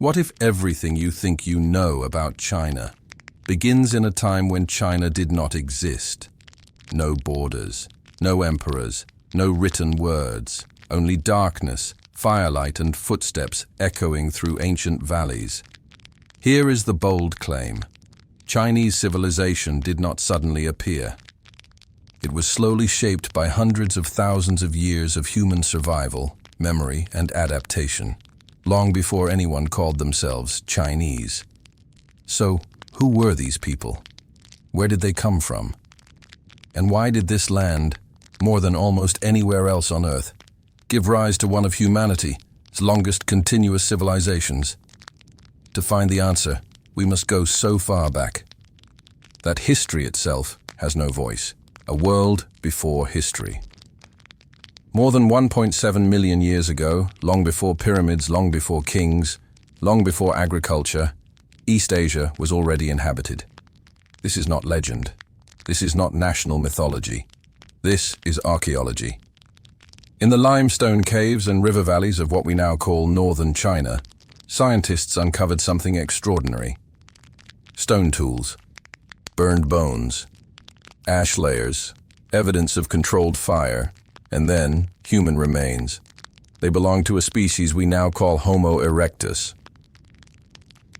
What if everything you think you know about China begins in a time when China did not exist? No borders, no emperors, no written words, only darkness, firelight and footsteps echoing through ancient valleys. Here is the bold claim. Chinese civilization did not suddenly appear. It was slowly shaped by hundreds of thousands of years of human survival, memory, and adaptation, long before anyone called themselves Chinese. So, who were these people? Where did they come from? And why did this land, more than almost anywhere else on Earth, give rise to one of humanity's longest continuous civilizations? To find the answer, we must go so far back that history itself has no voice. A world before history. More than 1.7 million years ago, long before pyramids, long before kings, long before agriculture, East Asia was already inhabited. This is not legend. This is not national mythology. This is archaeology. In the limestone caves and river valleys of what we now call northern China, scientists uncovered something extraordinary. Stone tools, burned bones, ash layers, evidence of controlled fire, and then human remains. They belong to a species we now call Homo erectus,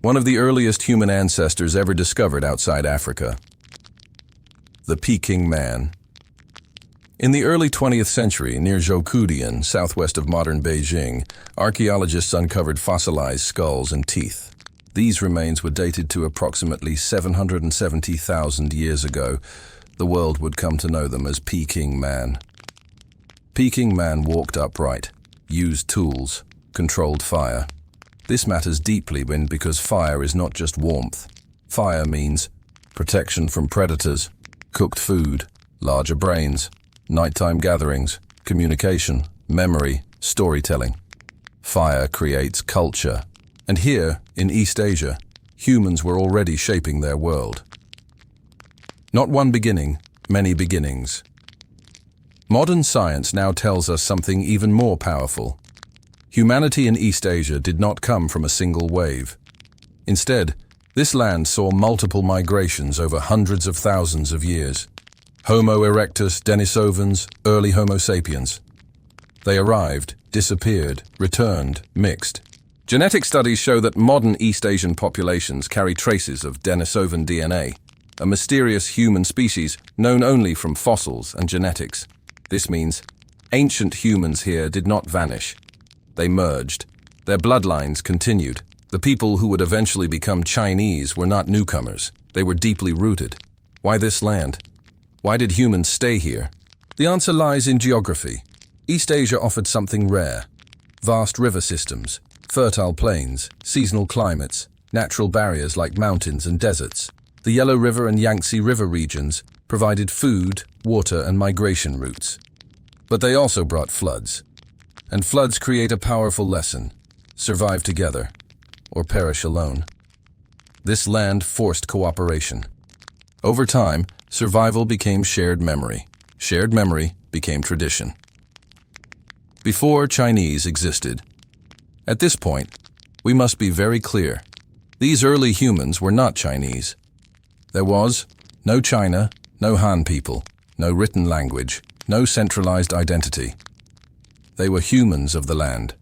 one of the earliest human ancestors ever discovered outside Africa. The Peking man. In the early 20th century, near Zhoukoudian, southwest of modern Beijing, archaeologists uncovered fossilized skulls and teeth. These remains were dated to approximately 770,000 years ago. The world would come to know them as Peking man. Peking man walked upright, used tools, controlled fire. This matters deeply because fire is not just warmth. Fire means protection from predators, cooked food, larger brains, nighttime gatherings, communication, memory, storytelling. Fire creates culture. And here, in East Asia, humans were already shaping their world. Not one beginning, many beginnings. Modern science now tells us something even more powerful. Humanity in East Asia did not come from a single wave. Instead, this land saw multiple migrations over hundreds of thousands of years. Homo erectus, Denisovans, early Homo sapiens. They arrived, disappeared, returned, mixed. Genetic studies show that modern East Asian populations carry traces of Denisovan DNA, a mysterious human species known only from fossils and genetics. This means ancient humans here did not vanish. They merged. Their bloodlines continued. The people who would eventually become Chinese were not newcomers. They were deeply rooted. Why this land? Why did humans stay here? The answer lies in geography. East Asia offered something rare. Vast river systems, fertile plains, seasonal climates, natural barriers like mountains and deserts. The Yellow River and Yangtze River regions provided food, water, and migration routes. But they also brought floods. And floods create a powerful lesson: survive together, or perish alone. This land forced cooperation. Over time, survival became shared memory. Shared memory became tradition. Before Chinese existed. At this point, we must be very clear. These early humans were not Chinese. There was no China, no Han people, no written language, no centralized identity. They were humans of the land.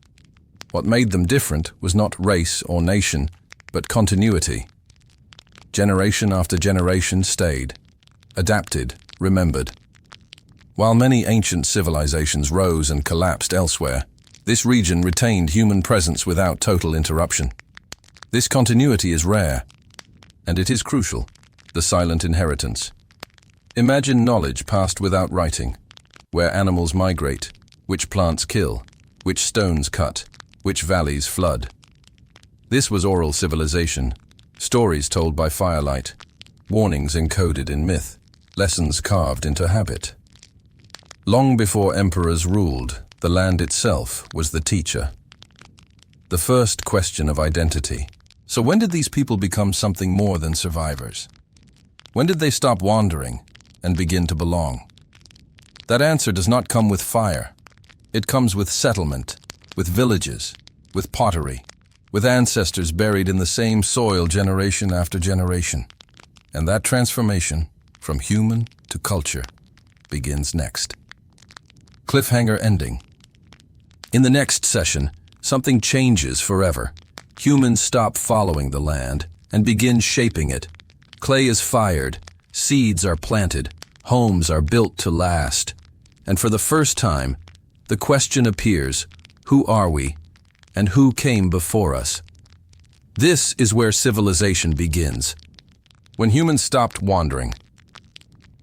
What made them different was not race or nation, but continuity. Generation after generation stayed, adapted, remembered. While many ancient civilizations rose and collapsed elsewhere, this region retained human presence without total interruption. This continuity is rare, and it is crucial. The silent inheritance. Imagine knowledge passed without writing, where animals migrate, which plants kill, which stones cut, which valleys flood. This was oral civilization, stories told by firelight, warnings encoded in myth, lessons carved into habit. Long before emperors ruled, the land itself was the teacher. The first question of identity. So when did these people become something more than survivors? When did they stop wandering and begin to belong? That answer does not come with fire. It comes with settlement, with villages, with pottery, with ancestors buried in the same soil generation after generation. And that transformation, from human to culture, begins next. Cliffhanger ending. In the next session, something changes forever. Humans stop following the land and begin shaping it. Clay is fired, seeds are planted, homes are built to last. And for the first time, the question appears, who are we, and who came before us? This is where civilization begins. When humans stopped wandering.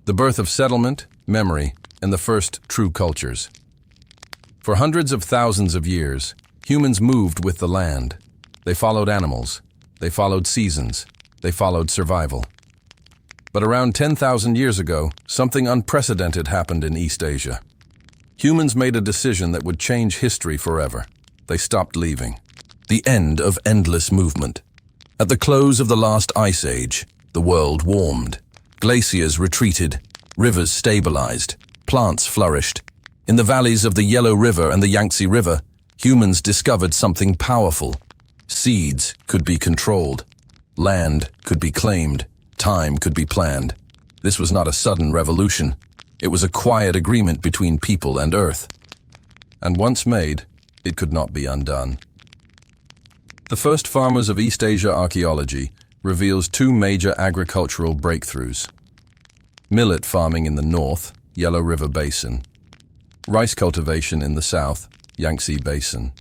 The birth of settlement, memory, and the first true cultures. For hundreds of thousands of years, humans moved with the land. They followed animals, they followed seasons, they followed survival. But around 10,000 years ago, something unprecedented happened in East Asia. Humans made a decision that would change history forever. They stopped leaving. The end of endless movement. At the close of the last ice age, the world warmed. Glaciers retreated, rivers stabilized, plants flourished. In the valleys of the Yellow River and the Yangtze River, humans discovered something powerful. Seeds could be controlled. Land could be claimed. Time could be planned. This was not a sudden revolution. It was a quiet agreement between people and Earth. And once made, it could not be undone. The first farmers of East Asia archaeology reveals two major agricultural breakthroughs. Millet farming in the north, Yellow River Basin. Rice cultivation in the south, Yangtze Basin.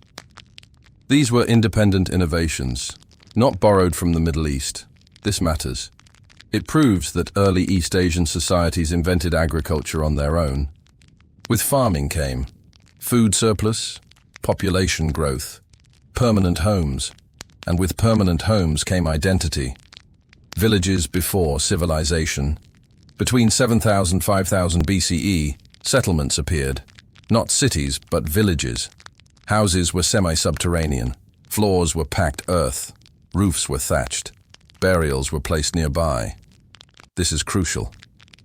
These were independent innovations, not borrowed from the Middle East. This matters. It proves that early East Asian societies invented agriculture on their own. With farming came food surplus, population growth, permanent homes, and with permanent homes came identity. Villages before civilization. Between 7,000 and 5,000 BCE, settlements appeared. Not cities, but villages. Houses were semi-subterranean. Floors were packed earth. Roofs were thatched. Burials were placed nearby. This is crucial.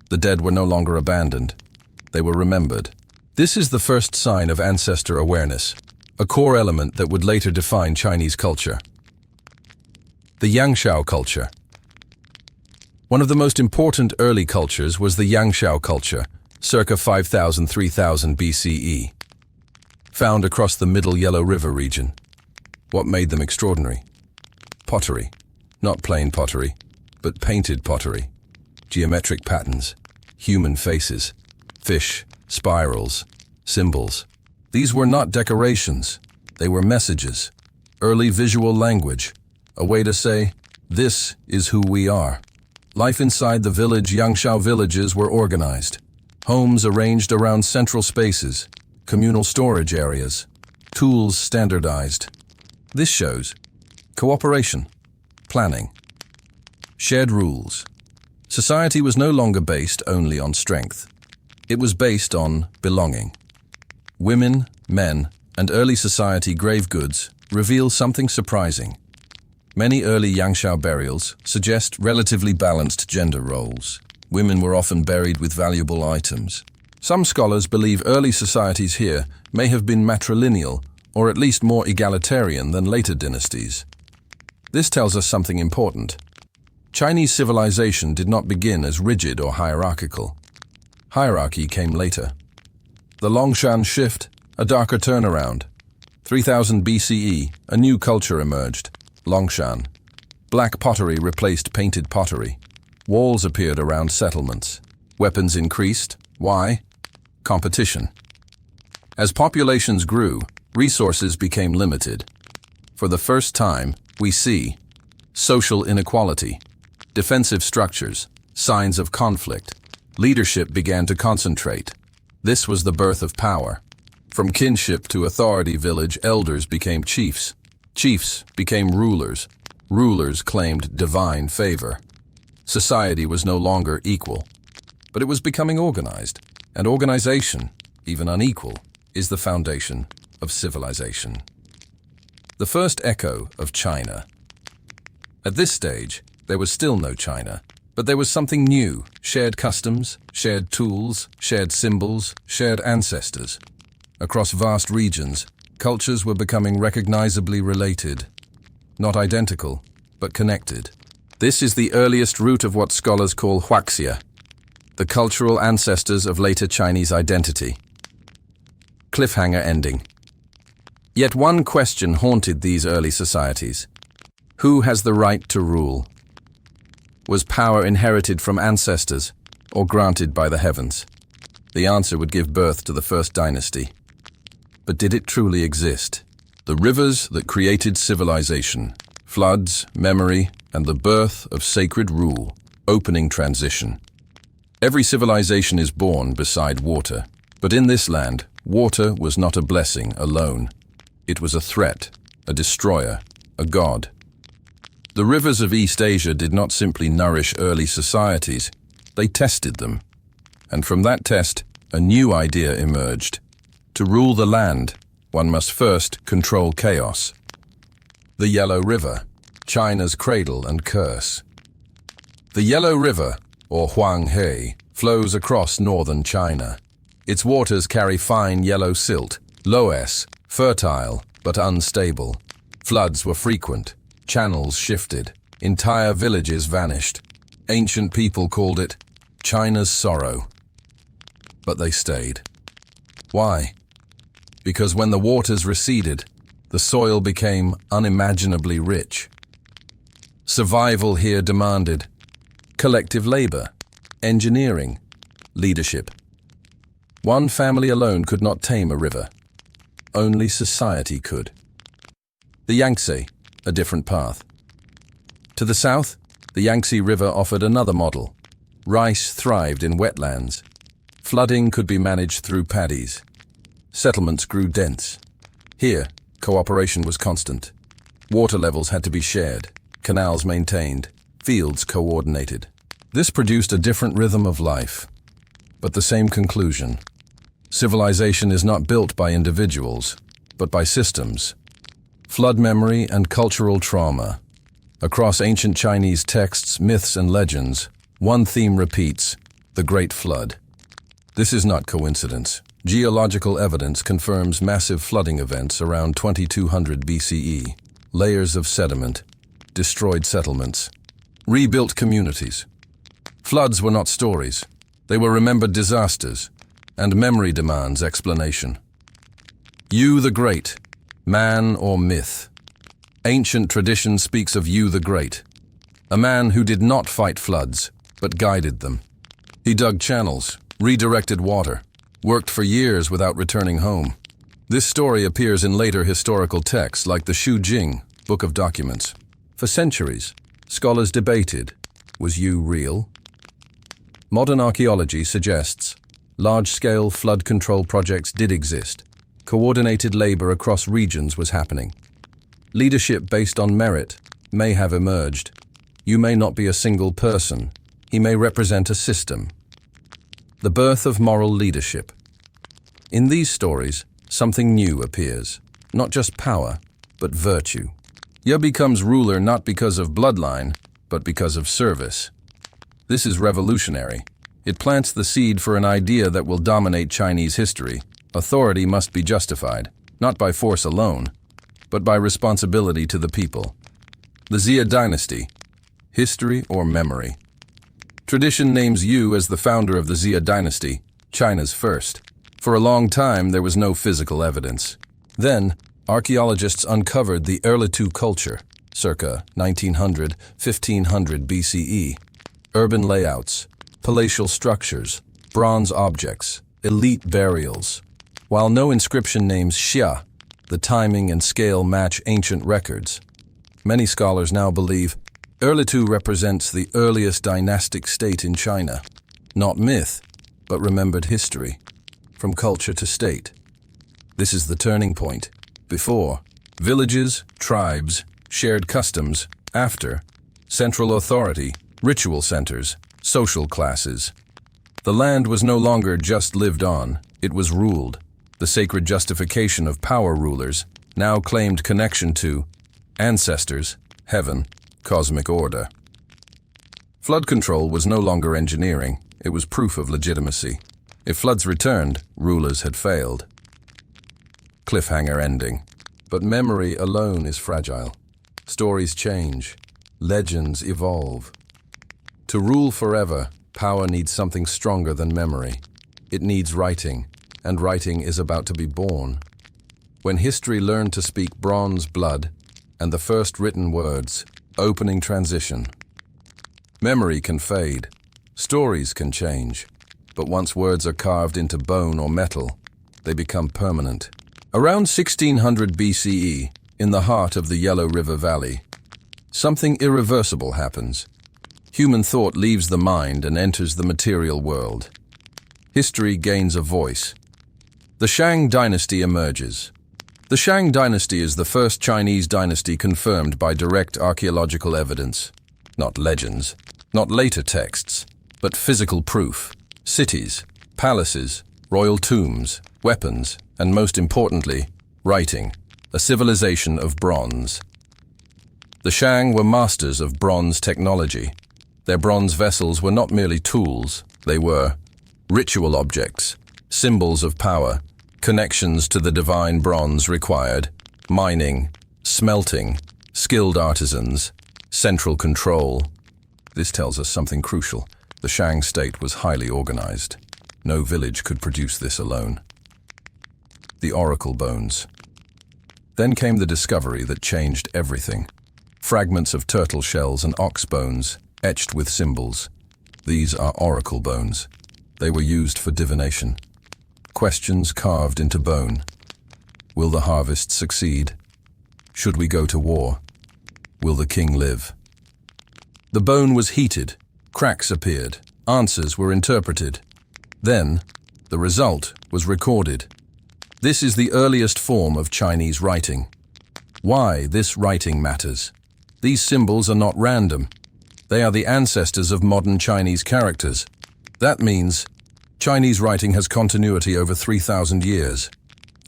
The dead were no longer abandoned. They were remembered. This is the first sign of ancestor awareness, a core element that would later define Chinese culture. The Yangshao culture. One of the most important early cultures was the Yangshao culture, circa 5,000–3,000 BCE, found across the Middle Yellow River region. What made them extraordinary? Pottery. Not plain pottery, but painted pottery. Geometric patterns, human faces, fish, spirals, symbols. These were not decorations, they were messages. Early visual language, a way to say, this is who we are. Life inside the village Yangshao villages were organized. Homes arranged around central spaces, communal storage areas, tools standardized. This shows cooperation, planning, shared rules. Society was no longer based only on strength. It was based on belonging. Women, men, and early society grave goods reveal something surprising. Many early Yangshao burials suggest relatively balanced gender roles. Women were often buried with valuable items. Some scholars believe early societies here may have been matrilineal, or at least more egalitarian than later dynasties. This tells us something important. Chinese civilization did not begin as rigid or hierarchical. Hierarchy came later. The Longshan shift, a darker turnaround. 3000 BCE, a new culture emerged, Longshan. Black pottery replaced painted pottery. Walls appeared around settlements. Weapons increased. Why? Competition. As populations grew, resources became limited. For the first time, we see social inequality, defensive structures, signs of conflict. Leadership began to concentrate. This was the birth of power. From kinship to authority village, elders became chiefs. Chiefs became rulers. Rulers claimed divine favor. Society was no longer equal, but it was becoming organized. And organization, even unequal, is the foundation of civilization. The first echo of China. At this stage, there was still no China, but there was something new: shared customs, shared tools, shared symbols, shared ancestors. Across vast regions, cultures were becoming recognizably related. not identical, but connected. This is the earliest root of what scholars call Huaxia, the cultural ancestors of later Chinese identity. Cliffhanger ending. Yet one question haunted these early societies. Who has the right to rule? Was power inherited from ancestors or granted by the heavens? The answer would give birth to the first dynasty. But did it truly exist? The rivers that created civilization, floods, memory, and the birth of sacred rule, opening transition. Every civilization is born beside water, but in this land, water was not a blessing alone. It was a threat, a destroyer, a god. The rivers of East Asia did not simply nourish early societies, they tested them. And from that test, a new idea emerged. To rule the land, one must first control chaos. The Yellow River, China's cradle and curse. The Yellow River, or Huaxia, flows across northern China. Its waters carry fine yellow silt, loess, fertile but unstable. Floods were frequent, channels shifted, entire villages vanished. Ancient people called it China's sorrow. But they stayed. Why? Because when the waters receded, the soil became unimaginably rich. Survival here demanded collective labor, engineering, leadership. One family alone could not tame a river. Only society could. The Yangtze, a different path. To the south, the Yangtze River offered another model. Rice thrived in wetlands. Flooding could be managed through paddies. Settlements grew dense. Here, cooperation was constant. Water levels had to be shared, canals maintained, fields coordinated. This produced a different rhythm of life, but the same conclusion. Civilization is not built by individuals, but by systems. Flood memory and cultural trauma. Across ancient Chinese texts, myths, and legends, one theme repeats: the Great Flood. This is not coincidence. Geological evidence confirms massive flooding events around 2200 BCE. Layers of sediment, destroyed settlements, rebuilt communities. Floods were not stories. They were remembered disasters, and memory demands explanation. Yu the Great, man or myth? Ancient tradition speaks of Yu the Great, a man who did not fight floods, but guided them. He dug channels, redirected water, worked for years without returning home. This story appears in later historical texts like the Shu Jing, Book of Documents. For centuries, scholars debated, was Yu real? Modern archaeology suggests large-scale flood control projects did exist. Coordinated labor across regions was happening. Leadership based on merit may have emerged. Yu may not be a single person. He may represent a system. The birth of moral leadership. In these stories, something new appears. Not just power, but virtue. Yu becomes ruler not because of bloodline, but because of service. This is revolutionary. It plants the seed for an idea that will dominate Chinese history. Authority must be justified, not by force alone, but by responsibility to the people. The Xia dynasty, history or memory? Tradition names Yu as the founder of the Xia dynasty, China's first. For a long time, there was no physical evidence. Then, archaeologists uncovered the Erlitou culture, circa 1900–1500 BCE. Urban layouts, palatial structures, bronze objects, elite burials. While no inscription names Xia, the timing and scale match ancient records. Many scholars now believe Erlitou represents the earliest dynastic state in China. Not myth, but remembered history, from culture to state. This is the turning point. Before, villages, tribes, shared customs. After, central authority, ritual centers, social classes. The land was no longer just lived on, it was ruled. The sacred justification of power rulers now claimed connection to ancestors, heaven, cosmic order. Flood control was no longer engineering, it was proof of legitimacy. If floods returned, rulers had failed. Cliffhanger ending. But memory alone is fragile. Stories change. Legends evolve. To rule forever, power needs something stronger than memory. It needs writing, and writing is about to be born. When history learned to speak bronze blood, and the first written words, opening transition. Memory can fade. Stories can change. But once words are carved into bone or metal, they become permanent. Around 1600 BCE, in the heart of the Yellow River Valley, something irreversible happens. Human thought leaves the mind and enters the material world. History gains a voice. The Shang dynasty emerges. The Shang dynasty is the first Chinese dynasty confirmed by direct archaeological evidence. Not legends, not later texts, but physical proof. Cities, palaces, royal tombs, weapons, and most importantly, writing, a civilization of bronze. The Shang were masters of bronze technology. Their bronze vessels were not merely tools, they were ritual objects, symbols of power, connections to the divine bronze required, mining, smelting, skilled artisans, central control. This tells us something crucial. The Shang state was highly organized. No village could produce this alone. The oracle bones. Then came the discovery that changed everything. Fragments of turtle shells and ox bones, etched with symbols. These are oracle bones. They were used for divination. Questions carved into bone. Will the harvest succeed? Should we go to war? Will the king live? The bone was heated. Cracks appeared. Answers were interpreted. Then, the result was recorded. This is the earliest form of Chinese writing. Why this writing matters? These symbols are not random. They are the ancestors of modern Chinese characters. That means Chinese writing has continuity over 3,000 years.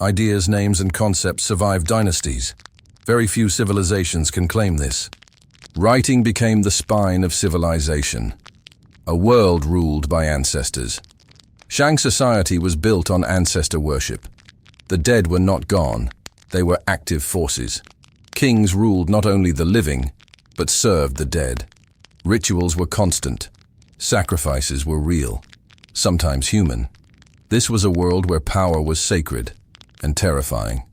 Ideas, names, and concepts survive dynasties. Very few civilizations can claim this. Writing became the spine of civilization. A world ruled by ancestors. Shang society was built on ancestor worship. The dead were not gone. They were active forces. Kings ruled not only the living, but served the dead. Rituals were constant. Sacrifices were real, sometimes human. This was a world where power was sacred and terrifying.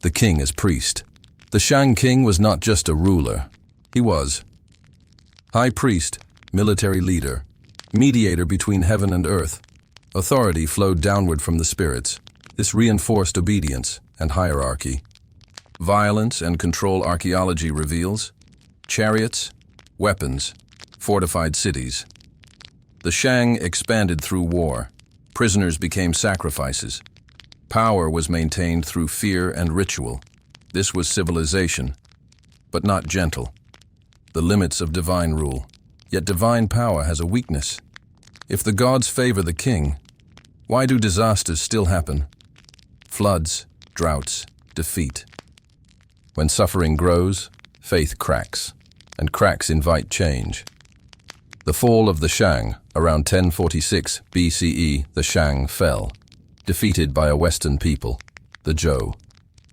The king as priest. The Shang king was not just a ruler. He was high priest, military leader, mediator between heaven and earth. Authority flowed downward from the spirits. This reinforced obedience and hierarchy. Violence and control archaeology reveals chariots, weapons, fortified cities. The Shang expanded through war. Prisoners became sacrifices. Power was maintained through fear and ritual. This was civilization, but not gentle. The limits of divine rule. Yet divine power has a weakness. If the gods favor the king, why do disasters still happen? Floods, droughts, defeat. When suffering grows, faith cracks, and cracks invite change. The fall of the Shang, around 1046 BCE, the Shang fell, defeated by a Western people, the Zhou.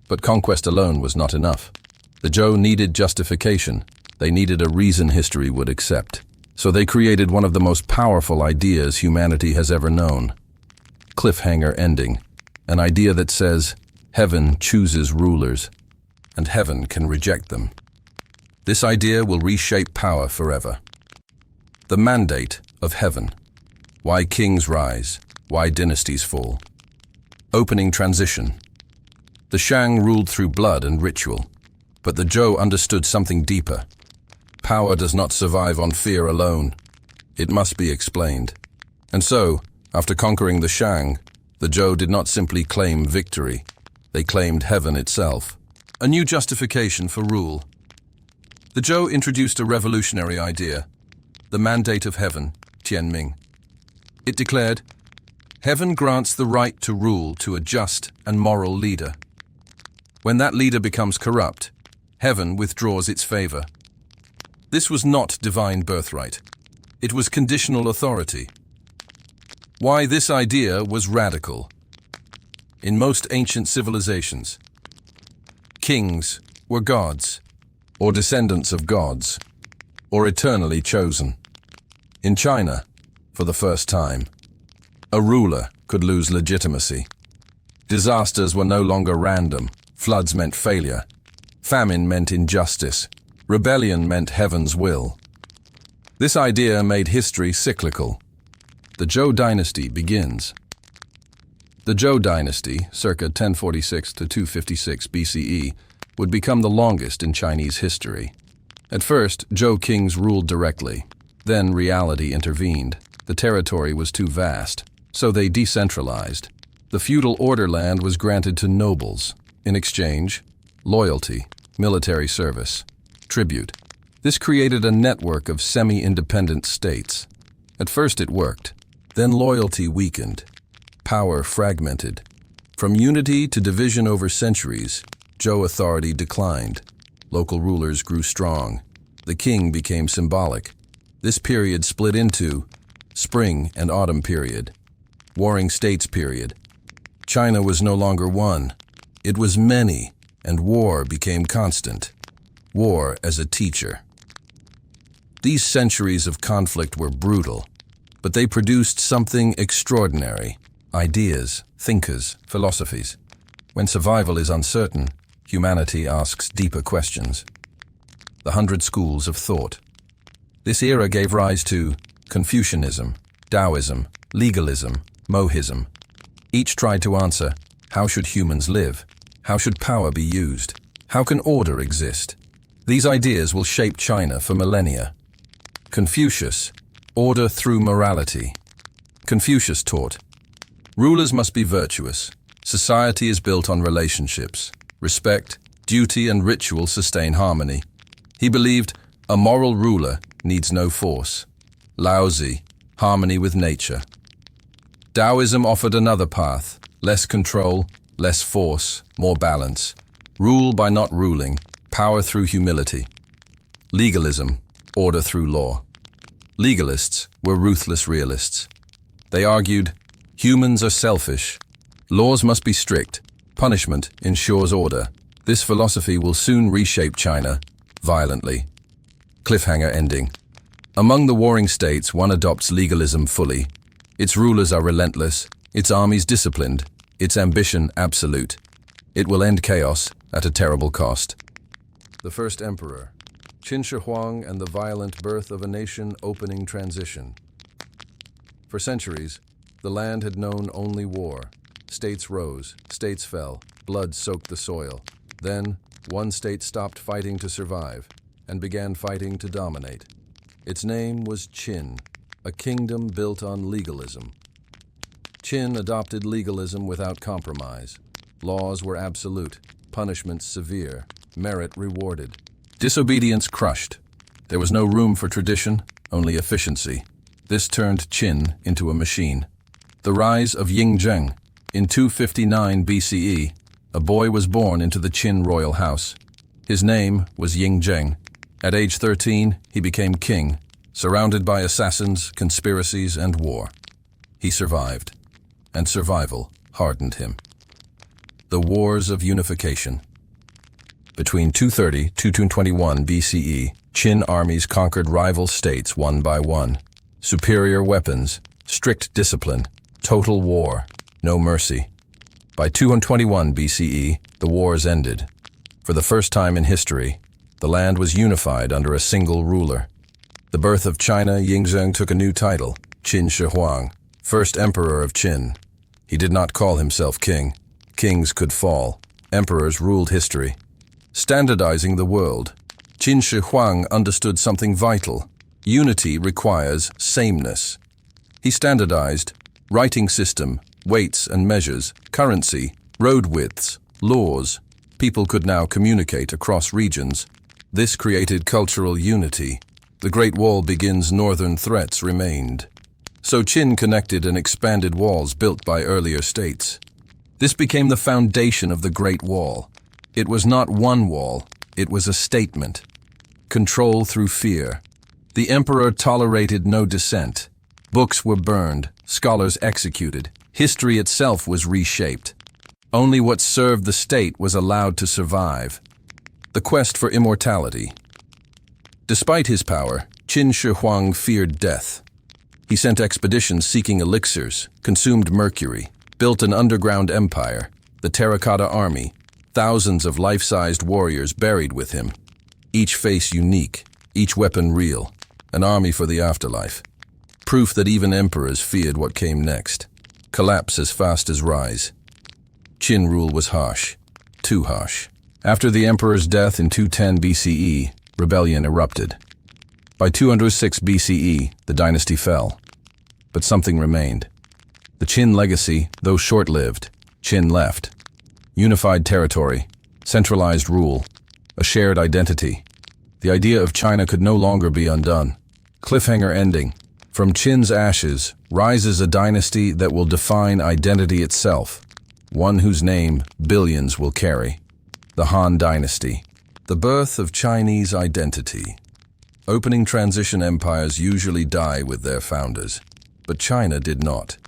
But conquest alone was not enough. The Zhou needed justification. They needed a reason history would accept. So they created one of the most powerful ideas humanity has ever known. Cliffhanger ending. An idea that says, heaven chooses rulers, and heaven can reject them. This idea will reshape power forever. The mandate of heaven. Why kings rise, why dynasties fall. Opening transition. The Shang ruled through blood and ritual, but the Zhou understood something deeper. Power does not survive on fear alone. It must be explained. And so, after conquering the Shang, the Zhou did not simply claim victory. They claimed heaven itself. A new justification for rule. The Zhou introduced a revolutionary idea, the mandate of heaven, Tianming. It declared, heaven grants the right to rule to a just and moral leader. When that leader becomes corrupt, heaven withdraws its favor. This was not divine birthright. It was conditional authority. Why this idea was radical. In most ancient civilizations, kings were gods, or descendants of gods, or eternally chosen. In China, for the first time, a ruler could lose legitimacy. Disasters were no longer random. Floods meant failure. Famine meant injustice. Rebellion meant heaven's will. This idea made history cyclical. The Zhou dynasty begins. The Zhou dynasty, circa 1046 to 256 BCE, would become the longest in Chinese history. At first, Zhou kings ruled directly. Then reality intervened. The territory was too vast, so they decentralized. The feudal order land was granted to nobles. In exchange, loyalty, military service, tribute. This created a network of semi-independent states. At first it worked. Then loyalty weakened. Power fragmented. From unity to division over centuries, Zhou authority declined. Local rulers grew strong. The king became symbolic. This period split into Spring and Autumn period, Warring States period. China was no longer one. It was many, and war became constant. War as a teacher. These centuries of conflict were brutal, but they produced something extraordinary. Ideas, thinkers, philosophies. When survival is uncertain, humanity asks deeper questions. The 100 schools of thought. This era gave rise to Confucianism, Taoism, legalism, Mohism. Each tried to answer, how should humans live? How should power be used? How can order exist? These ideas will shape China for millennia. Confucius, order through morality. Confucius taught, rulers must be virtuous. Society is built on relationships. Respect, duty, and ritual sustain harmony. He believed a moral ruler needs no force. Laozi, harmony with nature. Taoism offered another path, less control, less force, more balance. Rule by not ruling, power through humility. Legalism, order through law. Legalists were ruthless realists. They argued, humans are selfish. Laws must be strict. Punishment ensures order. This philosophy will soon reshape China, violently. Cliffhanger ending. Among the warring states, one adopts legalism fully. Its rulers are relentless, its armies disciplined, its ambition absolute. It will end chaos at a terrible cost. The first emperor, Qin Shi Huang and the violent birth of a nation opening transition. For centuries, the land had known only war. States rose, states fell, blood soaked the soil. Then, one state stopped fighting to survive and began fighting to dominate. Its name was Qin, a kingdom built on legalism. Qin adopted legalism without compromise. Laws were absolute, punishments severe, merit rewarded. Disobedience crushed. There was no room for tradition, only efficiency. This turned Qin into a machine. The rise of Yingzheng. In 259 BCE, a boy was born into the Qin royal house. His name was Yingzheng. At age 13, he became king, surrounded by assassins, conspiracies, and war. He survived, and survival hardened him. The Wars of Unification. Between 230 to 221 BCE, Qin armies conquered rival states one by one. Superior weapons, strict discipline, total war, no mercy. By 221 BCE, the wars ended. For the first time in history, the land was unified under a single ruler. The birth of China, Yingzheng took a new title, Qin Shi Huang, first emperor of Qin. He did not call himself king. Kings could fall. Emperors ruled history. Standardizing the world, Qin Shi Huang understood something vital. Unity requires sameness. He standardized writing system, weights and measures, currency, road widths, laws. People could now communicate across regions. This created cultural unity. The Great Wall begins, northern threats remained. So Qin connected and expanded walls built by earlier states. This became the foundation of the Great Wall. It was not one wall, it was a statement. Control through fear. The emperor tolerated no dissent. Books were burned, scholars executed. History itself was reshaped. Only what served the state was allowed to survive. The quest for immortality. Despite his power, Qin Shi Huang feared death. He sent expeditions seeking elixirs, consumed mercury, built an underground empire, the Terracotta Army, thousands of life-sized warriors buried with him. Each face unique, each weapon real, an army for the afterlife. Proof that even emperors feared what came next. Collapse as fast as rise. Qin rule was harsh, too harsh. After the emperor's death in 210 BCE, rebellion erupted. By 206 BCE, the dynasty fell. But something remained. The Qin legacy, though short-lived, Qin left. Unified territory, centralized rule, a shared identity. The idea of China could no longer be undone. Cliffhanger ending. From Qin's ashes rises a dynasty that will define identity itself, one whose name billions will carry. The Han Dynasty. The birth of Chinese identity. Opening transition empires usually die with their founders, but China did not.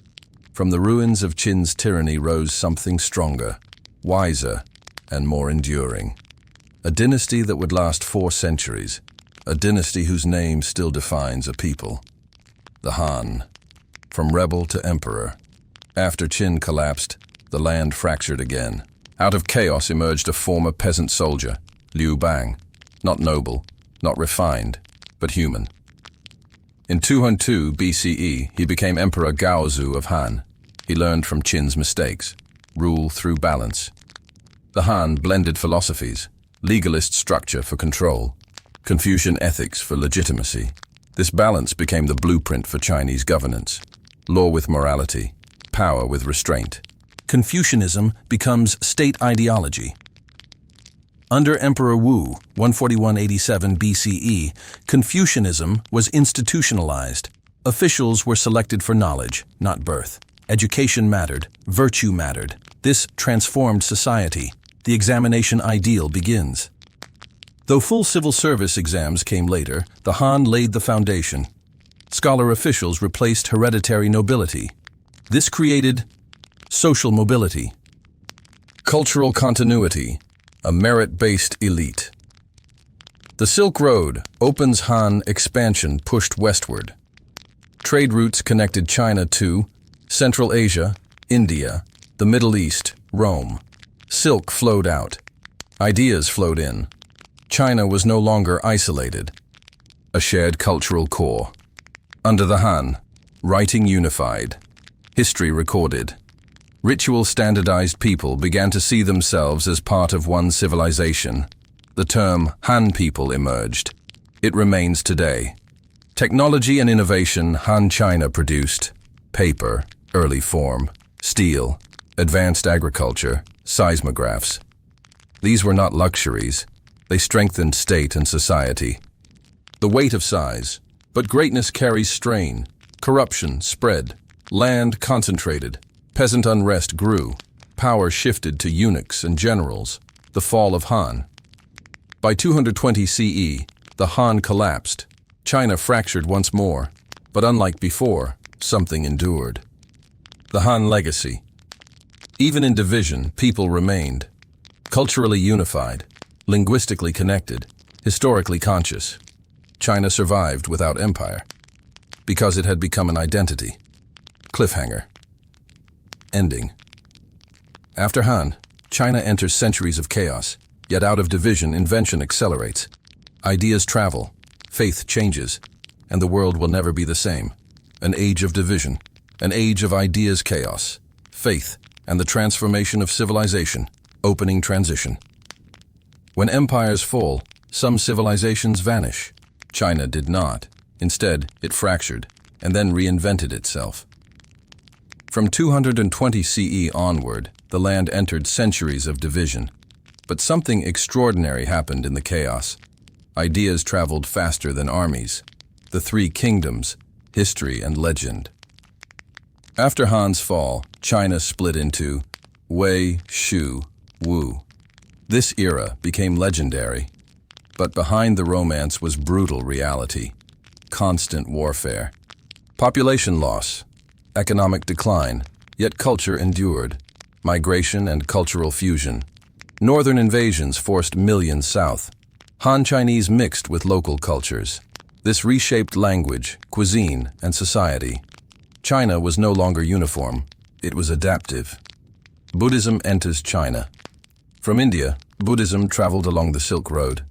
From the ruins of Qin's tyranny rose something stronger, wiser, and more enduring. A dynasty that would last 4 centuries, a dynasty whose name still defines a people. The Han. From rebel to emperor. After Qin collapsed, the land fractured again. Out of chaos emerged a former peasant soldier, Liu Bang. Not noble, not refined, but human. In 212 BCE, he became Emperor Gaozu of Han. He learned from Qin's mistakes. Rule through balance. The Han blended philosophies, legalist structure for control, Confucian ethics for legitimacy. This balance became the blueprint for Chinese governance. Law with morality, power with restraint. Confucianism becomes state ideology. Under Emperor Wu, 141-87 BCE, Confucianism was institutionalized. Officials were selected for knowledge, not birth. Education mattered, virtue mattered. This transformed society. The examination ideal begins. Though full civil service exams came later, the Han laid the foundation. Scholar officials replaced hereditary nobility. This created social mobility. Cultural continuity, a merit-based elite. The Silk Road, Open's Han expansion pushed westward. Trade routes connected China to Central Asia, India, the Middle East, Rome. Silk flowed out. Ideas flowed in. China was no longer isolated. A shared cultural core. Under the Han, writing unified. History recorded. Ritual standardized people began to see themselves as part of one civilization. The term Han people emerged. It remains today. Technology and innovation Han China produced. Paper, early form, steel, advanced agriculture, seismographs. These were not luxuries. They strengthened state and society. The weight of size. But greatness carries strain. Corruption spread. Land concentrated. Peasant unrest grew. Power shifted to eunuchs and generals. The fall of Han. By 220 CE, the Han collapsed. China fractured once more. But unlike before, something endured. The Han legacy. Even in division, people remained. Culturally unified, linguistically connected, historically conscious. China survived without empire. Because it had become an identity. Cliffhanger. Ending. After Han, China enters centuries of chaos, yet out of division, invention accelerates. Ideas travel, faith changes, and the world will never be the same. An age of division, an age of ideas chaos, faith, and the transformation of civilization, opening transition. When empires fall, some civilizations vanish. China did not. Instead, it fractured, and then reinvented itself. From 220 CE onward, the land entered centuries of division. But something extraordinary happened in the chaos. Ideas traveled faster than armies. The 3 kingdoms, history and legend. After Han's fall, China split into Wei, Shu, Wu. This era became legendary. But behind the romance was brutal reality. Constant warfare. Population loss. Economic decline, yet culture endured. Migration and cultural fusion. Northern invasions forced millions south. Han Chinese mixed with local cultures. This reshaped language, cuisine, and society. China was no longer uniform. It was adaptive. Buddhism enters China. From India, Buddhism traveled along the Silk Road.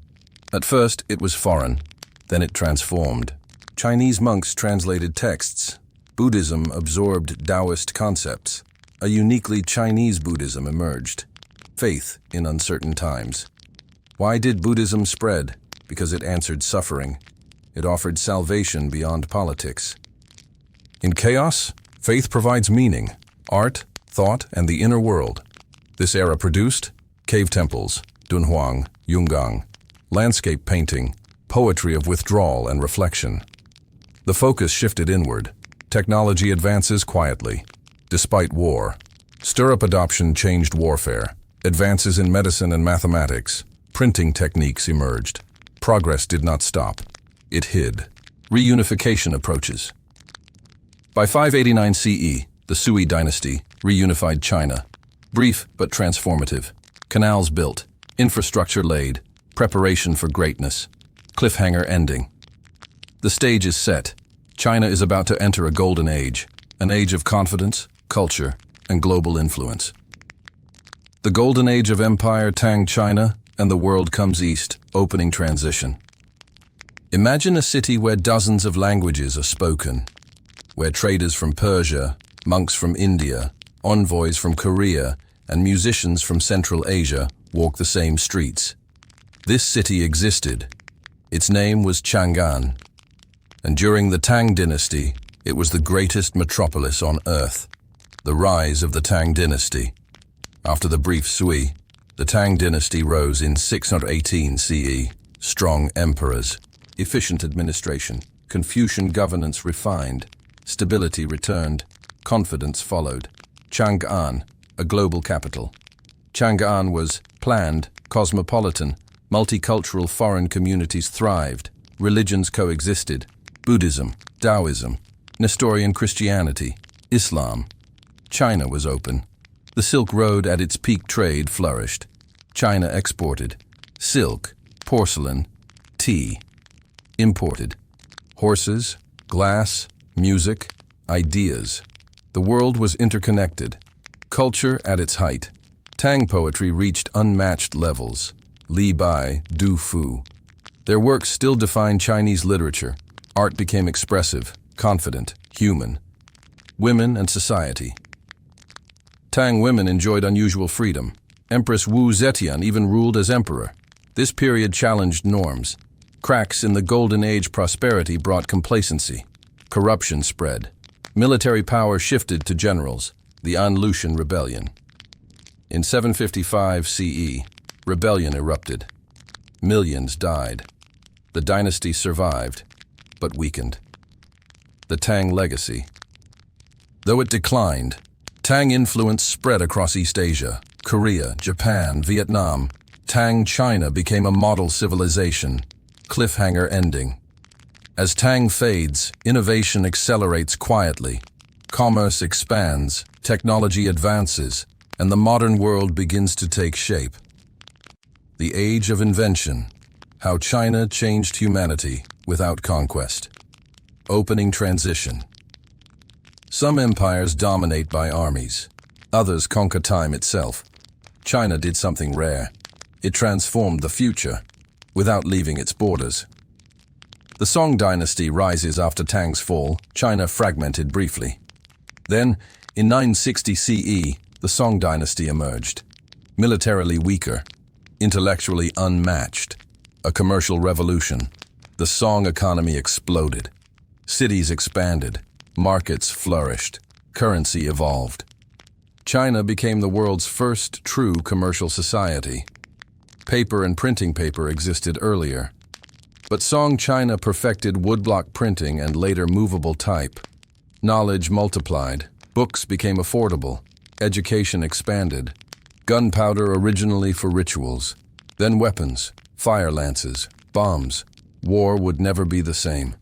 At first, it was foreign. Then it transformed. Chinese monks translated texts. Buddhism absorbed Taoist concepts. A uniquely Chinese Buddhism emerged. Faith in uncertain times. Why did Buddhism spread? Because it answered suffering. It offered salvation beyond politics. In chaos, faith provides meaning, art, thought, and the inner world. This era produced cave temples, Dunhuang, Yungang, landscape painting, poetry of withdrawal and reflection. The focus shifted inward. Technology advances quietly. Despite war, stirrup adoption changed warfare. Advances in medicine and mathematics, printing techniques emerged. Progress did not stop. It hid. Reunification approaches. By 589 CE, the Sui dynasty reunified China. Brief but transformative. Canals built, infrastructure laid, preparation for greatness. Cliffhanger ending. The stage is set. China is about to enter a golden age, an age of confidence, culture, and global influence. The golden age of empire Tang China, and the world comes east, opening transition. Imagine a city where dozens of languages are spoken, where traders from Persia, monks from India, envoys from Korea, and musicians from Central Asia walk the same streets. This city existed. Its name was Chang'an, and during the Tang dynasty, it was the greatest metropolis on earth. The rise of the Tang dynasty. After the brief Sui, the Tang dynasty rose in 618 CE. Strong emperors, efficient administration, Confucian governance refined, stability returned, confidence followed. Chang'an, a global capital. Chang'an was planned, cosmopolitan, multicultural foreign communities thrived, religions coexisted, Buddhism, Taoism, Nestorian Christianity, Islam. China was open. The Silk Road at its peak trade flourished. China exported silk, porcelain, tea. Imported horses, glass, music, ideas. The world was interconnected. Culture at its height. Tang poetry reached unmatched levels. Li Bai, Du Fu. Their works still define Chinese literature. Art became expressive, confident, human. Women and society. Tang women enjoyed unusual freedom. Empress Wu Zetian even ruled as emperor. This period challenged norms. Cracks in the Golden Age prosperity brought complacency. Corruption spread. Military power shifted to generals. The An Lushan Rebellion. In 755 CE, rebellion erupted. Millions died. The dynasty survived, but weakened. The Tang legacy. Though it declined, Tang influence spread across East Asia, Korea, Japan, Vietnam. Tang China became a model civilization. Cliffhanger ending. As Tang fades, innovation accelerates quietly. Commerce expands, technology advances, and the modern world begins to take shape. The Age of Invention. How China changed humanity without conquest. Opening transition. Some empires dominate by armies. Others conquer time itself. China did something rare. It transformed the future without leaving its borders. The Song dynasty rises after Tang's fall. China fragmented briefly. Then, in 960 CE, the Song dynasty emerged. Militarily weaker, intellectually unmatched. A commercial revolution. The Song economy exploded. Cities expanded. Markets flourished. Currency evolved. China became the world's first true commercial society. Paper and printing paper existed earlier. But Song China perfected woodblock printing and later movable type. Knowledge multiplied. Books became affordable. Education expanded. Gunpowder originally for rituals. Then weapons, fire lances, bombs. War would never be the same.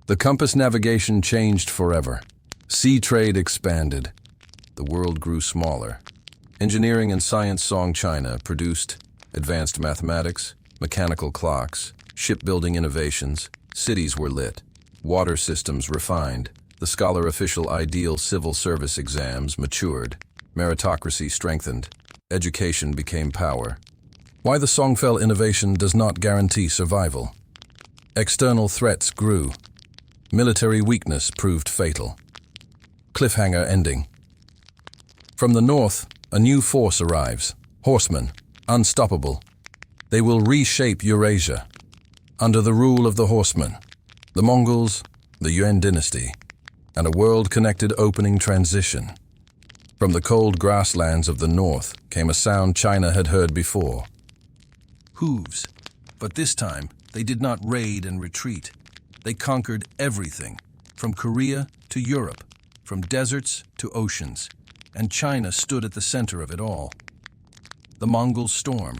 The compass navigation changed forever. Sea trade expanded. The world grew smaller. Engineering and science Song China produced advanced mathematics, mechanical clocks, shipbuilding innovations, cities were lit, water systems refined, the scholar official ideal civil service exams matured, meritocracy strengthened, education became power. Why the Songfell innovation does not guarantee survival. External threats grew. Military weakness proved fatal. Cliffhanger ending. From the north, a new force arrives. Horsemen, unstoppable. They will reshape Eurasia. Under the rule of the horsemen, the Mongols, the Yuan dynasty, and a world-connected opening transition. From the cold grasslands of the north came a sound China had heard before. Hooves. But this time, they did not raid and retreat. They conquered everything, from Korea to Europe, from deserts to oceans, and China stood at the center of it all. The Mongol storm.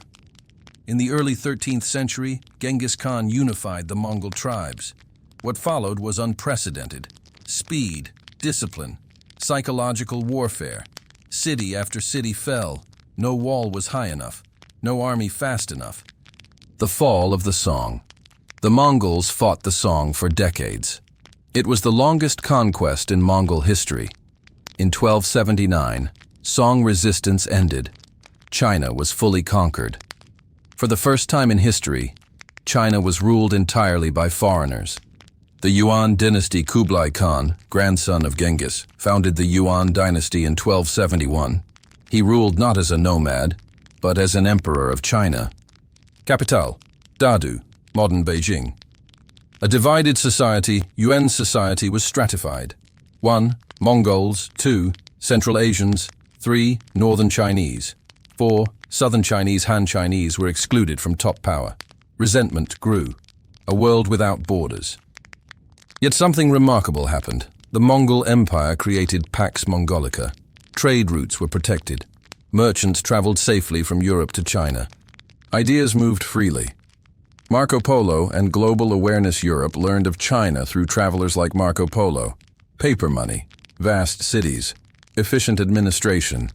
In the early 13th century, Genghis Khan unified the Mongol tribes. What followed was unprecedented. Speed, discipline, psychological warfare. City after city fell. No wall was high enough. No army fast enough. The fall of the Song. The Mongols fought the Song for decades. It was the longest conquest in Mongol history. In 1279, Song resistance ended. China was fully conquered. For the first time in history, China was ruled entirely by foreigners. The Yuan dynasty Kublai Khan, grandson of Genghis, founded the Yuan dynasty in 1271. He ruled not as a nomad, but as an emperor of China. Capital, Dadu, modern Beijing. A divided society, Yuan society was stratified. 1. Mongols. 2. Central Asians. 3. Northern Chinese. 4. Southern Chinese, Han Chinese were excluded from top power. Resentment grew. A world without borders. Yet something remarkable happened. The Mongol Empire created Pax Mongolica. Trade routes were protected. Merchants traveled safely from Europe to China. Ideas moved freely. Marco Polo and Global Awareness Europe learned of China through travelers like Marco Polo. Paper money, vast cities, efficient administration.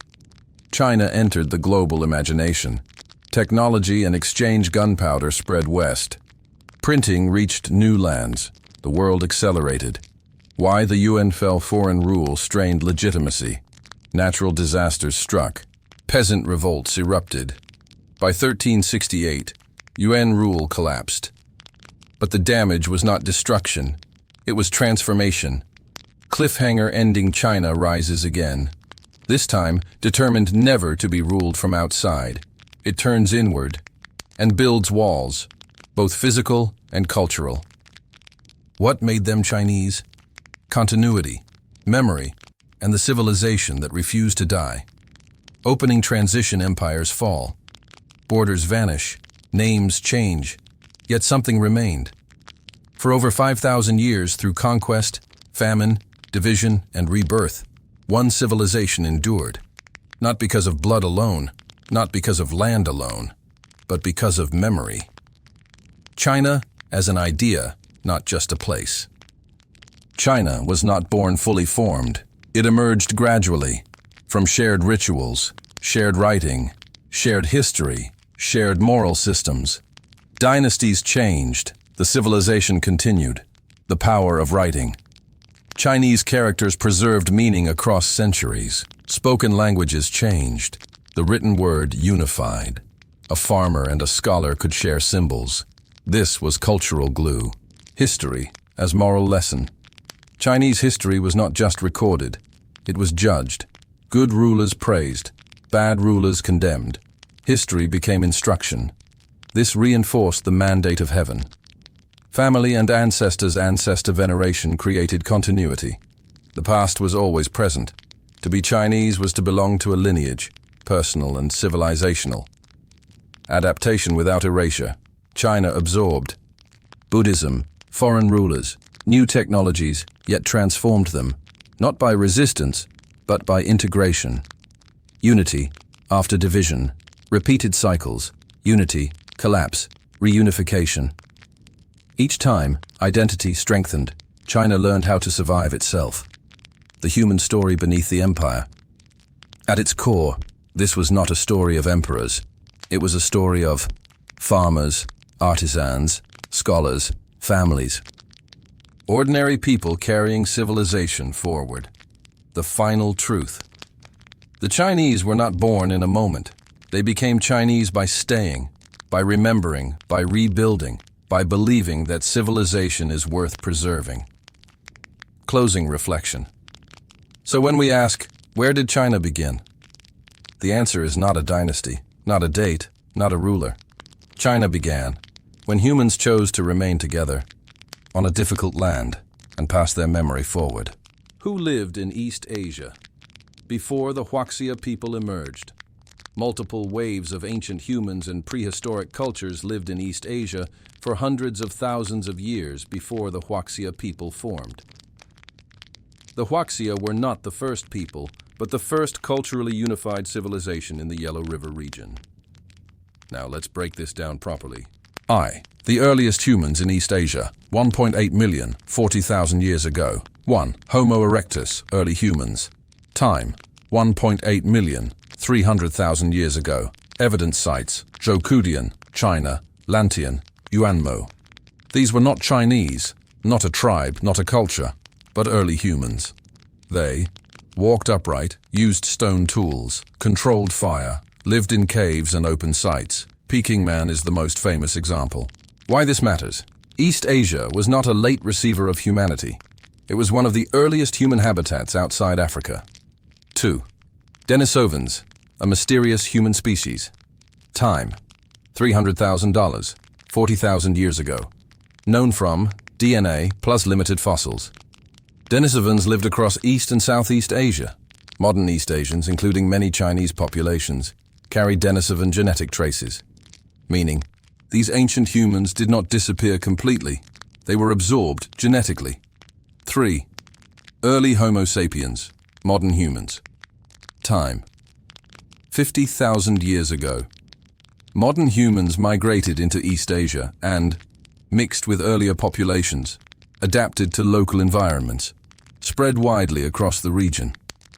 China entered the global imagination. Technology and exchange gunpowder spread west. Printing reached new lands. The world accelerated. Why the UN fell foreign rule strained legitimacy. Natural disasters struck. Peasant revolts erupted. By 1368, UN rule collapsed. But the damage was not destruction. It was transformation. Cliffhanger ending China rises again. This time, determined never to be ruled from outside. It turns inward and builds walls, both physical and cultural. What made them Chinese? Continuity, memory, and the civilization that refused to die. Opening transition empires fall. Borders vanish, names change, yet something remained. For over 5,000 years, through conquest, famine, division, and rebirth, one civilization endured. Not because of blood alone, not because of land alone, but because of memory. China as an idea, not just a place. China was not born fully formed. It emerged gradually, from shared rituals, shared writing, shared history, shared moral systems. Dynasties changed, the civilization continued, the power of writing. Chinese characters preserved meaning across centuries. Spoken languages changed, the written word unified. A farmer and a scholar could share symbols. This was cultural glue. History as moral lesson. Chinese history was not just recorded, it was judged. Good rulers praised, bad rulers condemned. History became instruction. This reinforced the mandate of heaven. Family and ancestor veneration created continuity. The past was always present. To be Chinese was to belong to a lineage, personal and civilizational. Adaptation without erasure. China absorbed Buddhism, foreign rulers, new technologies, yet transformed them, not by resistance, but by integration. Unity, after division, repeated cycles, unity, collapse, reunification. Each time, identity strengthened. China learned how to survive itself. The human story beneath the empire. At its core, This was not a story of emperors. It was a story of farmers, artisans, scholars, families. Ordinary people carrying civilization forward. The final truth. The Chinese were not born in a moment. They became Chinese by staying, by remembering, by rebuilding, by believing that civilization is worth preserving. Closing reflection. So when we ask, where did China begin? The answer is not a dynasty, not a date, not a ruler. China began when humans chose to remain together on a difficult land and pass their memory forward. Who lived in East Asia before the Huaxia people emerged? Multiple waves of ancient humans and prehistoric cultures lived in East Asia for hundreds of thousands of years before the Huaxia people formed. The Huaxia were not the first people, but the first culturally unified civilization in the Yellow River region. Now let's break this down properly. The earliest humans in East Asia, 1.8 million, 40,000 years ago. 1. Homo erectus, early humans. Time, 1.8 million, 300,000 years ago. Evidence sites, Zhoukoudian, China, Lantian, Yuanmo. These were not Chinese, not a tribe, not a culture, but early humans. They walked upright, used stone tools, controlled fire, lived in caves and open sites. Peking Man is the most famous example. Why this matters? East Asia was not a late receiver of humanity. It was one of the earliest human habitats outside Africa. 2. Denisovans, a mysterious human species. Time, $300,000, 40,000 years ago. Known from DNA plus limited fossils. Denisovans lived across East and Southeast Asia. Modern East Asians, including many Chinese populations, carry Denisovan genetic traces. Meaning, these ancient humans did not disappear completely. They were absorbed genetically. 3. Early Homo sapiens, modern humans. Time, 50,000 years ago. Modern humans migrated into East Asia and, mixed with earlier populations, adapted to local environments, spread widely across the region.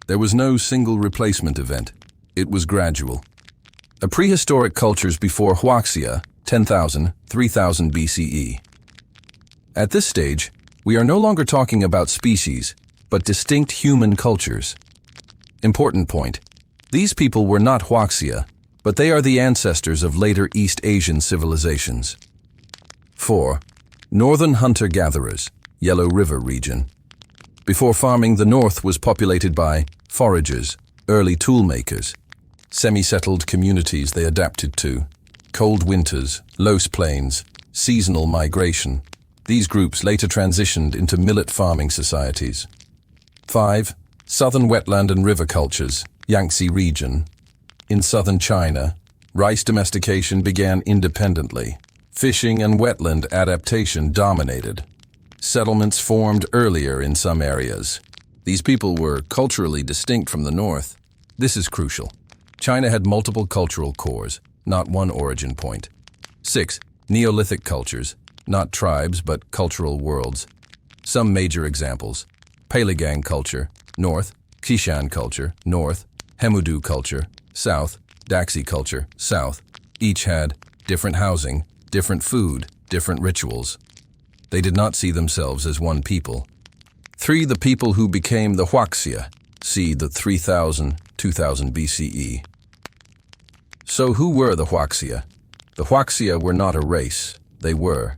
There was no single replacement event. It was gradual. A prehistoric cultures before Huaxia, 10,000, 3000 BCE. At this stage, we are no longer talking about species, but distinct human cultures. Important point. These people were not Huaxia, but they are the ancestors of later East Asian civilizations. 4. Northern hunter-gatherers, Yellow River region. Before farming, the north was populated by foragers, early tool makers, semi-settled communities they adapted to, cold winters, low plains, seasonal migration. These groups later transitioned into millet farming societies. 5. Southern wetland and river cultures, Yangtze region. In southern China, rice domestication began independently. Fishing and wetland adaptation dominated. Settlements formed earlier in some areas. These people were culturally distinct from the north. This is crucial. China had multiple cultural cores, not one origin point. 6. Neolithic cultures, not tribes but cultural worlds. Some major examples: Paleogang culture, north; Xishan culture, north; Hemudu culture, south; Daxi culture, south. Each had different housing, different food, different rituals. They did not see themselves as one people. 3. The people who became the Huaxia, see the 3000, 2000 BCE. So who were the Huaxia? The Huaxia were not a race. They were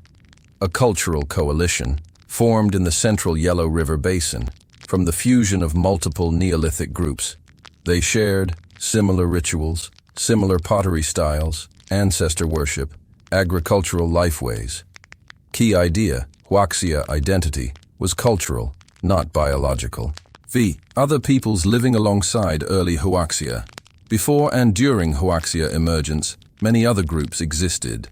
a cultural coalition formed in the central Yellow River Basin from the fusion of multiple Neolithic groups. They shared similar rituals, similar pottery styles, ancestor worship, agricultural lifeways. Key idea: Huaxia identity was cultural, not biological. Other peoples living alongside early Huaxia. Before and during Huaxia emergence, many other groups existed.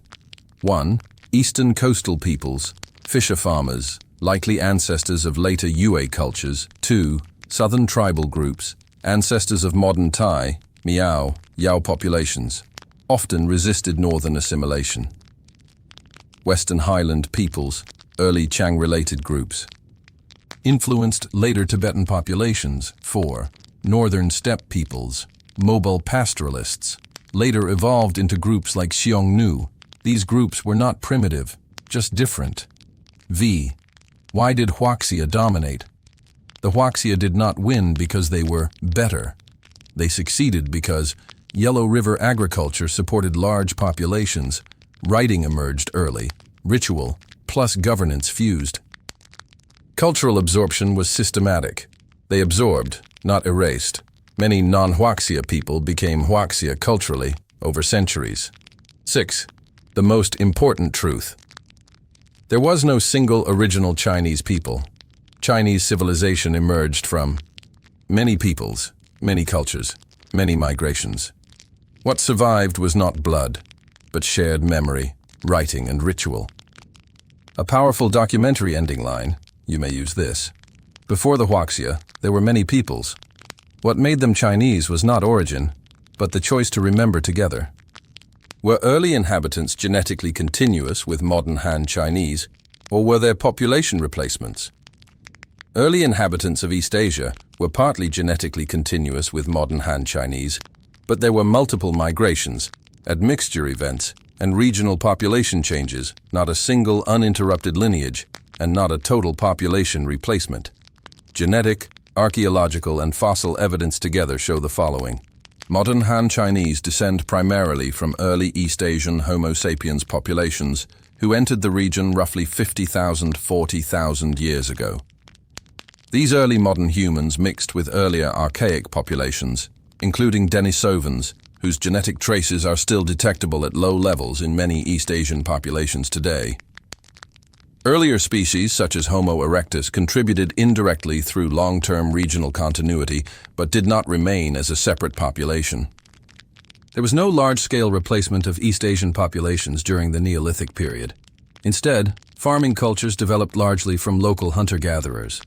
1. Eastern coastal peoples, fisher farmers, likely ancestors of later Yue cultures. 2. Southern tribal groups, ancestors of modern Thai, Miao, Yao populations, often resisted northern assimilation. Western highland peoples, early Chang-related groups, influenced later Tibetan populations. 4. Northern steppe peoples, mobile pastoralists, later evolved into groups like Xiongnu. These groups were not primitive, just different. V. Why did Huaxia dominate? The Huaxia did not win because they were better. They succeeded because Yellow River agriculture supported large populations, writing emerged early, ritual plus governance fused. Cultural absorption was systematic. They absorbed, not erased. Many non-Huaxia people became Huaxia culturally over centuries. 6. The most important truth. There was no single original Chinese people. Chinese civilization emerged from many peoples, many cultures, many migrations. What survived was not blood, but shared memory, writing, and ritual. A powerful documentary ending line, you may use this. Before the Huaxia, there were many peoples. What made them Chinese was not origin, but the choice to remember together. Were early inhabitants genetically continuous with modern Han Chinese, or were there population replacements? Early inhabitants of East Asia were partly genetically continuous with modern Han Chinese, but there were multiple migrations, admixture events, and regional population changes, not a single uninterrupted lineage, and not a total population replacement. Genetic, archaeological, and fossil evidence together show the following. Modern Han Chinese descend primarily from early East Asian Homo sapiens populations who entered the region roughly 40,000 years ago. These early modern humans mixed with earlier archaic populations, including Denisovans, whose genetic traces are still detectable at low levels in many East Asian populations today. Earlier species, such as Homo erectus, contributed indirectly through long-term regional continuity, but did not remain as a separate population. There was no large-scale replacement of East Asian populations during the Neolithic period. Instead, farming cultures developed largely from local hunter-gatherers.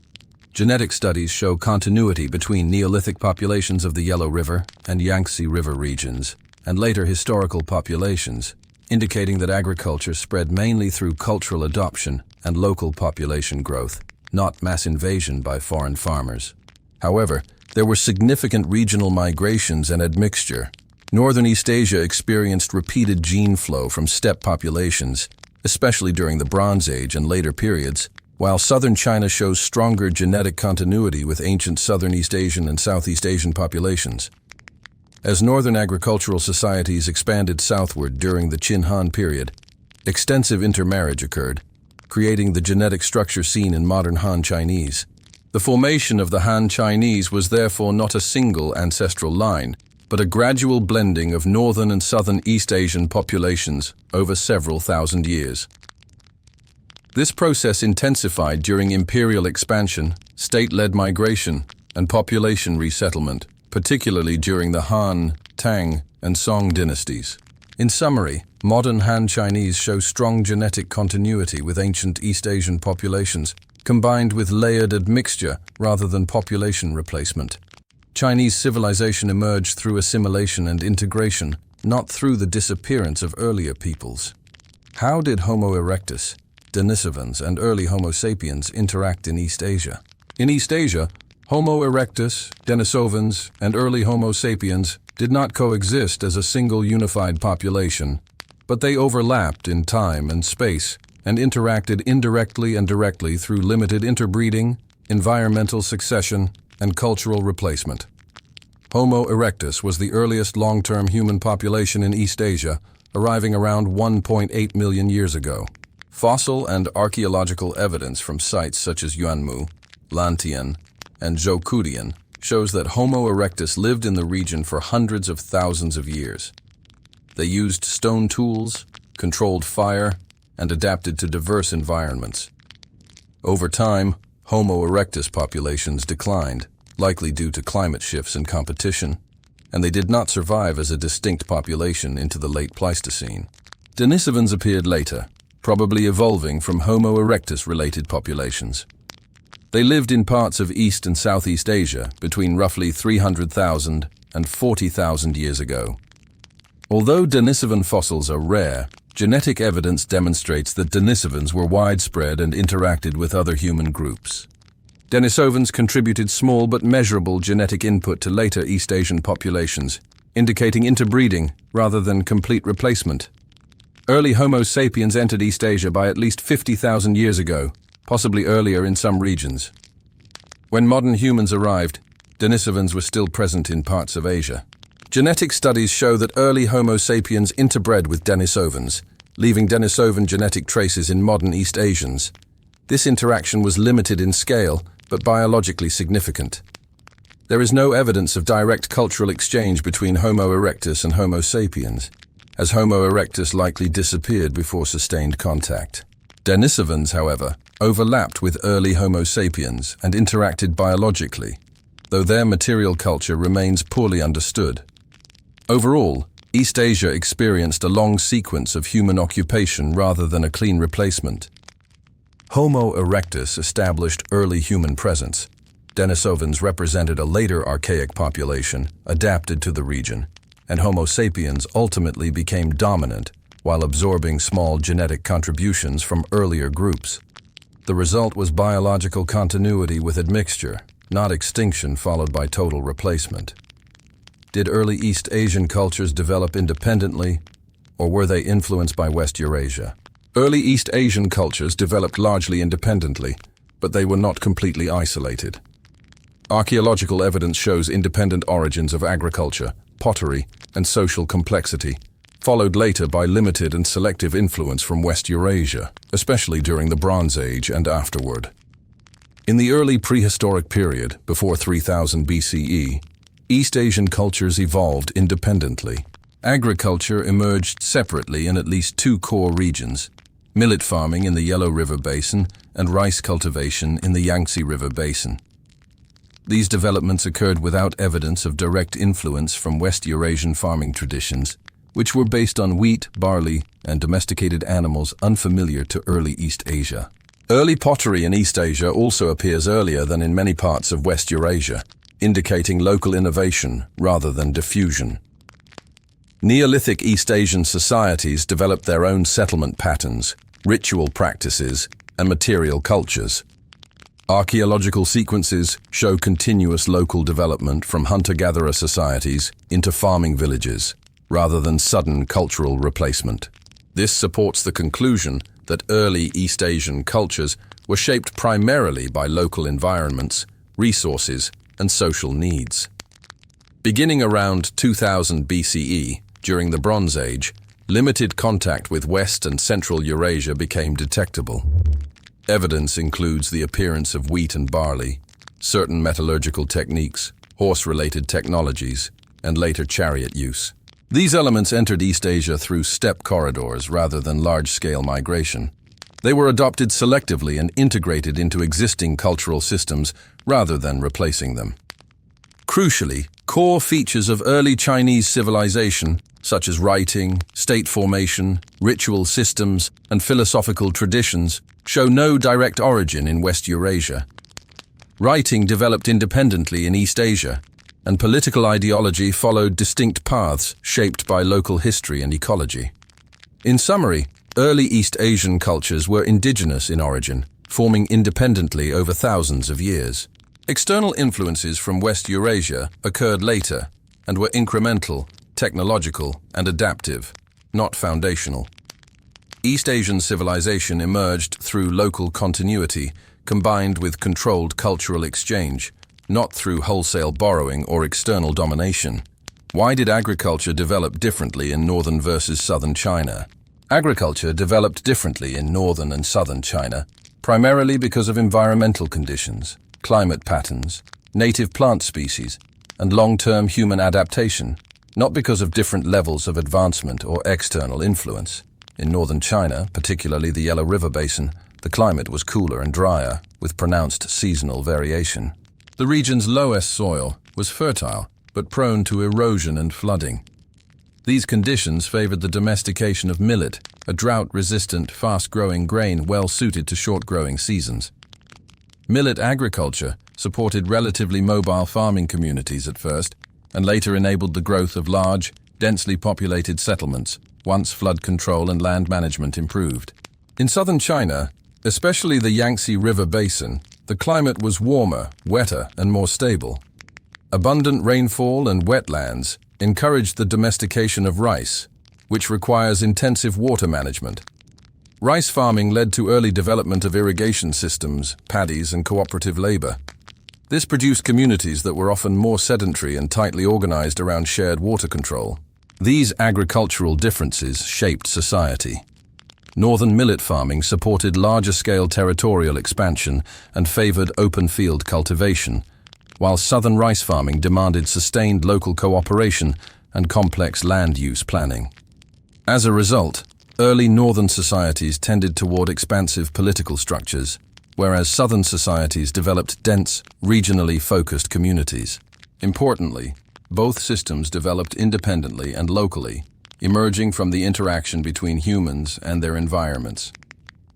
Genetic studies show continuity between Neolithic populations of the Yellow River and Yangtze River regions, and later historical populations, indicating that agriculture spread mainly through cultural adoption and local population growth, not mass invasion by foreign farmers. However, there were significant regional migrations and admixture. Northern East Asia experienced repeated gene flow from steppe populations, especially during the Bronze Age and later periods, while southern China shows stronger genetic continuity with ancient southern East Asian and Southeast Asian populations. As northern agricultural societies expanded southward during the Qin Han period, extensive intermarriage occurred, creating the genetic structure seen in modern Han Chinese. The formation of the Han Chinese was therefore not a single ancestral line, but a gradual blending of northern and southern East Asian populations over several thousand years. This process intensified during imperial expansion, state-led migration, and population resettlement, particularly during the Han, Tang, and Song dynasties. In summary, modern Han Chinese show strong genetic continuity with ancient East Asian populations, combined with layered admixture rather than population replacement. Chinese civilization emerged through assimilation and integration, not through the disappearance of earlier peoples. How did Homo erectus, Denisovans, and early Homo sapiens interact in East Asia? In East Asia, Homo erectus, Denisovans, and early Homo sapiens did not coexist as a single unified population, but they overlapped in time and space and interacted indirectly and directly through limited interbreeding, environmental succession, and cultural replacement. Homo erectus was the earliest long-term human population in East Asia, arriving around 1.8 million years ago. Fossil and archaeological evidence from sites such as Yuanmu, Lantian, and Zhoukoudian shows that Homo erectus lived in the region for hundreds of thousands of years. They used stone tools, controlled fire, and adapted to diverse environments. Over time, Homo erectus populations declined, likely due to climate shifts and competition, and they did not survive as a distinct population into the late Pleistocene. Denisovans appeared later, probably evolving from Homo erectus-related populations. They lived in parts of East and Southeast Asia between roughly 300,000 and 40,000 years ago. Although Denisovan fossils are rare, genetic evidence demonstrates that Denisovans were widespread and interacted with other human groups. Denisovans contributed small but measurable genetic input to later East Asian populations, indicating interbreeding rather than complete replacement. Early Homo sapiens entered East Asia by at least 50,000 years ago, possibly earlier in some regions. When modern humans arrived, Denisovans were still present in parts of Asia. Genetic studies show that early Homo sapiens interbred with Denisovans, leaving Denisovan genetic traces in modern East Asians. This interaction was limited in scale, but biologically significant. There is no evidence of direct cultural exchange between Homo erectus and Homo sapiens, as Homo erectus likely disappeared before sustained contact. Denisovans, however, overlapped with early Homo sapiens and interacted biologically, though their material culture remains poorly understood. Overall, East Asia experienced a long sequence of human occupation rather than a clean replacement. Homo erectus established early human presence. Denisovans represented a later archaic population adapted to the region, and Homo sapiens ultimately became dominant while absorbing small genetic contributions from earlier groups. The result was biological continuity with admixture, not extinction followed by total replacement. Did early East Asian cultures develop independently, or were they influenced by West Eurasia? Early East Asian cultures developed largely independently, but they were not completely isolated. Archaeological evidence shows independent origins of agriculture, pottery, and social complexity, followed later by limited and selective influence from West Eurasia, especially during the Bronze Age and afterward. In the early prehistoric period, before 3000 BCE, East Asian cultures evolved independently. Agriculture emerged separately in at least two core regions: millet farming in the Yellow River Basin and rice cultivation in the Yangtze River Basin. These developments occurred without evidence of direct influence from West Eurasian farming traditions, which were based on wheat, barley, and domesticated animals unfamiliar to early East Asia. Early pottery in East Asia also appears earlier than in many parts of West Eurasia, indicating local innovation rather than diffusion. Neolithic East Asian societies developed their own settlement patterns, ritual practices, and material cultures. Archaeological sequences show continuous local development from hunter-gatherer societies into farming villages, rather than sudden cultural replacement. This supports the conclusion that early East Asian cultures were shaped primarily by local environments, resources, and social needs. Beginning around 2000 BCE, during the Bronze Age, limited contact with West and Central Eurasia became detectable. Evidence includes the appearance of wheat and barley, certain metallurgical techniques, horse-related technologies, and later chariot use. These elements entered East Asia through steppe corridors rather than large-scale migration. They were adopted selectively and integrated into existing cultural systems rather than replacing them. Crucially, core features of early Chinese civilization, such as writing, state formation, ritual systems, and philosophical traditions, show no direct origin in West Eurasia. Writing developed independently in East Asia, and political ideology followed distinct paths shaped by local history and ecology. In summary, early East Asian cultures were indigenous in origin, forming independently over thousands of years. External influences from West Eurasia occurred later and were incremental, technological, and adaptive, not foundational. East Asian civilization emerged through local continuity combined with controlled cultural exchange, not through wholesale borrowing or external domination. Why did agriculture develop differently in northern versus southern China? Agriculture developed differently in northern and southern China, primarily because of environmental conditions, climate patterns, native plant species, and long-term human adaptation, not because of different levels of advancement or external influence. In northern China, particularly the Yellow River Basin, the climate was cooler and drier, with pronounced seasonal variation. The region's lowest soil was fertile, but prone to erosion and flooding. These conditions favored the domestication of millet, a drought-resistant, fast-growing grain well-suited to short-growing seasons. Millet agriculture supported relatively mobile farming communities at first, and later enabled the growth of large, densely populated settlements, once flood control and land management improved. In southern China, especially the Yangtze River Basin, The climate was warmer, wetter, and more stable. Abundant rainfall and wetlands encouraged the domestication of rice, which requires intensive water management. Rice farming led to early development of irrigation systems, paddies, and cooperative labor. This produced communities that were often more sedentary and tightly organized around shared water control. These agricultural differences shaped society. Northern millet farming supported larger-scale territorial expansion and favored open-field cultivation, while southern rice farming demanded sustained local cooperation and complex land use planning. As a result, early northern societies tended toward expansive political structures, whereas southern societies developed dense, regionally focused communities. Importantly, both systems developed independently and locally, emerging from the interaction between humans and their environments.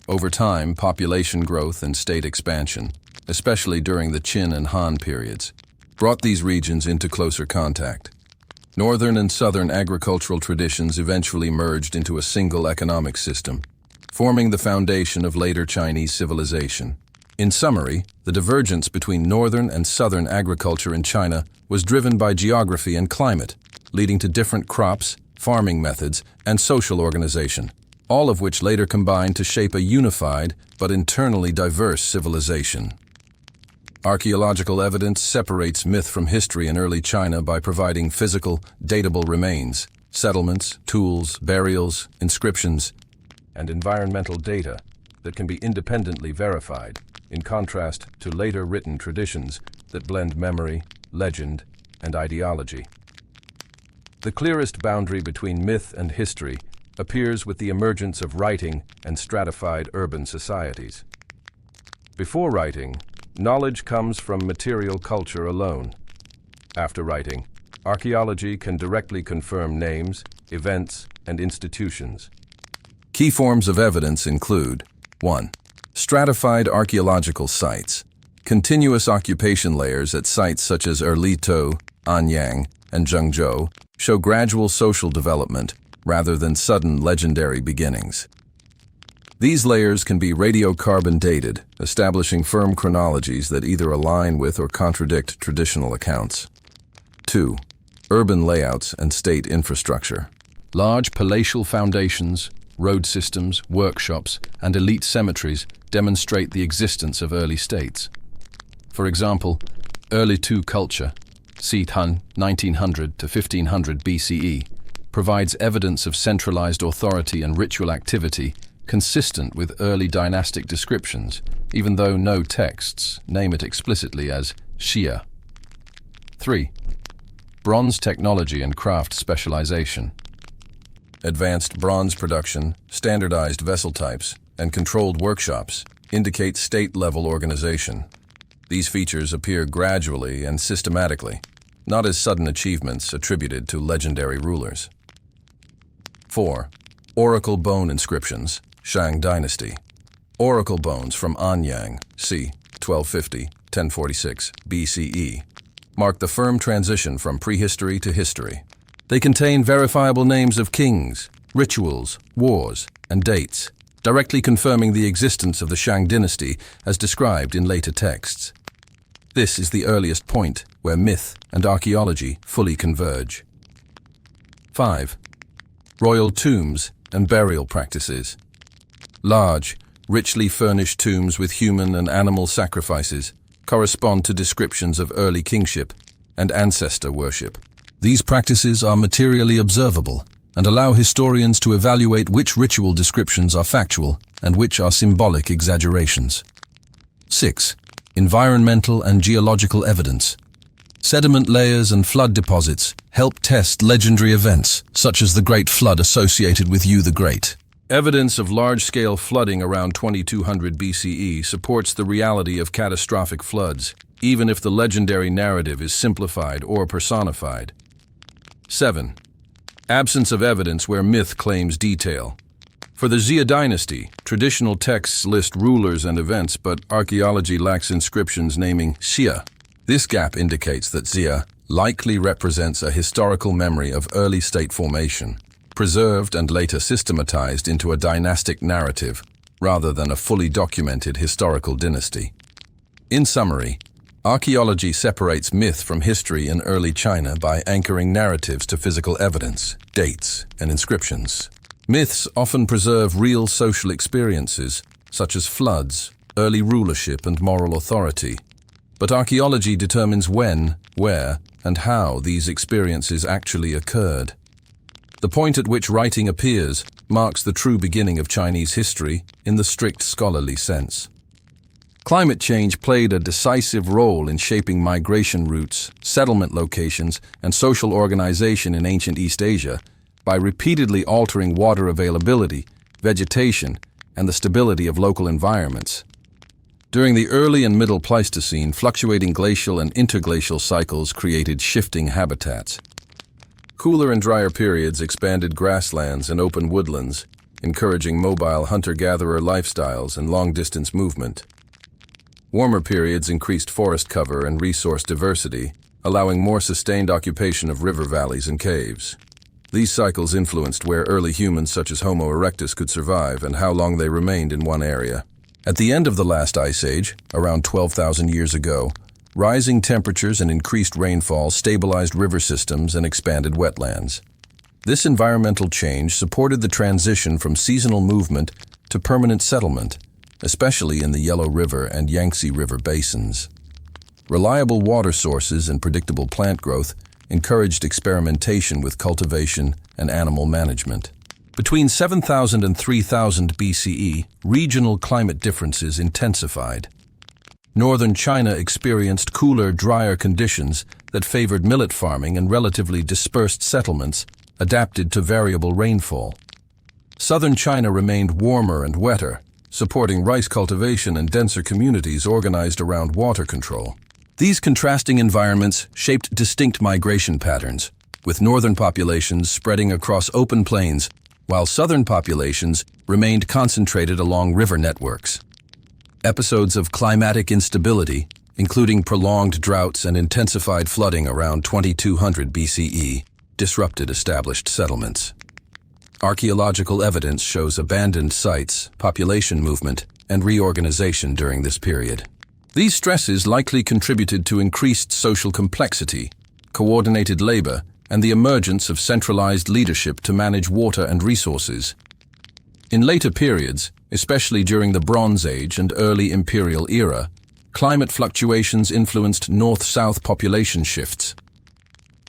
Over time, population growth and state expansion, especially during the Qin and Han periods, brought these regions into closer contact. Northern and southern agricultural traditions eventually merged into a single economic system, forming the foundation of later Chinese civilization. In summary, the divergence between northern and southern agriculture in China was driven by geography and climate, leading to different crops, farming methods, and social organization, all of which later combined to shape a unified but internally diverse civilization. Archaeological evidence separates myth from history in early China by providing physical, datable remains, settlements, tools, burials, inscriptions, and environmental data that can be independently verified, in contrast to later written traditions that blend memory, legend, and ideology. The clearest boundary between myth and history appears with the emergence of writing and stratified urban societies. Before writing, knowledge comes from material culture alone. After writing, archaeology can directly confirm names, events, and institutions. Key forms of evidence include 1. Stratified archaeological sites. Continuous occupation layers at sites such as Erlito, Anyang, and Zhengzhou show gradual social development rather than sudden legendary beginnings. These layers can be radiocarbon dated, establishing firm chronologies that either align with or contradict traditional accounts. 2. Urban layouts and state infrastructure. Large palatial foundations, road systems, workshops, and elite cemeteries demonstrate the existence of early states. For example, early Tu culture, c. Han 1900 to 1500 BCE, provides evidence of centralized authority and ritual activity consistent with early dynastic descriptions, even though no texts name it explicitly as Xia. 3. Bronze technology and craft specialization. Advanced bronze production, standardized vessel types, and controlled workshops indicate state-level organization. These features appear gradually and systematically, not as sudden achievements attributed to legendary rulers. 4. Oracle bone inscriptions, Shang Dynasty. Oracle bones from Anyang, c. 1250-1046 BCE, mark the firm transition from prehistory to history. They contain verifiable names of kings, rituals, wars, and dates, directly confirming the existence of the Shang dynasty as described in later texts. This is the earliest point where myth and archaeology fully converge. 5. Royal tombs and burial practices. Large, richly furnished tombs with human and animal sacrifices correspond to descriptions of early kingship and ancestor worship. These practices are materially observable and allow historians to evaluate which ritual descriptions are factual and which are symbolic exaggerations. 6. Environmental and geological evidence. Sediment layers and flood deposits help test legendary events, such as the Great Flood associated with Yu the Great. Evidence of large-scale flooding around 2200 BCE supports the reality of catastrophic floods, even if the legendary narrative is simplified or personified. 7. Absence of evidence where myth claims detail. For the Xia dynasty, traditional texts list rulers and events, but archaeology lacks inscriptions naming Xia. This gap indicates that Xia likely represents a historical memory of early state formation, preserved and later systematized into a dynastic narrative, rather than a fully documented historical dynasty. In summary, archaeology separates myth from history in early China by anchoring narratives to physical evidence, dates, and inscriptions. Myths often preserve real social experiences, such as floods, early rulership, and moral authority. But archaeology determines when, where, and how these experiences actually occurred. The point at which writing appears marks the true beginning of Chinese history in the strict scholarly sense. Climate change played a decisive role in shaping migration routes, settlement locations, and social organization in ancient East Asia by repeatedly altering water availability, vegetation, and the stability of local environments. During the early and middle Pleistocene, fluctuating glacial and interglacial cycles created shifting habitats. Cooler and drier periods expanded grasslands and open woodlands, encouraging mobile hunter-gatherer lifestyles and long-distance movement. Warmer periods increased forest cover and resource diversity, allowing more sustained occupation of river valleys and caves. These cycles influenced where early humans such as Homo erectus could survive and how long they remained in one area. At the end of the last ice age, around 12,000 years ago, rising temperatures and increased rainfall stabilized river systems and expanded wetlands. This environmental change supported the transition from seasonal movement to permanent settlement, especially in the Yellow River and Yangtze River basins. Reliable water sources and predictable plant growth encouraged experimentation with cultivation and animal management. Between 7000 and 3000 BCE, regional climate differences intensified. Northern China experienced cooler, drier conditions that favored millet farming and relatively dispersed settlements adapted to variable rainfall. Southern China remained warmer and wetter, supporting rice cultivation and denser communities organized around water control. These contrasting environments shaped distinct migration patterns, with northern populations spreading across open plains, while southern populations remained concentrated along river networks. Episodes of climatic instability, including prolonged droughts and intensified flooding around 2200 BCE, disrupted established settlements. Archaeological evidence shows abandoned sites, population movement, and reorganization during this period. These stresses likely contributed to increased social complexity, coordinated labor, and the emergence of centralized leadership to manage water and resources. In later periods, especially during the Bronze Age and early Imperial era, climate fluctuations influenced north-south population shifts.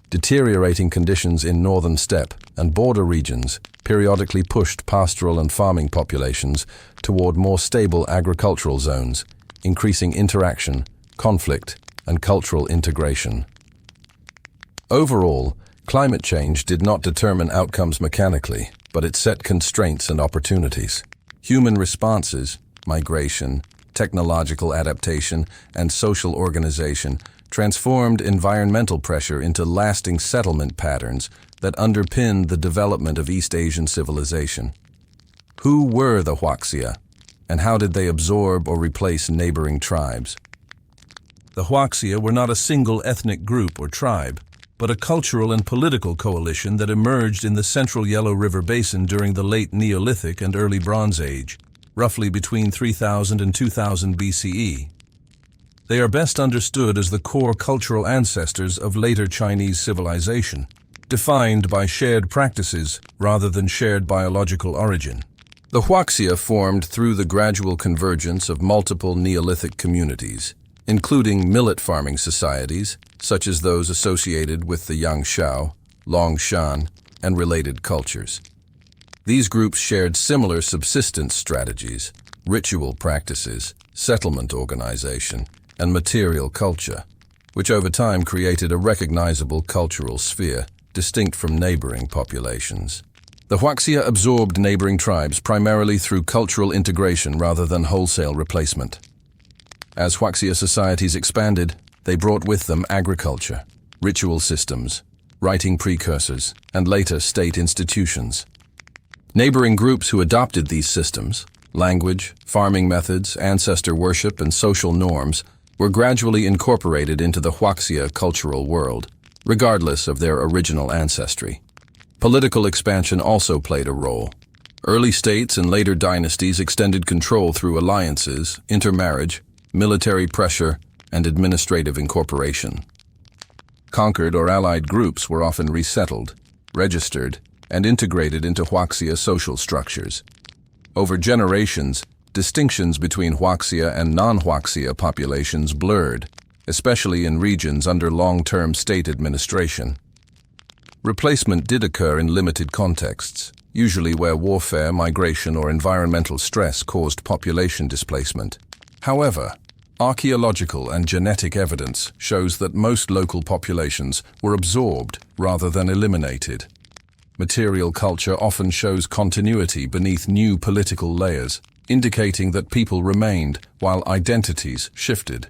Deteriorating conditions in northern steppe and border regions periodically pushed pastoral and farming populations toward more stable agricultural zones, increasing interaction, conflict, and cultural integration. Overall, climate change did not determine outcomes mechanically, but it set constraints and opportunities. Human responses, migration, technological adaptation, and social organization transformed environmental pressure into lasting settlement patterns that underpinned the development of East Asian civilization. Who were the Huaxia, and how did they absorb or replace neighboring tribes? The Huaxia were not a single ethnic group or tribe, but a cultural and political coalition that emerged in the central Yellow River Basin during the late Neolithic and early Bronze Age, roughly between 3000 and 2000 BCE. They are best understood as the core cultural ancestors of later Chinese civilization, defined by shared practices rather than shared biological origin. The Huaxia formed through the gradual convergence of multiple Neolithic communities, including millet farming societies, such as those associated with the Yangshao, Longshan, and related cultures. These groups shared similar subsistence strategies, ritual practices, settlement organization, and material culture, which over time created a recognizable cultural sphere distinct from neighboring populations. The Huaxia absorbed neighboring tribes primarily through cultural integration rather than wholesale replacement. As Huaxia societies expanded, they brought with them agriculture, ritual systems, writing precursors, and later state institutions. Neighboring groups who adopted these systems, language, farming methods, ancestor worship, and social norms, were gradually incorporated into the Huaxia cultural world, regardless of their original ancestry. Political expansion also played a role. Early states and later dynasties extended control through alliances, intermarriage, military pressure, and administrative incorporation. Conquered or allied groups were often resettled, registered, and integrated into Huaxia social structures. Over generations, distinctions between Huaxia and non-Huaxia populations blurred, especially in regions under long-term state administration. Replacement did occur in limited contexts, usually where warfare, migration, or environmental stress caused population displacement. However, archaeological and genetic evidence shows that most local populations were absorbed rather than eliminated. Material culture often shows continuity beneath new political layers, indicating that people remained while identities shifted.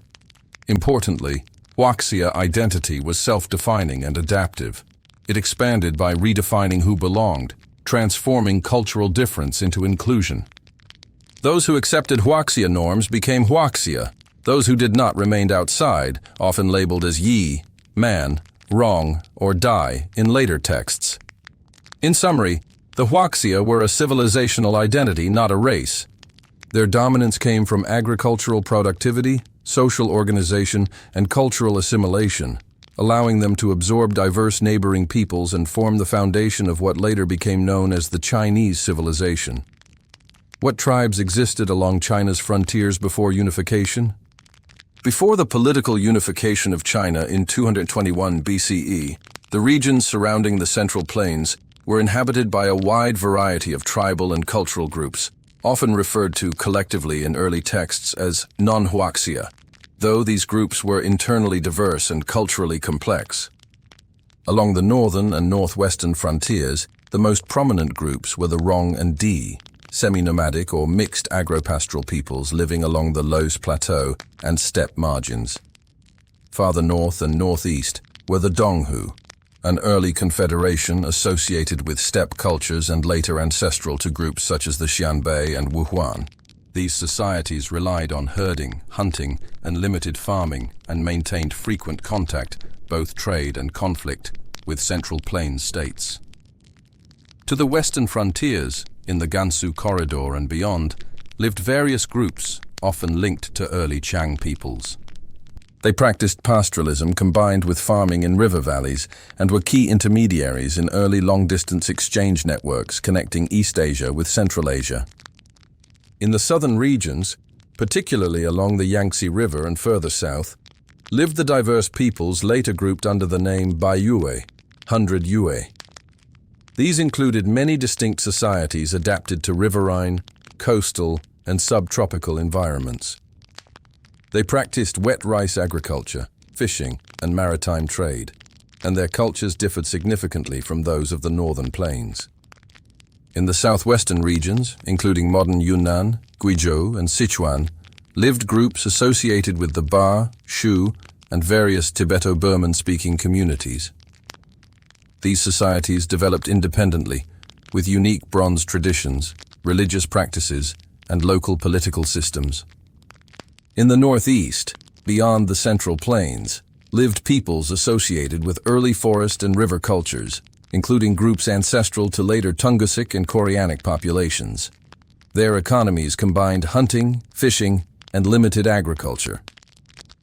Importantly, Huaxia identity was self-defining and adaptive. It expanded by redefining who belonged, transforming cultural difference into inclusion. Those who accepted Huaxia norms became Huaxia. Those who did not remained outside, often labeled as Yi, man, wrong, or Dai in later texts. In summary, the Huaxia were a civilizational identity, not a race. Their dominance came from agricultural productivity, social organization, and cultural assimilation, allowing them to absorb diverse neighboring peoples and form the foundation of what later became known as the Chinese civilization. What tribes existed along China's frontiers before unification? Before the political unification of China in 221 BCE, the regions surrounding the Central Plains were inhabited by a wide variety of tribal and cultural groups, often referred to collectively in early texts as non-Huaxia, though these groups were internally diverse and culturally complex. Along the northern and northwestern frontiers, the most prominent groups were the Rong and Di, semi-nomadic or mixed agropastoral peoples living along the Loess Plateau and steppe margins. Farther north and northeast were the Donghu, an early confederation associated with steppe cultures and later ancestral to groups such as the Xianbei and Wuhuan. These societies relied on herding, hunting, and limited farming and maintained frequent contact, both trade and conflict, with Central Plains states. To the western frontiers, in the Gansu corridor and beyond, lived various groups, often linked to early Chang peoples. They practiced pastoralism combined with farming in river valleys and were key intermediaries in early long-distance exchange networks connecting East Asia with Central Asia. In the southern regions, particularly along the Yangtze River and further south, lived the diverse peoples later grouped under the name Baiyue, 100 Yue. These included many distinct societies adapted to riverine, coastal, and subtropical environments. They practiced wet rice agriculture, fishing, and maritime trade, and their cultures differed significantly from those of the northern plains. In the southwestern regions, including modern Yunnan, Guizhou, and Sichuan, lived groups associated with the Ba, Shu, and various Tibeto-Burman-speaking communities. These societies developed independently, with unique bronze traditions, religious practices, and local political systems. In the northeast, beyond the Central Plains, lived peoples associated with early forest and river cultures, including groups ancestral to later Tungusic and Koreanic populations. Their economies combined hunting, fishing, and limited agriculture.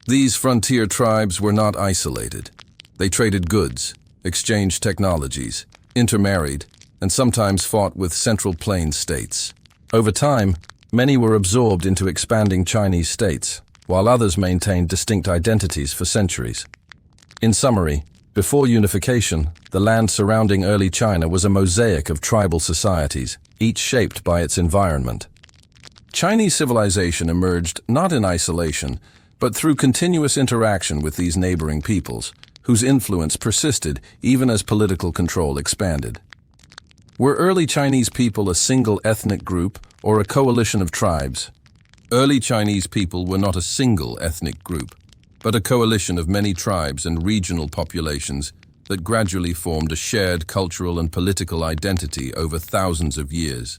These frontier tribes were not isolated. They traded goods, exchanged technologies, intermarried, and sometimes fought with Central Plains states. Over time, many were absorbed into expanding Chinese states, while others maintained distinct identities for centuries. In summary, before unification, the land surrounding early China was a mosaic of tribal societies, each shaped by its environment. Chinese civilization emerged not in isolation, but through continuous interaction with these neighboring peoples, whose influence persisted even as political control expanded. Were early Chinese people a single ethnic group or a coalition of tribes? Early Chinese people were not a single ethnic group, but a coalition of many tribes and regional populations that gradually formed a shared cultural and political identity over thousands of years.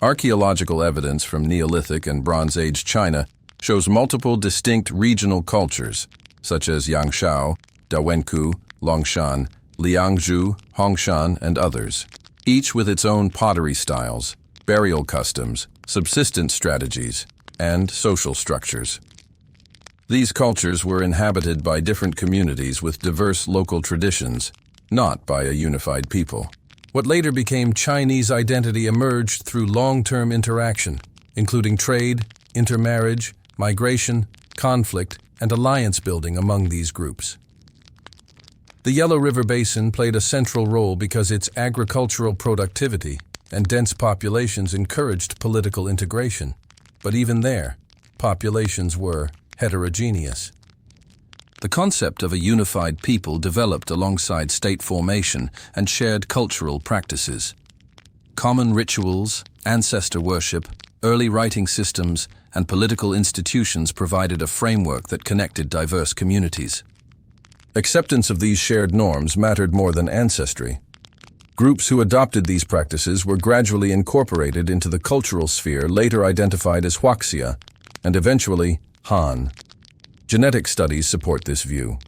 Archaeological evidence from Neolithic and Bronze Age China shows multiple distinct regional cultures, such as Yangshao, Dawenku, Longshan, Liangzhu, Hongshan, and others, each with its own pottery styles, burial customs, subsistence strategies, and social structures. These cultures were inhabited by different communities with diverse local traditions, not by a unified people. What later became Chinese identity emerged through long-term interaction, including trade, intermarriage, migration, conflict, and alliance building among these groups. The Yellow River Basin played a central role because its agricultural productivity and dense populations encouraged political integration. But even there, populations were heterogeneous. The concept of a unified people developed alongside state formation and shared cultural practices. Common rituals, ancestor worship, early writing systems, and political institutions provided a framework that connected diverse communities. Acceptance of these shared norms mattered more than ancestry. Groups who adopted these practices were gradually incorporated into the cultural sphere later identified as Huaxia, and eventually Han. Genetic studies support this view.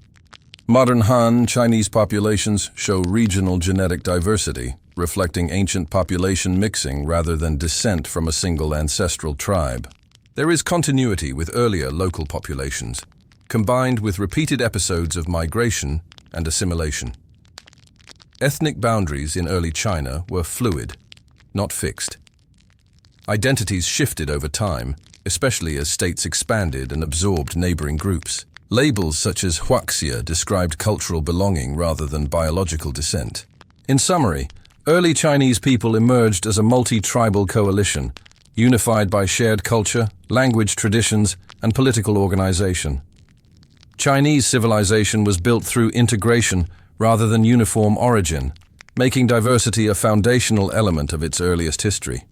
Modern Han Chinese populations show regional genetic diversity, reflecting ancient population mixing rather than descent from a single ancestral tribe. There is continuity with earlier local populations, combined with repeated episodes of migration and assimilation. Ethnic boundaries in early China were fluid, not fixed. Identities shifted over time, especially as states expanded and absorbed neighboring groups. Labels such as Huaxia described cultural belonging rather than biological descent. In summary, early Chinese people emerged as a multi-tribal coalition, unified by shared culture, language traditions, and political organization. Chinese civilization was built through integration rather than uniform origin, making diversity a foundational element of its earliest history.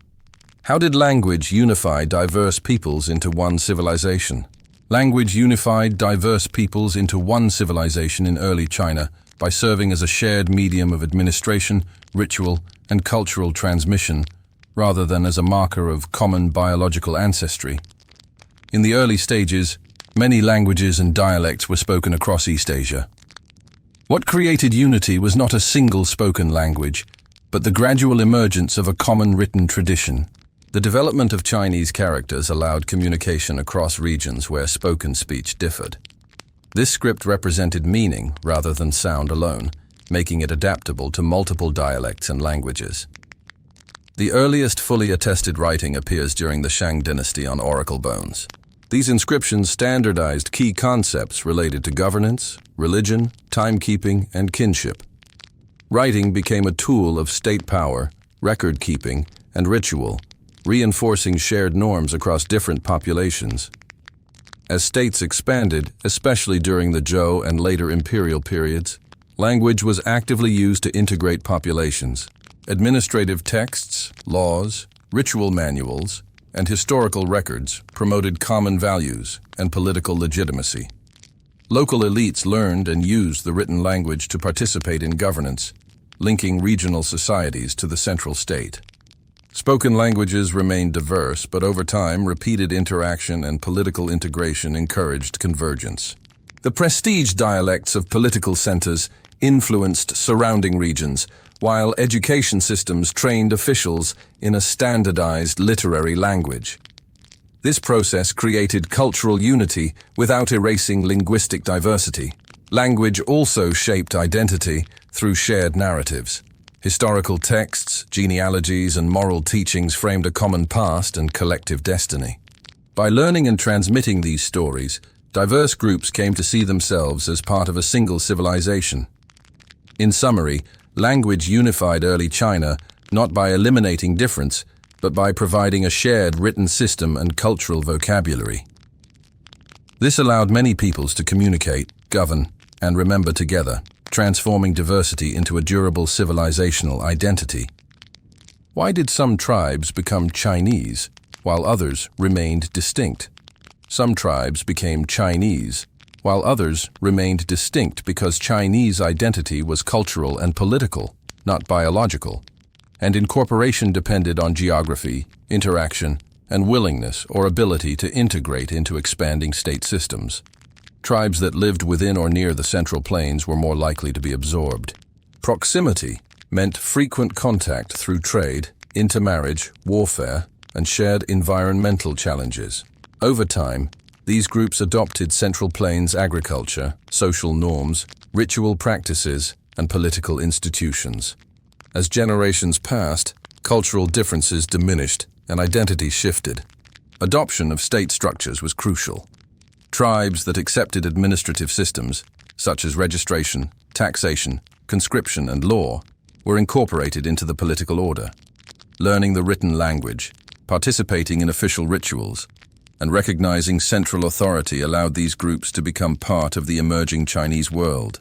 How did language unify diverse peoples into one civilization? Language unified diverse peoples into one civilization in early China by serving as a shared medium of administration, ritual, and cultural transmission, rather than as a marker of common biological ancestry. In the early stages, many languages and dialects were spoken across East Asia. What created unity was not a single spoken language, but the gradual emergence of a common written tradition. The development of Chinese characters allowed communication across regions where spoken speech differed. This script represented meaning rather than sound alone, making it adaptable to multiple dialects and languages. The earliest fully attested writing appears during the Shang dynasty on oracle bones. These inscriptions standardized key concepts related to governance, religion, timekeeping, and kinship. Writing became a tool of state power, record-keeping, and ritual, reinforcing shared norms across different populations. As states expanded, especially during the Zhou and later imperial periods, language was actively used to integrate populations. Administrative texts, laws, ritual manuals, and historical records promoted common values and political legitimacy. Local elites learned and used the written language to participate in governance, linking regional societies to the central state. Spoken languages remained diverse, but over time, repeated interaction and political integration encouraged convergence. The prestige dialects of political centers influenced surrounding regions, while education systems trained officials in a standardized literary language. This process created cultural unity without erasing linguistic diversity. Language also shaped identity through shared narratives. Historical texts, genealogies, and moral teachings framed a common past and collective destiny. By learning and transmitting these stories, diverse groups came to see themselves as part of a single civilization. In summary, language unified early China not by eliminating difference, but by providing a shared written system and cultural vocabulary. This allowed many peoples to communicate, govern, and remember together, transforming diversity into a durable civilizational identity. Why did some tribes become Chinese, while others remained distinct? Some tribes became Chinese, while others remained distinct because Chinese identity was cultural and political, not biological, and incorporation depended on geography, interaction, and willingness or ability to integrate into expanding state systems. Tribes that lived within or near the Central Plains were more likely to be absorbed. Proximity meant frequent contact through trade, intermarriage, warfare, and shared environmental challenges. Over time, These groups adopted Central Plains agriculture, social norms, ritual practices, and political institutions. As generations passed, cultural differences diminished and identity shifted. Adoption of state structures was crucial. Tribes that accepted administrative systems, such as registration, taxation, conscription, and law, were incorporated into the political order. Learning the written language, participating in official rituals, and recognizing central authority allowed these groups to become part of the emerging Chinese world.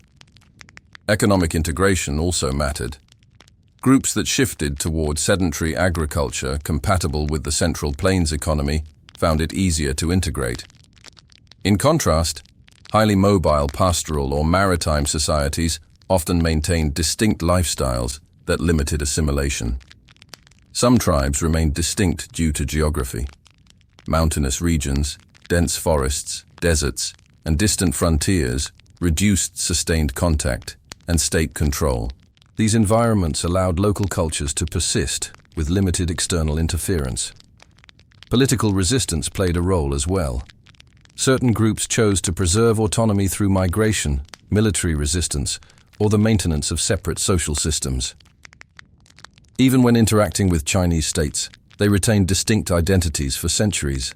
Economic integration also mattered. Groups that shifted toward sedentary agriculture compatible with the Central Plains economy found it easier to integrate. In contrast, highly mobile pastoral or maritime societies often maintained distinct lifestyles that limited assimilation. Some tribes remained distinct due to geography. Mountainous regions, dense forests, deserts, and distant frontiers reduced sustained contact and state control. These environments allowed local cultures to persist with limited external interference. Political resistance played a role as well. Certain groups chose to preserve autonomy through migration, military resistance, or the maintenance of separate social systems. Even when interacting with Chinese states, they retained distinct identities for centuries.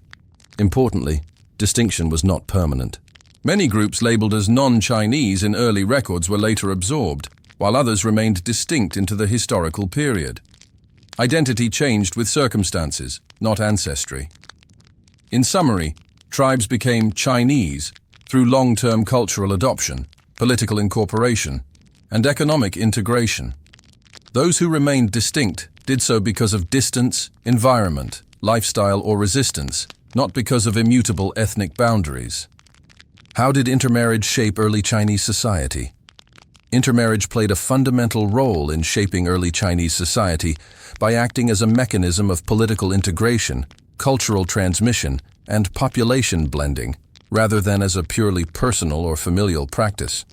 Importantly, distinction was not permanent. Many groups labeled as non-Chinese in early records were later absorbed, while others remained distinct into the historical period. Identity changed with circumstances, not ancestry. In summary, tribes became Chinese through long-term cultural adoption, political incorporation, and economic integration. Those who remained distinct did so because of distance, environment, lifestyle, or resistance, not because of immutable ethnic boundaries. How did intermarriage shape early Chinese society? Intermarriage played a fundamental role in shaping early Chinese society by acting as a mechanism of political integration, cultural transmission, and population blending, rather than as a purely personal or familial practice.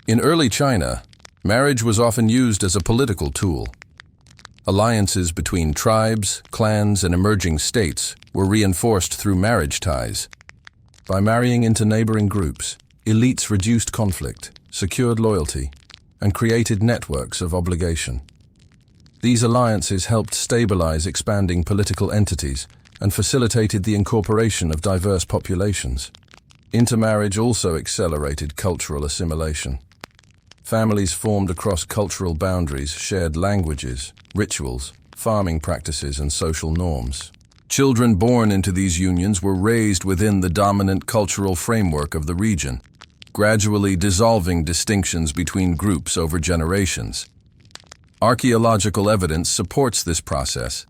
In early China, marriage was often used as a political tool. Alliances between tribes, clans, and emerging states were reinforced through marriage ties. By marrying into neighboring groups, elites reduced conflict, secured loyalty, and created networks of obligation. These alliances helped stabilize expanding political entities and facilitated the incorporation of diverse populations. Intermarriage also accelerated cultural assimilation. Families formed across cultural boundaries shared languages, rituals, farming practices, and social norms. Children born into these unions were raised within the dominant cultural framework of the region, gradually dissolving distinctions between groups over generations. Archaeological evidence supports this process.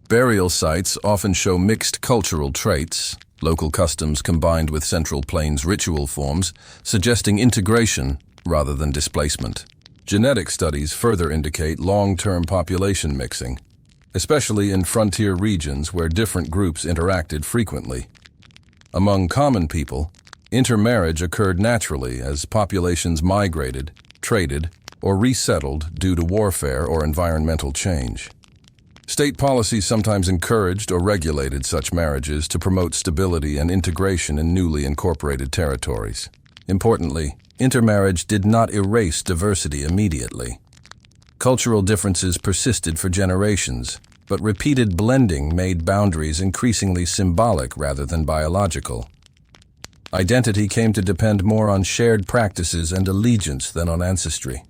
Burial sites often show mixed cultural traits, local customs combined with Central Plains ritual forms, suggesting integration rather than displacement. Genetic studies further indicate long-term population mixing, especially in frontier regions where different groups interacted frequently. Among common people, intermarriage occurred naturally as populations migrated, traded, or resettled due to warfare or environmental change. State policies sometimes encouraged or regulated such marriages to promote stability and integration in newly incorporated territories. Importantly, intermarriage did not erase diversity immediately. Cultural differences persisted for generations, but repeated blending made boundaries increasingly symbolic rather than biological. Identity came to depend more on shared practices and allegiance than on ancestry.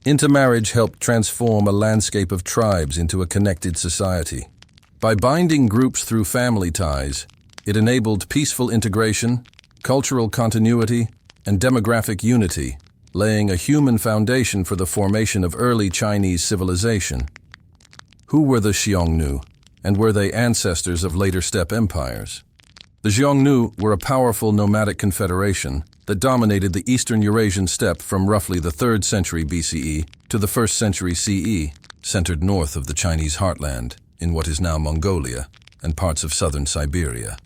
Intermarriage helped transform a landscape of tribes into a connected society. By binding groups through family ties, it enabled peaceful integration, cultural continuity, and demographic unity, laying a human foundation for the formation of early Chinese civilization. Who were the Xiongnu, and were they ancestors of later steppe empires? The Xiongnu were a powerful nomadic confederation that dominated the eastern Eurasian steppe from roughly the 3rd century BCE to the 1st century CE, centered north of the Chinese heartland, in what is now Mongolia and parts of southern Siberia.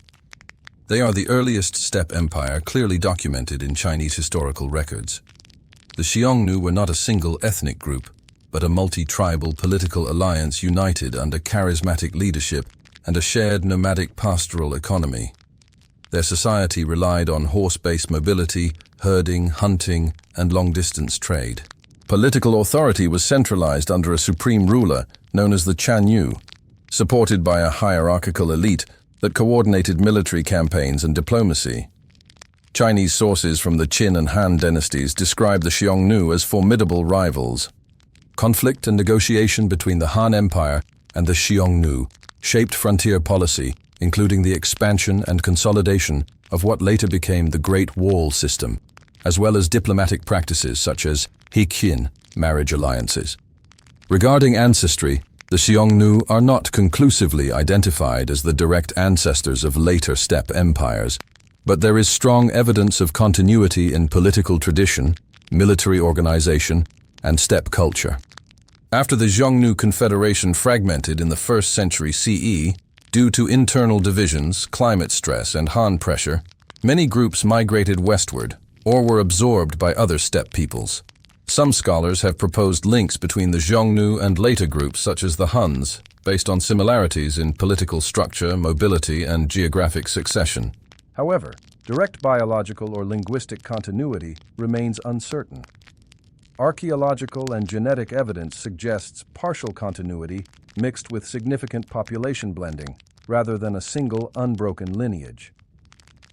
They are the earliest steppe empire clearly documented in Chinese historical records. The Xiongnu were not a single ethnic group, but a multi-tribal political alliance united under charismatic leadership and a shared nomadic pastoral economy. Their society relied on horse-based mobility, herding, hunting, and long-distance trade. Political authority was centralized under a supreme ruler known as the Chanyu, supported by a hierarchical elite that coordinated military campaigns and diplomacy. Chinese sources from the Qin and Han dynasties describe the Xiongnu as formidable rivals. Conflict and negotiation between the Han Empire and the Xiongnu shaped frontier policy, including the expansion and consolidation of what later became the Great Wall system, as well as diplomatic practices such as Hiqin, marriage alliances. Regarding ancestry, the Xiongnu are not conclusively identified as the direct ancestors of later steppe empires, but there is strong evidence of continuity in political tradition, military organization, and steppe culture. After the Xiongnu Confederation fragmented in the 1st century CE, due to internal divisions, climate stress, and Han pressure, many groups migrated westward or were absorbed by other steppe peoples. Some scholars have proposed links between the Xiongnu and later groups such as the Huns, based on similarities in political structure, mobility, and geographic succession. However, direct biological or linguistic continuity remains uncertain. Archaeological and genetic evidence suggests partial continuity mixed with significant population blending, rather than a single unbroken lineage.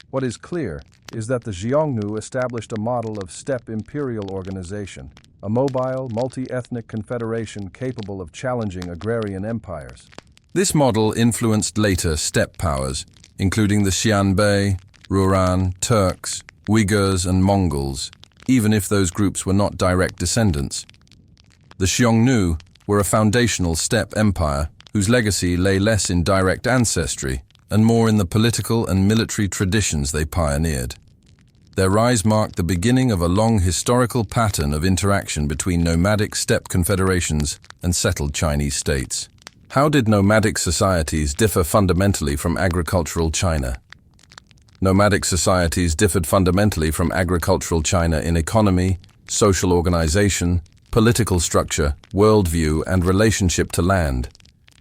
What is clear is that the Xiongnu established a model of steppe imperial organization, a mobile, multi-ethnic confederation capable of challenging agrarian empires. This model influenced later steppe powers, including the Xianbei, Rouran, Turks, Uyghurs, and Mongols, even if those groups were not direct descendants. The Xiongnu were a foundational steppe empire whose legacy lay less in direct ancestry and more in the political and military traditions they pioneered. Their rise marked the beginning of a long historical pattern of interaction between nomadic steppe confederations and settled Chinese states. How did nomadic societies differ fundamentally from agricultural China? Nomadic societies differed fundamentally from agricultural China in economy, social organization, political structure, worldview, and relationship to land,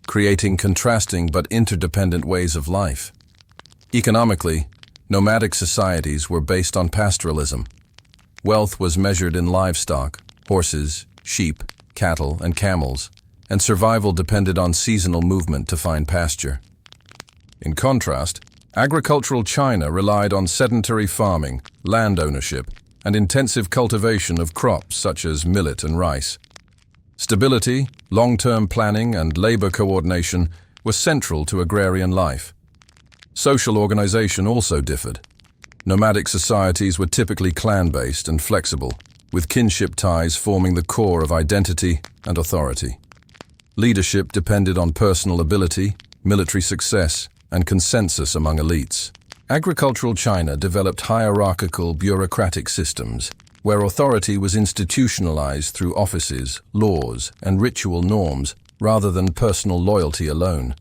creating contrasting but interdependent ways of life. Economically, nomadic societies were based on pastoralism. Wealth was measured in livestock, horses, sheep, cattle, and camels, and survival depended on seasonal movement to find pasture. In contrast, agricultural China relied on sedentary farming, land ownership, and intensive cultivation of crops such as millet and rice. Stability, long-term planning, and labor coordination were central to agrarian life. Social organization also differed. Nomadic societies were typically clan-based and flexible, with kinship ties forming the core of identity and authority. Leadership depended on personal ability, military success, and consensus among elites. Agricultural China developed hierarchical bureaucratic systems, where authority was institutionalized through offices, laws, and ritual norms, rather than personal loyalty alone.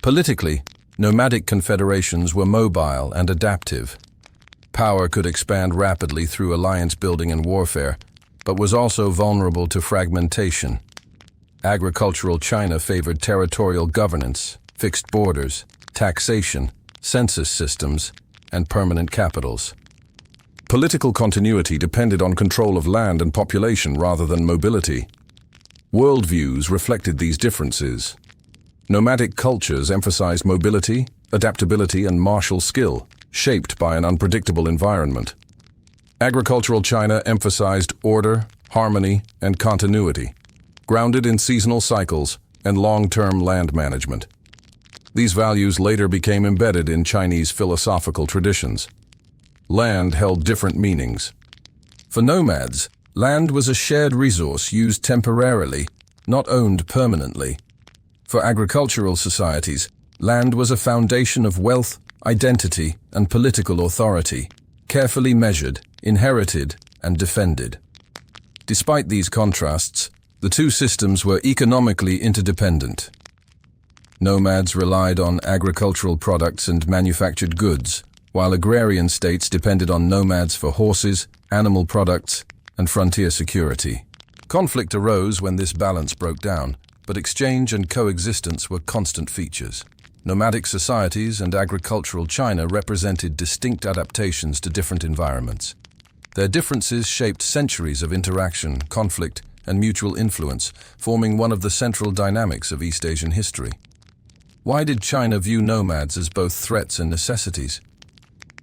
Politically, nomadic confederations were mobile and adaptive. Power could expand rapidly through alliance building and warfare, but was also vulnerable to fragmentation. Agricultural China favored territorial governance, fixed borders, taxation, census systems, and permanent capitals. Political continuity depended on control of land and population rather than mobility. Worldviews reflected these differences. Nomadic cultures emphasized mobility, adaptability, and martial skill, shaped by an unpredictable environment. Agricultural China emphasized order, harmony, and continuity, grounded in seasonal cycles and long-term land management. These values later became embedded in Chinese philosophical traditions. Land held different meanings. For nomads, land was a shared resource used temporarily, not owned permanently. For agricultural societies, land was a foundation of wealth, identity, and political authority, carefully measured, inherited, and defended. Despite these contrasts, the two systems were economically interdependent. Nomads relied on agricultural products and manufactured goods, while agrarian states depended on nomads for horses, animal products, and frontier security. Conflict arose when this balance broke down, but exchange and coexistence were constant features. Nomadic societies and agricultural China represented distinct adaptations to different environments. Their differences shaped centuries of interaction, conflict, and mutual influence, forming one of the central dynamics of East Asian history. Why did China view nomads as both threats and necessities?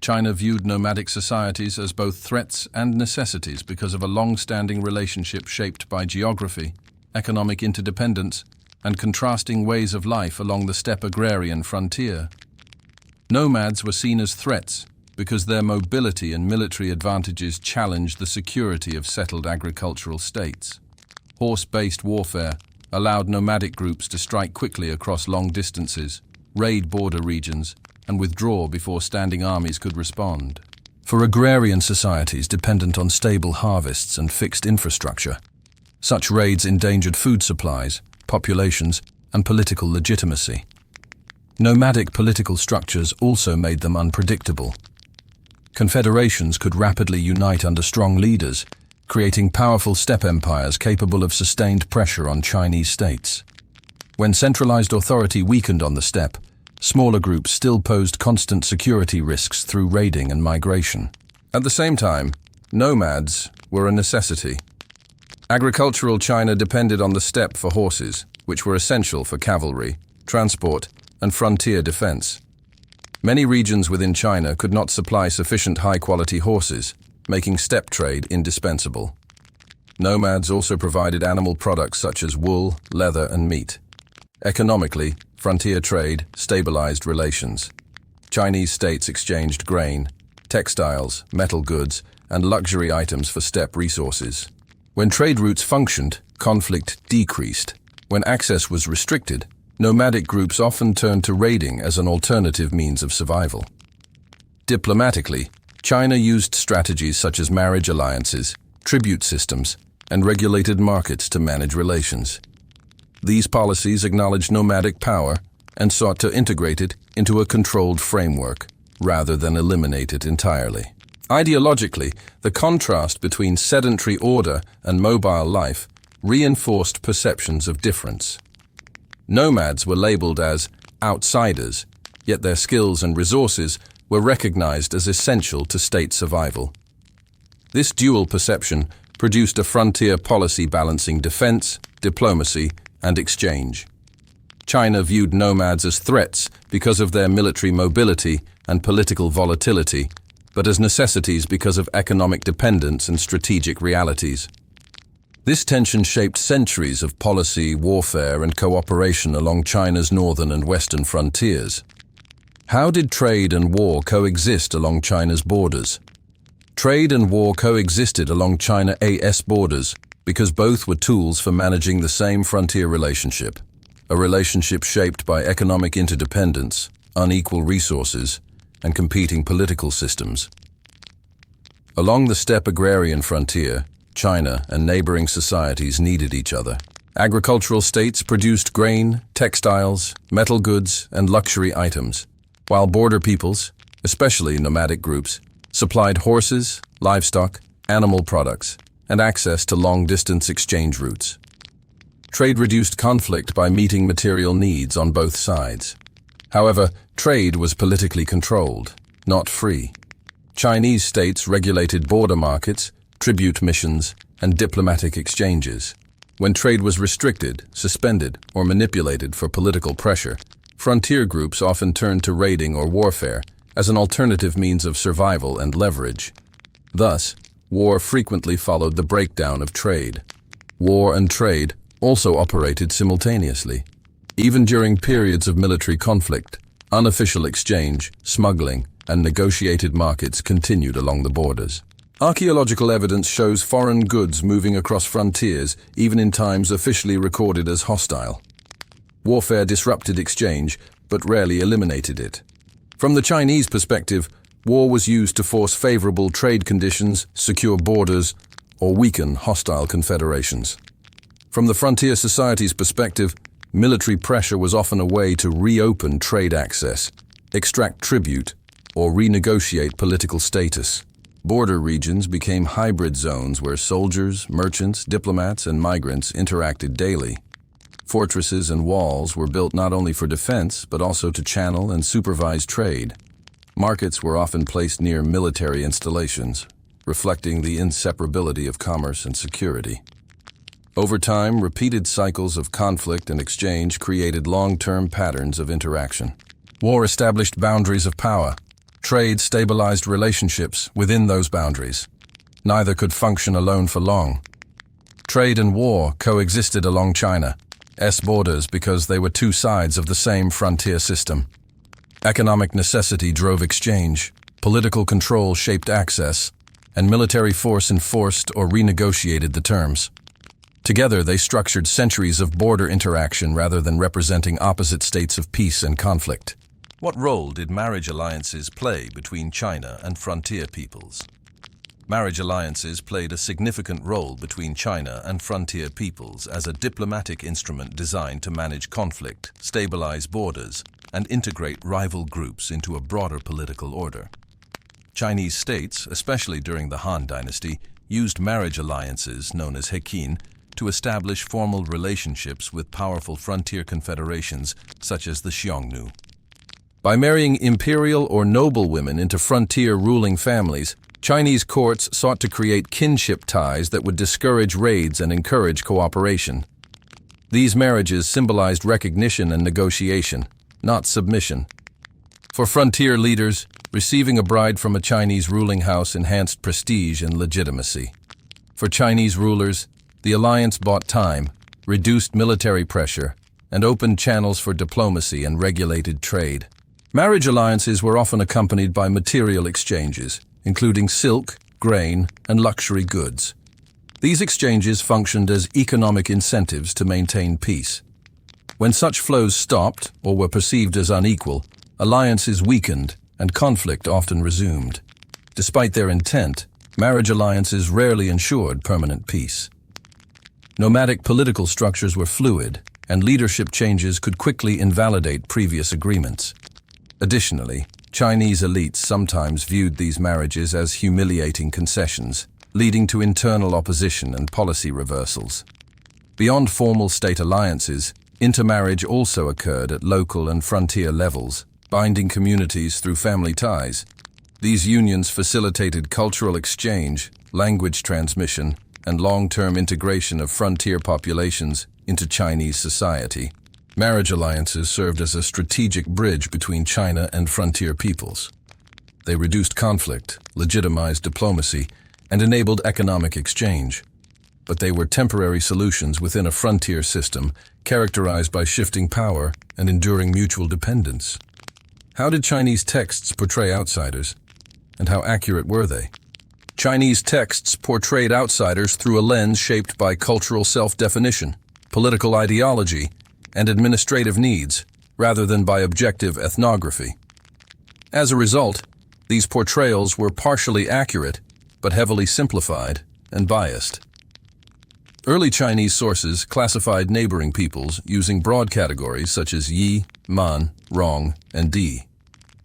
China viewed nomadic societies as both threats and necessities because of a long-standing relationship shaped by geography, economic interdependence, and contrasting ways of life along the steppe agrarian frontier. Nomads were seen as threats because their mobility and military advantages challenged the security of settled agricultural states. Horse-based warfare allowed nomadic groups to strike quickly across long distances, raid border regions, and withdraw before standing armies could respond. For agrarian societies dependent on stable harvests and fixed infrastructure, such raids endangered food supplies, populations, and political legitimacy. Nomadic political structures also made them unpredictable. Confederations could rapidly unite under strong leaders, creating powerful steppe empires capable of sustained pressure on Chinese states. When centralized authority weakened on the steppe, smaller groups still posed constant security risks through raiding and migration. At the same time, nomads were a necessity. Agricultural China depended on the steppe for horses, which were essential for cavalry, transport, and frontier defense. Many regions within China could not supply sufficient high-quality horses, making steppe trade indispensable. Nomads also provided animal products such as wool, leather, and meat. Economically, frontier trade stabilized relations. Chinese states exchanged grain, textiles, metal goods, and luxury items for steppe resources. When trade routes functioned, conflict decreased. When access was restricted, nomadic groups often turned to raiding as an alternative means of survival. Diplomatically, China used strategies such as marriage alliances, tribute systems, and regulated markets to manage relations. These policies acknowledged nomadic power and sought to integrate it into a controlled framework, rather than eliminate it entirely. Ideologically, the contrast between sedentary order and mobile life reinforced perceptions of difference. Nomads were labeled as outsiders, yet their skills and resources were recognized as essential to state survival. This dual perception produced a frontier policy balancing defense, diplomacy, and exchange. China viewed nomads as threats because of their military mobility and political volatility, but as necessities because of economic dependence and strategic realities. This tension shaped centuries of policy, warfare, and cooperation along China's northern and western frontiers. How did trade and war coexist along China's borders? Trade and war coexisted along China-AS borders because both were tools for managing the same frontier relationship, a relationship shaped by economic interdependence, unequal resources, and competing political systems. Along the steppe agrarian frontier, China and neighboring societies needed each other. Agricultural states produced grain, textiles, metal goods, and luxury items, while border peoples, especially nomadic groups, supplied horses, livestock, animal products, and access to long-distance exchange routes. Trade reduced conflict by meeting material needs on both sides. However, trade was politically controlled, not free. Chinese states regulated border markets, tribute missions, and diplomatic exchanges. When trade was restricted, suspended, or manipulated for political pressure, frontier groups often turned to raiding or warfare as an alternative means of survival and leverage. Thus, war frequently followed the breakdown of trade. War and trade also operated simultaneously. Even during periods of military conflict, unofficial exchange, smuggling, and negotiated markets continued along the borders. Archaeological evidence shows foreign goods moving across frontiers even in times officially recorded as hostile. Warfare disrupted exchange, but rarely eliminated it. From the Chinese perspective, war was used to force favorable trade conditions, secure borders, or weaken hostile confederations. From the frontier society's perspective, military pressure was often a way to reopen trade access, extract tribute, or renegotiate political status. Border regions became hybrid zones where soldiers, merchants, diplomats, and migrants interacted daily. Fortresses and walls were built not only for defense, but also to channel and supervise trade. Markets were often placed near military installations, reflecting the inseparability of commerce and security. Over time, repeated cycles of conflict and exchange created long-term patterns of interaction. War established boundaries of power. Trade stabilized relationships within those boundaries. Neither could function alone for long. Trade and war coexisted along China's borders because they were two sides of the same frontier system. Economic necessity drove exchange, political control shaped access, and military force enforced or renegotiated the terms. Together, they structured centuries of border interaction rather than representing opposite states of peace and conflict. What role did marriage alliances play between China and frontier peoples? Marriage alliances played a significant role between China and frontier peoples as a diplomatic instrument designed to manage conflict, stabilize borders, and integrate rival groups into a broader political order. Chinese states, especially during the Han Dynasty, used marriage alliances, known as heqin, to establish formal relationships with powerful frontier confederations such as the Xiongnu. By marrying imperial or noble women into frontier ruling families, Chinese courts sought to create kinship ties that would discourage raids and encourage cooperation. These marriages symbolized recognition and negotiation, not submission. For frontier leaders, receiving a bride from a Chinese ruling house enhanced prestige and legitimacy. For Chinese rulers, the alliance bought time, reduced military pressure, and opened channels for diplomacy and regulated trade. Marriage alliances were often accompanied by material exchanges, including silk, grain, and luxury goods. These exchanges functioned as economic incentives to maintain peace. When such flows stopped or were perceived as unequal, alliances weakened and conflict often resumed. Despite their intent, marriage alliances rarely ensured permanent peace. Nomadic political structures were fluid, and leadership changes could quickly invalidate previous agreements. Additionally, Chinese elites sometimes viewed these marriages as humiliating concessions, leading to internal opposition and policy reversals. Beyond formal state alliances, intermarriage also occurred at local and frontier levels, binding communities through family ties. These unions facilitated cultural exchange, language transmission, and long-term integration of frontier populations into Chinese society. Marriage alliances served as a strategic bridge between China and frontier peoples. They reduced conflict, legitimized diplomacy, and enabled economic exchange. But they were temporary solutions within a frontier system characterized by shifting power and enduring mutual dependence. How did Chinese texts portray outsiders, and how accurate were they? Chinese texts portrayed outsiders through a lens shaped by cultural self-definition, political ideology, and administrative needs, rather than by objective ethnography. As a result, these portrayals were partially accurate, but heavily simplified and biased. Early Chinese sources classified neighboring peoples using broad categories such as Yi, Man, Rong, and Di.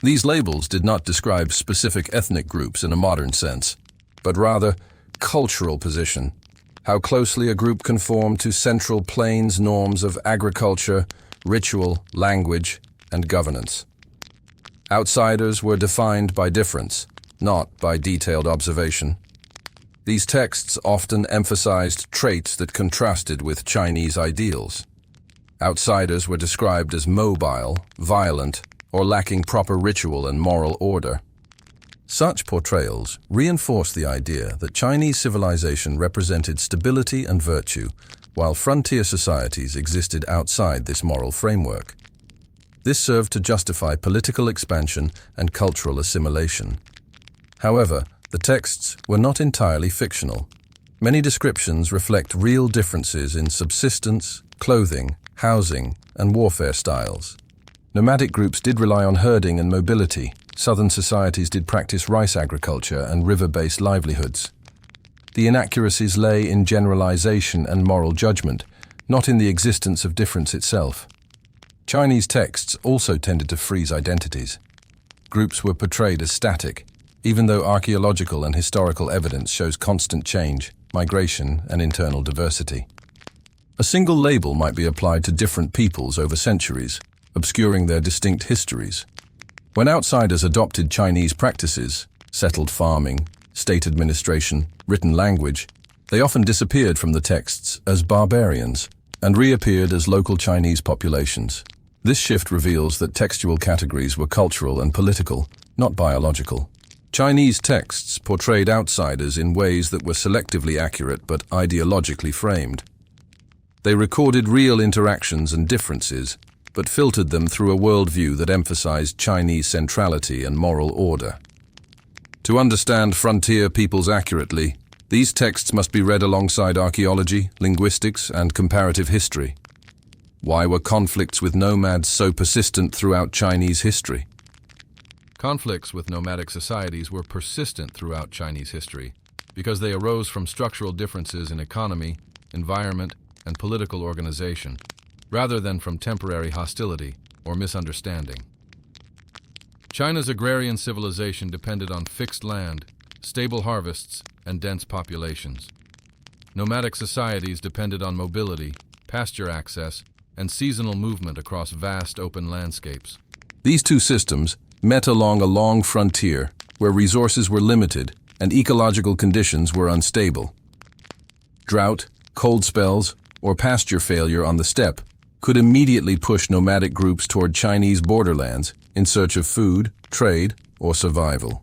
These labels did not describe specific ethnic groups in a modern sense, but rather cultural position, how closely a group conformed to Central Plains norms of agriculture, ritual, language, and governance. Outsiders were defined by difference, not by detailed observation. These texts often emphasized traits that contrasted with Chinese ideals. Outsiders were described as mobile, violent, or lacking proper ritual and moral order. Such portrayals reinforced the idea that Chinese civilization represented stability and virtue, while frontier societies existed outside this moral framework. This served to justify political expansion and cultural assimilation. However, the texts were not entirely fictional. Many descriptions reflect real differences in subsistence, clothing, housing, and warfare styles. Nomadic groups did rely on herding and mobility. Southern societies did practice rice agriculture and river-based livelihoods. The inaccuracies lay in generalization and moral judgment, not in the existence of difference itself. Chinese texts also tended to freeze identities. Groups were portrayed as static, even though archaeological and historical evidence shows constant change, migration, and internal diversity. A single label might be applied to different peoples over centuries, obscuring their distinct histories. When outsiders adopted Chinese practices, settled farming, state administration, written language, they often disappeared from the texts as barbarians and reappeared as local Chinese populations. This shift reveals that textual categories were cultural and political, not biological. Chinese texts portrayed outsiders in ways that were selectively accurate but ideologically framed. They recorded real interactions and differences, but filtered them through a worldview that emphasized Chinese centrality and moral order. To understand frontier peoples accurately, these texts must be read alongside archaeology, linguistics, and comparative history. Why were conflicts with nomads so persistent throughout Chinese history? Conflicts with nomadic societies were persistent throughout Chinese history because they arose from structural differences in economy, environment, and political organization, rather than from temporary hostility or misunderstanding. China's agrarian civilization depended on fixed land, stable harvests, and dense populations. Nomadic societies depended on mobility, pasture access, and seasonal movement across vast open landscapes. These two systems met along a long frontier where resources were limited and ecological conditions were unstable. Drought, cold spells, or pasture failure on the steppe could immediately push nomadic groups toward Chinese borderlands in search of food, trade, or survival.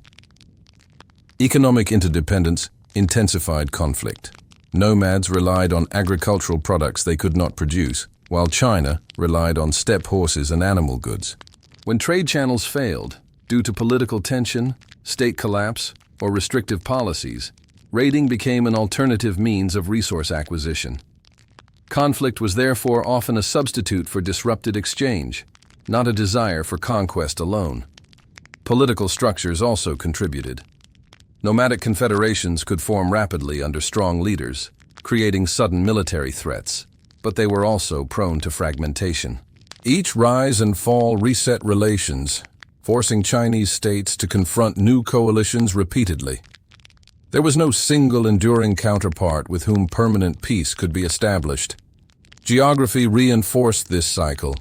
Economic interdependence intensified conflict. Nomads relied on agricultural products they could not produce, while China relied on steppe horses and animal goods. When trade channels failed, due to political tension, state collapse, or restrictive policies, raiding became an alternative means of resource acquisition. Conflict was therefore often a substitute for disrupted exchange, not a desire for conquest alone. Political structures also contributed. Nomadic confederations could form rapidly under strong leaders, creating sudden military threats, but they were also prone to fragmentation. Each rise and fall reset relations, forcing Chinese states to confront new coalitions repeatedly. There was no single enduring counterpart with whom permanent peace could be established. Geography reinforced this cycle.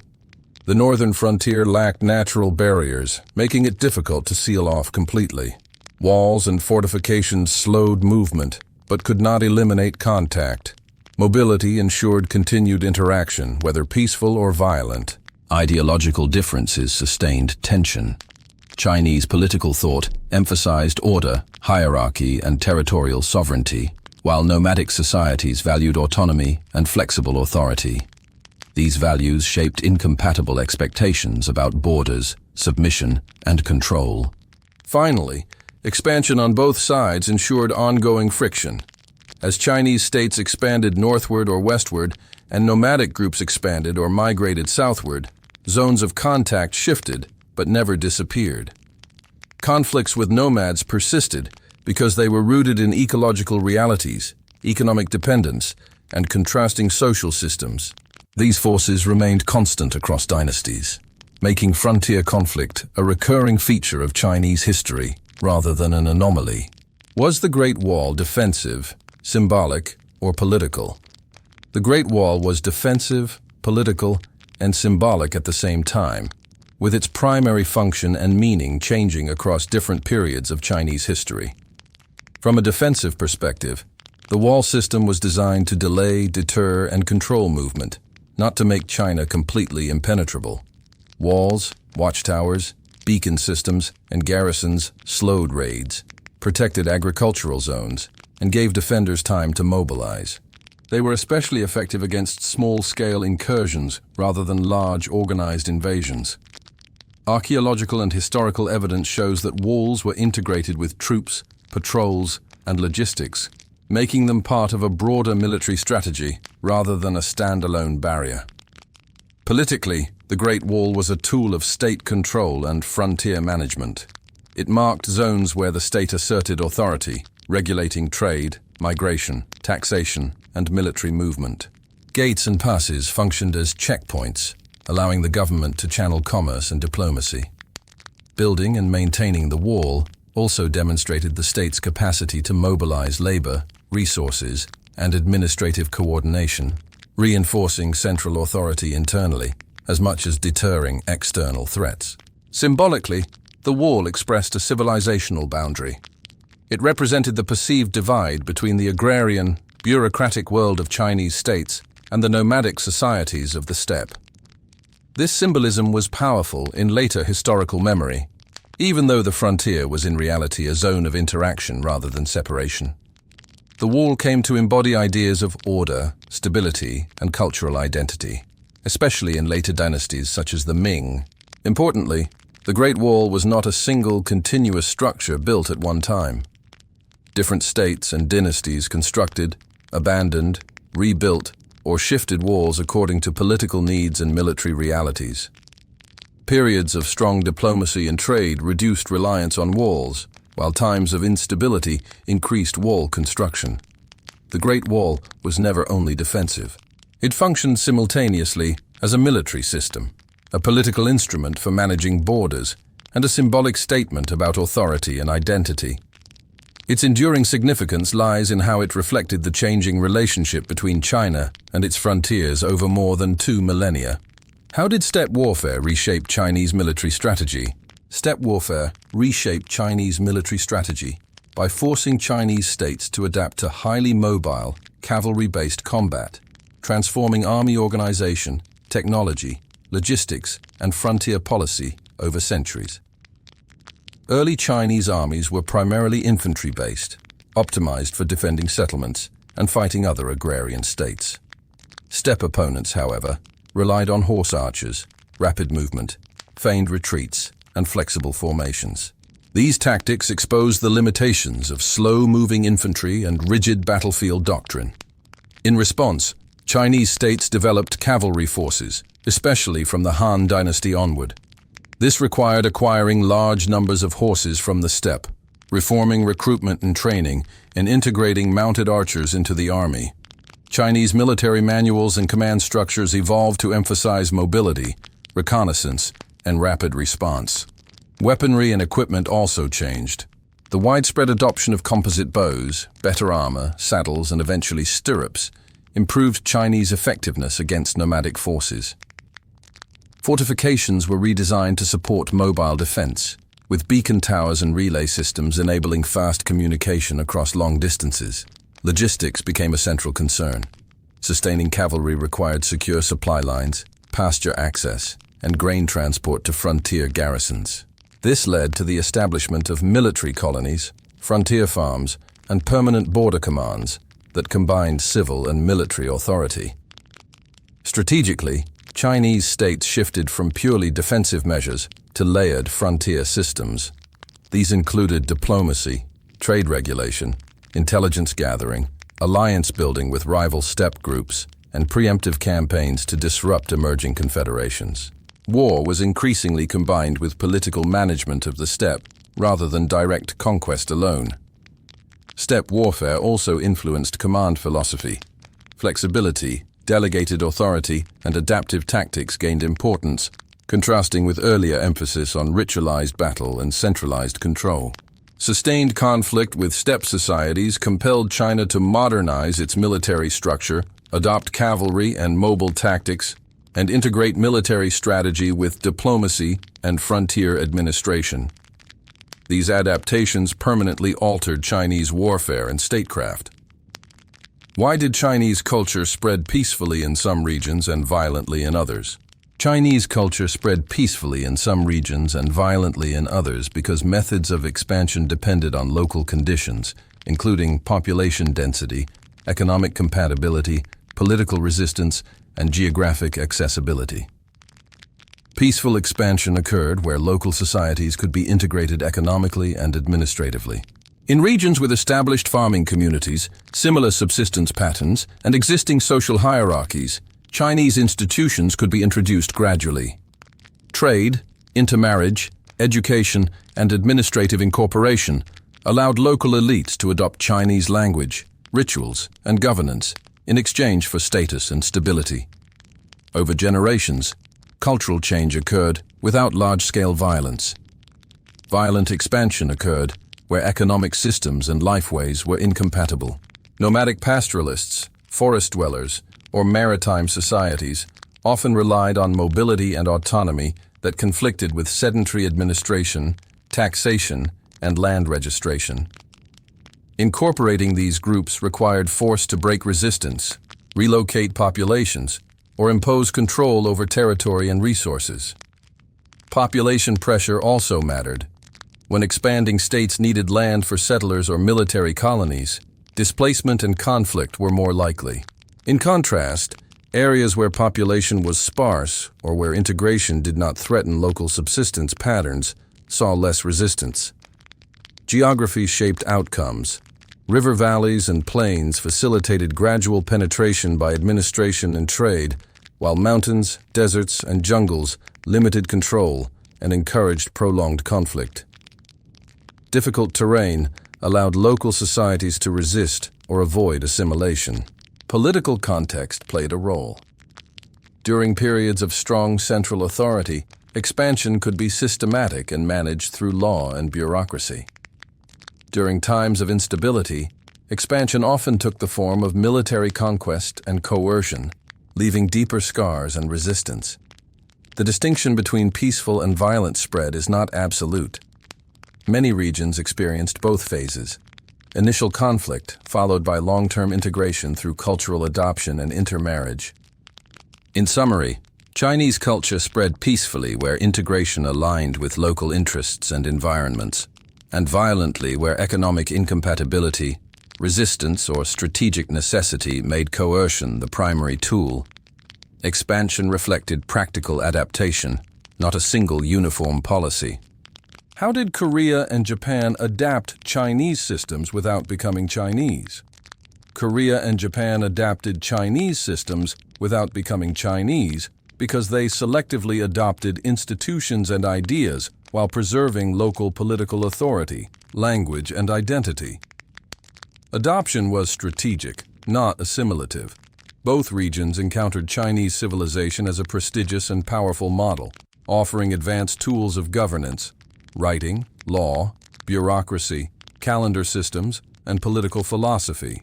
The northern frontier lacked natural barriers, making it difficult to seal off completely. Walls and fortifications slowed movement, but could not eliminate contact. Mobility ensured continued interaction, whether peaceful or violent. Ideological differences sustained tension. Chinese political thought emphasized order, hierarchy, and territorial sovereignty, while nomadic societies valued autonomy and flexible authority. These values shaped incompatible expectations about borders, submission, and control. Finally, expansion on both sides ensured ongoing friction. As Chinese states expanded northward or westward, and nomadic groups expanded or migrated southward, zones of contact shifted but never disappeared. Conflicts with nomads persisted because they were rooted in ecological realities, economic dependence, and contrasting social systems. These forces remained constant across dynasties, making frontier conflict a recurring feature of Chinese history rather than an anomaly. Was the Great Wall defensive, symbolic, or political? The Great Wall was defensive, political, and symbolic at the same time, with its primary function and meaning changing across different periods of Chinese history. From a defensive perspective, the wall system was designed to delay, deter, and control movement, not to make China completely impenetrable. Walls, watchtowers, beacon systems, and garrisons slowed raids, protected agricultural zones, and gave defenders time to mobilize. They were especially effective against small-scale incursions rather than large, organized invasions. Archaeological and historical evidence shows that walls were integrated with troops, patrols, and logistics, making them part of a broader military strategy rather than a standalone barrier. Politically, the Great Wall was a tool of state control and frontier management. It marked zones where the state asserted authority, regulating trade, migration, taxation, and military movement. Gates and passes functioned as checkpoints, allowing the government to channel commerce and diplomacy. Building and maintaining the wall also demonstrated the state's capacity to mobilize labor, resources, and administrative coordination, reinforcing central authority internally, as much as deterring external threats. Symbolically, the wall expressed a civilizational boundary. It represented the perceived divide between the agrarian, bureaucratic world of Chinese states and the nomadic societies of the steppe. This symbolism was powerful in later historical memory, even though the frontier was in reality a zone of interaction rather than separation. The wall came to embody ideas of order, stability, and cultural identity, especially in later dynasties such as the Ming. Importantly, the Great Wall was not a single continuous structure built at one time. Different states and dynasties constructed, abandoned, rebuilt, or shifted walls according to political needs and military realities. Periods of strong diplomacy and trade reduced reliance on walls, while times of instability increased wall construction. The Great Wall was never only defensive. It functioned simultaneously as a military system, a political instrument for managing borders, and a symbolic statement about authority and identity. Its enduring significance lies in how it reflected the changing relationship between China and its frontiers over more than 2 millennia. How did steppe warfare reshape Chinese military strategy? Steppe warfare reshaped Chinese military strategy by forcing Chinese states to adapt to highly mobile, cavalry-based combat, transforming army organization, technology, logistics, and frontier policy over centuries. Early Chinese armies were primarily infantry-based, optimized for defending settlements and fighting other agrarian states. Steppe opponents, however, relied on horse archers, rapid movement, feigned retreats, and flexible formations. These tactics exposed the limitations of slow-moving infantry and rigid battlefield doctrine. In response, Chinese states developed cavalry forces, especially from the Han Dynasty onward. This required acquiring large numbers of horses from the steppe, reforming recruitment and training, and integrating mounted archers into the army. Chinese military manuals and command structures evolved to emphasize mobility, reconnaissance, and rapid response. Weaponry and equipment also changed. The widespread adoption of composite bows, better armor, saddles, and eventually stirrups improved Chinese effectiveness against nomadic forces. Fortifications were redesigned to support mobile defense, with beacon towers and relay systems enabling fast communication across long distances. Logistics became a central concern. Sustaining cavalry required secure supply lines, pasture access, and grain transport to frontier garrisons. This led to the establishment of military colonies, frontier farms, and permanent border commands that combined civil and military authority. Strategically, Chinese states shifted from purely defensive measures to layered frontier systems. These included diplomacy, trade regulation, intelligence gathering, alliance building with rival steppe groups, and preemptive campaigns to disrupt emerging confederations. War was increasingly combined with political management of the steppe rather than direct conquest alone. Steppe warfare also influenced command philosophy. Flexibility, delegated authority, and adaptive tactics gained importance, contrasting with earlier emphasis on ritualized battle and centralized control. Sustained conflict with steppe societies compelled China to modernize its military structure, adopt cavalry and mobile tactics, and integrate military strategy with diplomacy and frontier administration. These adaptations permanently altered Chinese warfare and statecraft. Why did Chinese culture spread peacefully in some regions and violently in others? Chinese culture spread peacefully in some regions and violently in others because methods of expansion depended on local conditions, including population density, economic compatibility, political resistance, and geographic accessibility. Peaceful expansion occurred where local societies could be integrated economically and administratively. In regions with established farming communities, similar subsistence patterns, and existing social hierarchies, Chinese institutions could be introduced gradually. Trade, intermarriage, education, and administrative incorporation allowed local elites to adopt Chinese language, rituals, and governance in exchange for status and stability. Over generations, cultural change occurred without large-scale violence. Violent expansion occurred where economic systems and lifeways were incompatible. Nomadic pastoralists, forest dwellers, or maritime societies, often relied on mobility and autonomy that conflicted with sedentary administration, taxation, and land registration. Incorporating these groups required force to break resistance, relocate populations, or impose control over territory and resources. Population pressure also mattered. When expanding states needed land for settlers or military colonies, displacement and conflict were more likely. In contrast, areas where population was sparse or where integration did not threaten local subsistence patterns saw less resistance. Geography shaped outcomes. River valleys and plains facilitated gradual penetration by administration and trade, while mountains, deserts, and jungles limited control and encouraged prolonged conflict. Difficult terrain allowed local societies to resist or avoid assimilation. Political context played a role. During periods of strong central authority, expansion could be systematic and managed through law and bureaucracy. During times of instability, expansion often took the form of military conquest and coercion, leaving deeper scars and resistance. The distinction between peaceful and violent spread is not absolute. Many regions experienced both phases. Initial conflict, followed by long-term integration through cultural adoption and intermarriage. In summary, Chinese culture spread peacefully where integration aligned with local interests and environments, and violently where economic incompatibility, resistance, or strategic necessity made coercion the primary tool. Expansion reflected practical adaptation, not a single uniform policy. How did Korea and Japan adapt Chinese systems without becoming Chinese? Korea and Japan adapted Chinese systems without becoming Chinese because they selectively adopted institutions and ideas while preserving local political authority, language, and identity. Adoption was strategic, not assimilative. Both regions encountered Chinese civilization as a prestigious and powerful model, offering advanced tools of governance, writing, law, bureaucracy, calendar systems, and political philosophy.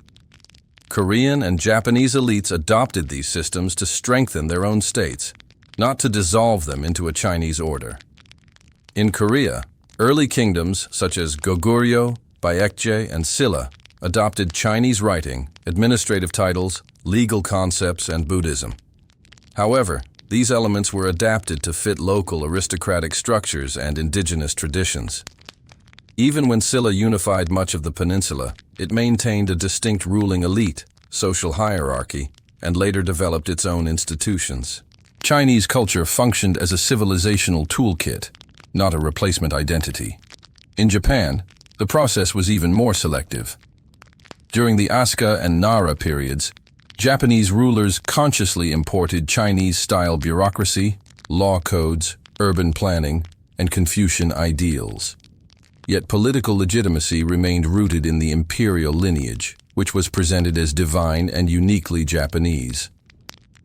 Korean and Japanese elites adopted these systems to strengthen their own states, not to dissolve them into a Chinese order. In Korea, early kingdoms such as Goguryeo, Baekje, and Silla adopted Chinese writing, administrative titles, legal concepts, and Buddhism. However, these elements were adapted to fit local aristocratic structures and indigenous traditions. Even when Silla unified much of the peninsula, it maintained a distinct ruling elite, social hierarchy, and later developed its own institutions. Chinese culture functioned as a civilizational toolkit, not a replacement identity. In Japan, the process was even more selective. During the Asuka and Nara periods, Japanese rulers consciously imported Chinese-style bureaucracy, law codes, urban planning, and Confucian ideals. Yet political legitimacy remained rooted in the imperial lineage, which was presented as divine and uniquely Japanese.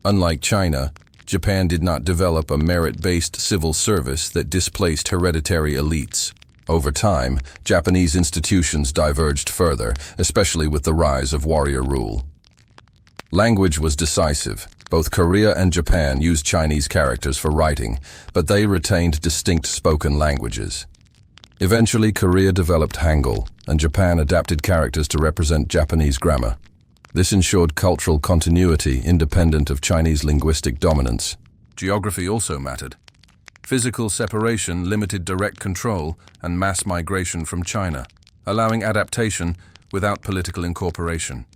Unlike China, Japan did not develop a merit-based civil service that displaced hereditary elites. Over time, Japanese institutions diverged further, especially with the rise of warrior rule. Language was decisive. Both Korea and Japan used Chinese characters for writing, but they retained distinct spoken languages. Eventually, Korea developed Hangul, and Japan adapted characters to represent Japanese grammar. This ensured cultural continuity independent of Chinese linguistic dominance. Geography also mattered. Physical separation limited direct control and mass migration from China, allowing adaptation without political incorporation.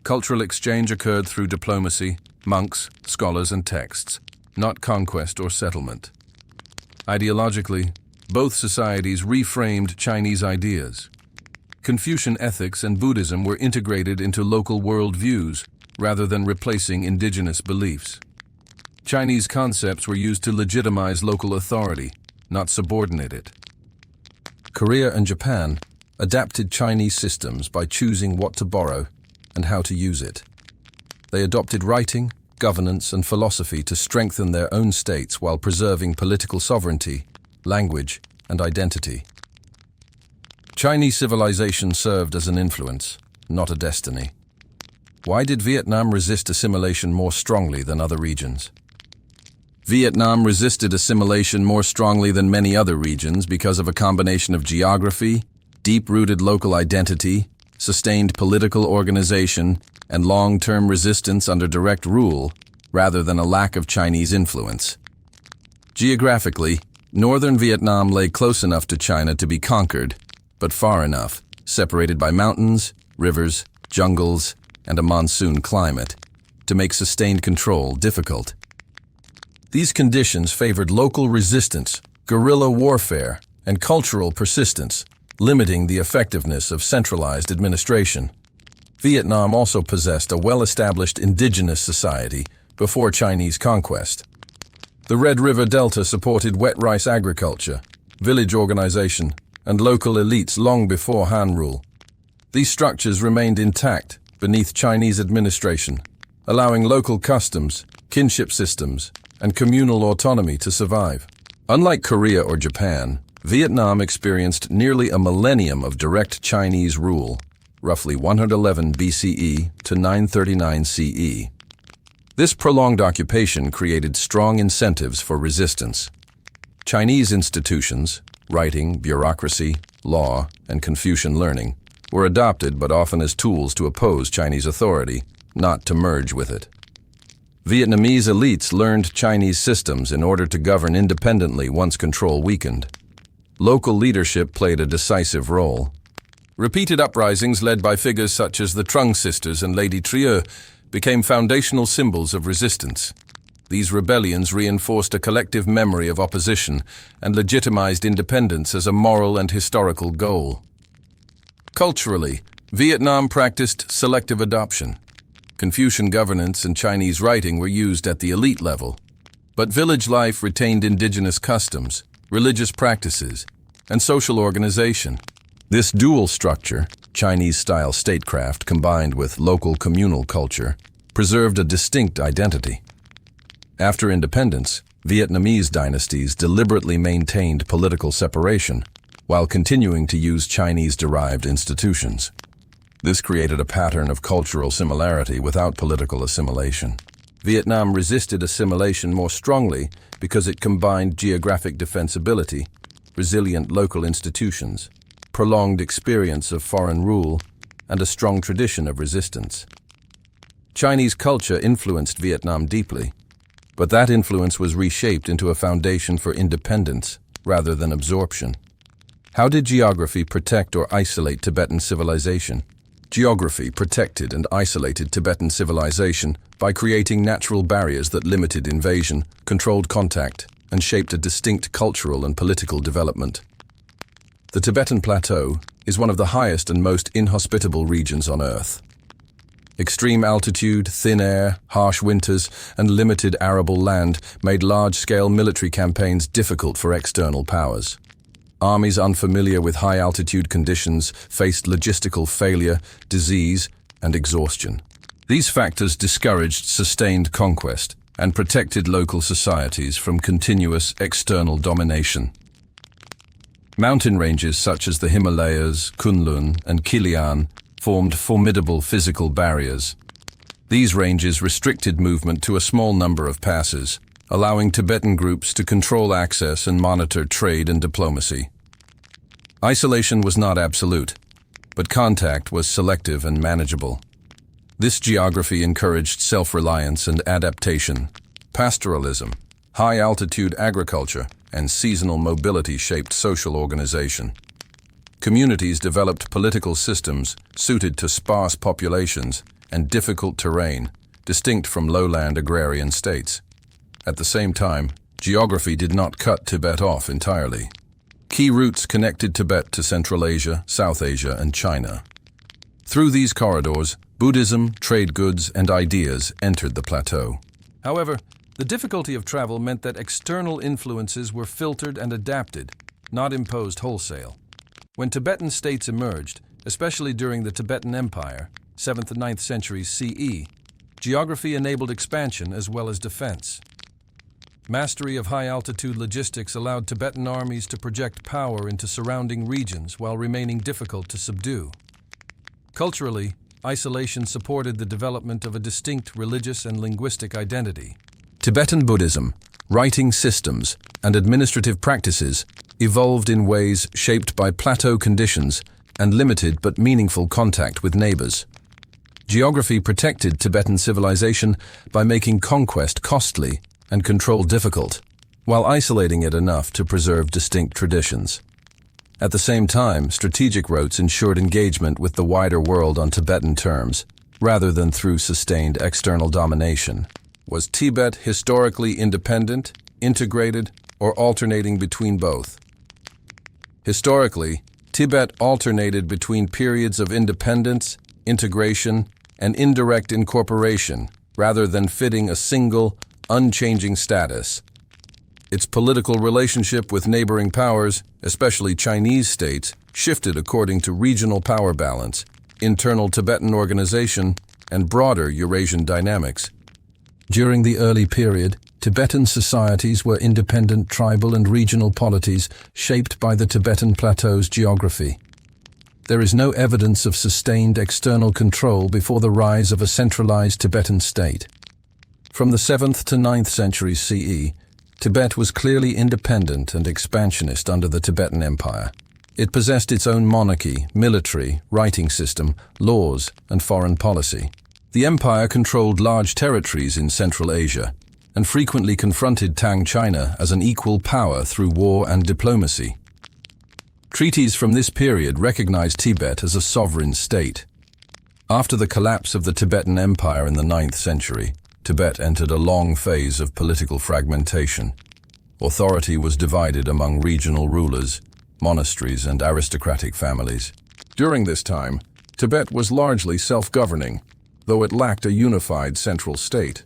Cultural exchange occurred through diplomacy, monks, scholars, and texts, not conquest or settlement. Ideologically, both societies reframed Chinese ideas. Confucian ethics and Buddhism were integrated into local worldviews rather than replacing indigenous beliefs. Chinese concepts were used to legitimize local authority, not subordinate it. Korea and Japan adapted Chinese systems by choosing what to borrow and how to use it. They adopted writing, governance, and philosophy to strengthen their own states while preserving political sovereignty, language, and identity. Chinese civilization served as an influence, not a destiny. Why did Vietnam resist assimilation more strongly than other regions? Vietnam resisted assimilation more strongly than many other regions because of a combination of geography, deep-rooted local identity, sustained political organization, and long-term resistance under direct rule, rather than a lack of Chinese influence. Geographically, northern Vietnam lay close enough to China to be conquered, but far enough, separated by mountains, rivers, jungles, and a monsoon climate, to make sustained control difficult. These conditions favored local resistance, guerrilla warfare, and cultural persistence, limiting the effectiveness of centralized administration. Vietnam also possessed a well-established indigenous society before Chinese conquest. The Red River Delta supported wet rice agriculture, village organization, and local elites long before Han rule. These structures remained intact beneath Chinese administration, allowing local customs, kinship systems, and communal autonomy to survive. Unlike Korea or Japan, Vietnam experienced nearly a millennium of direct Chinese rule, roughly 111 BCE to 939 CE. This prolonged occupation created strong incentives for resistance. Chinese institutions, writing, bureaucracy, law, and Confucian learning, were adopted but often as tools to oppose Chinese authority, not to merge with it. Vietnamese elites learned Chinese systems in order to govern independently once control weakened. Local leadership played a decisive role. Repeated uprisings led by figures such as the Trung sisters and Lady Trieu became foundational symbols of resistance. These rebellions reinforced a collective memory of opposition and legitimized independence as a moral and historical goal. Culturally, Vietnam practiced selective adoption. Confucian governance and Chinese writing were used at the elite level, but village life retained indigenous customs, religious practices, and social organization. This dual structure, Chinese-style statecraft combined with local communal culture, preserved a distinct identity. After independence, Vietnamese dynasties deliberately maintained political separation while continuing to use Chinese-derived institutions. This created a pattern of cultural similarity without political assimilation. Vietnam resisted assimilation more strongly because it combined geographic defensibility, resilient local institutions, prolonged experience of foreign rule, and a strong tradition of resistance. Chinese culture influenced Vietnam deeply, but that influence was reshaped into a foundation for independence rather than absorption. How did geography protect or isolate Tibetan civilization? Geography protected and isolated Tibetan civilization by creating natural barriers that limited invasion, controlled contact, and shaped a distinct cultural and political development. The Tibetan Plateau is one of the highest and most inhospitable regions on Earth. Extreme altitude, thin air, harsh winters, and limited arable land made large-scale military campaigns difficult for external powers. Armies unfamiliar with high-altitude conditions faced logistical failure, disease, and exhaustion. These factors discouraged sustained conquest and protected local societies from continuous external domination. Mountain ranges such as the Himalayas, Kunlun, and Kilian formed formidable physical barriers. These ranges restricted movement to a small number of passes, allowing Tibetan groups to control access and monitor trade and diplomacy. Isolation was not absolute, but contact was selective and manageable. This geography encouraged self-reliance and adaptation. Pastoralism, high-altitude agriculture, and seasonal mobility shaped social organization. Communities developed political systems suited to sparse populations and difficult terrain, distinct from lowland agrarian states. At the same time, geography did not cut Tibet off entirely. Key routes connected Tibet to Central Asia, South Asia, and China. Through these corridors, Buddhism, trade goods, and ideas entered the plateau. However, the difficulty of travel meant that external influences were filtered and adapted, not imposed wholesale. When Tibetan states emerged, especially during the Tibetan Empire, 7th and 9th centuries CE, geography enabled expansion as well as defense. Mastery of high-altitude logistics allowed Tibetan armies to project power into surrounding regions while remaining difficult to subdue. Culturally, isolation supported the development of a distinct religious and linguistic identity. Tibetan Buddhism, writing systems, and administrative practices evolved in ways shaped by plateau conditions and limited but meaningful contact with neighbors. Geography protected Tibetan civilization by making conquest costly and control difficult, while isolating it enough to preserve distinct traditions. At the same time, strategic routes ensured engagement with the wider world on Tibetan terms, rather than through sustained external domination. Was Tibet historically independent, integrated, or alternating between both? Historically, Tibet alternated between periods of independence, integration, and indirect incorporation, rather than fitting a single, unchanging status. Its political relationship with neighboring powers, especially Chinese states, shifted according to regional power balance, internal Tibetan organization, and broader Eurasian dynamics. During the early period, Tibetan societies were independent tribal and regional polities shaped by the Tibetan Plateau's geography. There is no evidence of sustained external control before the rise of a centralized Tibetan state. From the 7th to 9th centuries CE, Tibet was clearly independent and expansionist under the Tibetan Empire. It possessed its own monarchy, military, writing system, laws, and foreign policy. The empire controlled large territories in Central Asia and frequently confronted Tang China as an equal power through war and diplomacy. Treaties from this period recognized Tibet as a sovereign state. After the collapse of the Tibetan Empire in the 9th century, Tibet entered a long phase of political fragmentation. Authority was divided among regional rulers, monasteries, and aristocratic families. During this time, Tibet was largely self-governing, though it lacked a unified central state.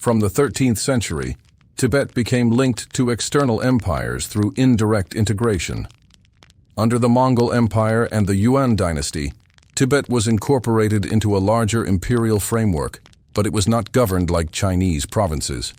From the 13th century, Tibet became linked to external empires through indirect integration. Under the Mongol Empire and the Yuan dynasty, Tibet was incorporated into a larger imperial framework, but it was not governed like Chinese provinces.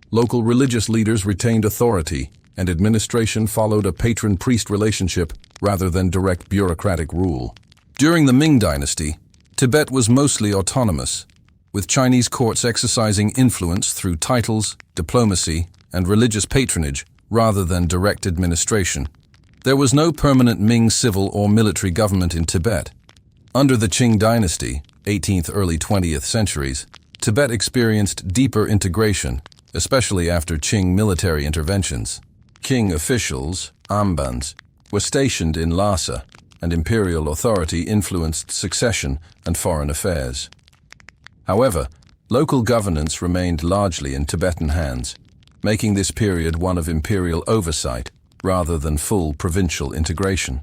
Local religious leaders retained authority, and administration followed a patron-priest relationship rather than direct bureaucratic rule. During the Ming dynasty, Tibet was mostly autonomous, with Chinese courts exercising influence through titles, diplomacy, and religious patronage rather than direct administration. There was no permanent Ming civil or military government in Tibet. Under the Qing dynasty, 18th early 20th centuries, Tibet experienced deeper integration, especially after Qing military interventions. Qing officials, ambans, were stationed in Lhasa, and imperial authority influenced succession and foreign affairs. However, local governance remained largely in Tibetan hands, making this period one of imperial oversight rather than full provincial integration.